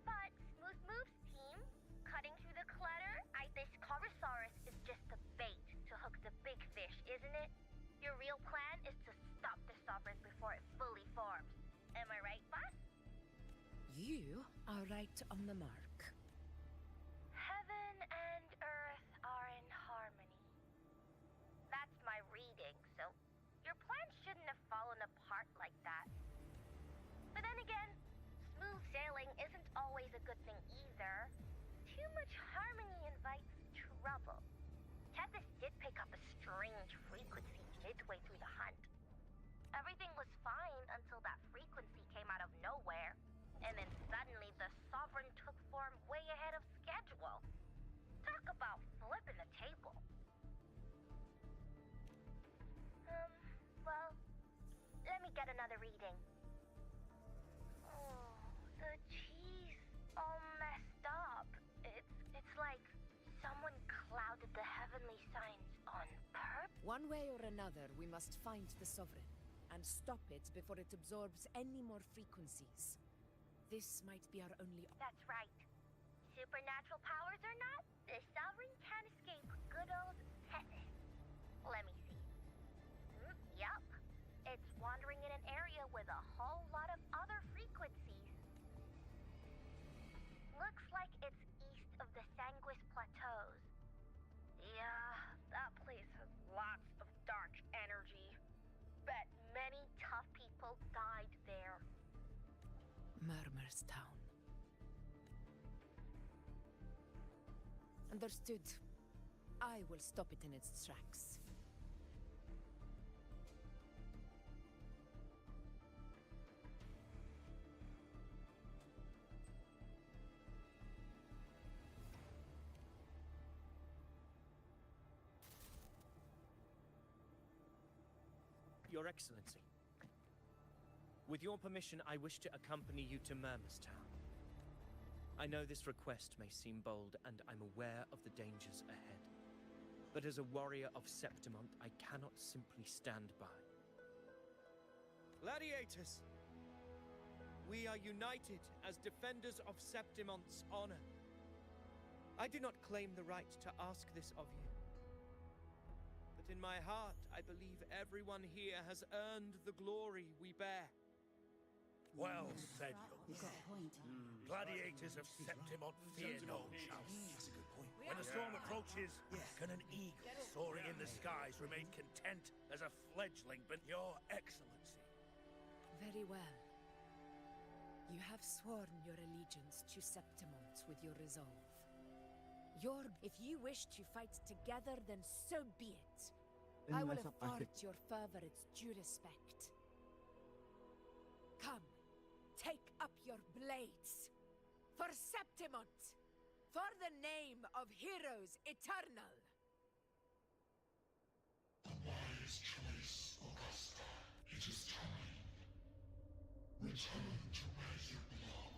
But Smooth Moves team, cutting through the clutter, this Corosaurus is just the bait to hook the big fish, isn't it? Your real plan is to stop the Sovereign before it fully forms. Am I right, boss? You are right on the mark. Heaven and Earth are in harmony. That's my reading, so your plan shouldn't have fallen apart like that. But then again, smooth sailing isn't always a good thing either. Too much harmony invites trouble. Tethys did pick up a strange frequency midway through the hunt. Everything was fine until that frequency came out of nowhere. And then suddenly the Sovereign took form way ahead of schedule. Talk about flipping the table. Well, let me get another reading. Oh, the cheese all messed up. It's like someone clouded the heavenly signs on purpose. One way or another, we must find the Sovereign and stop it before it absorbs any more frequencies. This might be our only... That's right. Supernatural powers or not, the Sovereign can't escape good old Tethys. Let me see. Yup. It's wandering in an area with a whole lot of other frequencies. Looks like it's east of the Sanguis Plateaus. Yeah, that place has lots of dark energy. Bet many tough people died there. Murmur's Town. Understood. I will stop it in its tracks. Your Excellency, with your permission, I wish to accompany you to Murmur's Town. I know this request may seem bold, and I'm aware of the dangers ahead. But as a warrior of Septimont, I cannot simply stand by. Gladiators! We are united as defenders of Septimont's honor. I do not claim the right to ask this of you. But in my heart, I believe everyone here has earned the glory we bear. Well said, young man. Gladiators of Septimont fear no chance. When a storm approaches, can an eagle soaring in the skies remain content as a fledgling? But your excellency. Very well. You have sworn your allegiance to Septimont with your resolve. If you wish to fight together, then so be it. I will afford your fervor its due respect. Come, take up your blades. For Septimont! For the name of heroes eternal! A wise choice, Augusta. It is time. Return to where you belong.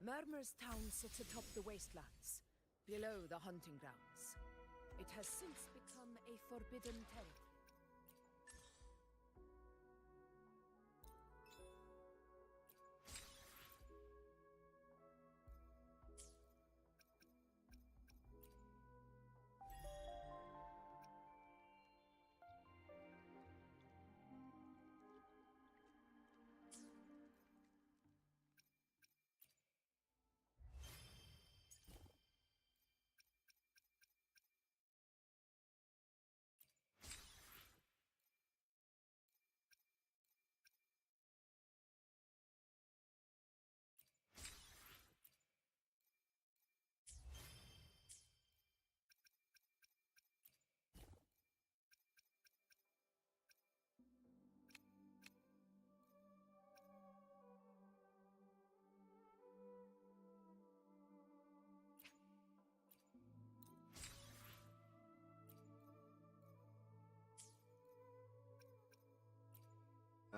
Murmur's Town sits atop the wastelands, below the hunting grounds. It has since become a forbidden territory.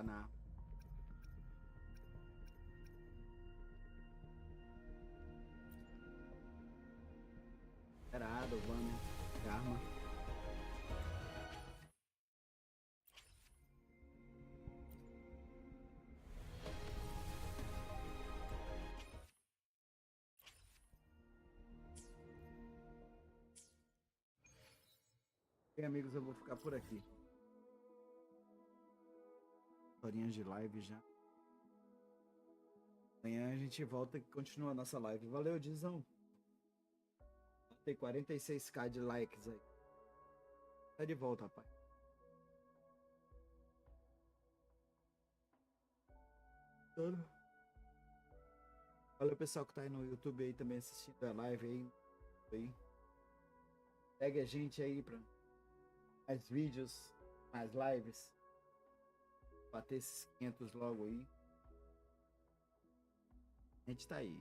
Nah. Esperado, vamos. Arma. Bem, amigos, eu vou ficar por aqui. Horinhas de live já. Amanhã a gente volta e continua a nossa live. Valeu, Dizão. Tem 46k de likes aí. Tá de volta, rapaz. Valeu, pessoal que tá aí no YouTube aí também assistindo a live aí. Segue a gente aí pra mais vídeos, mais lives. Bater esses 500 logo aí. A gente tá aí.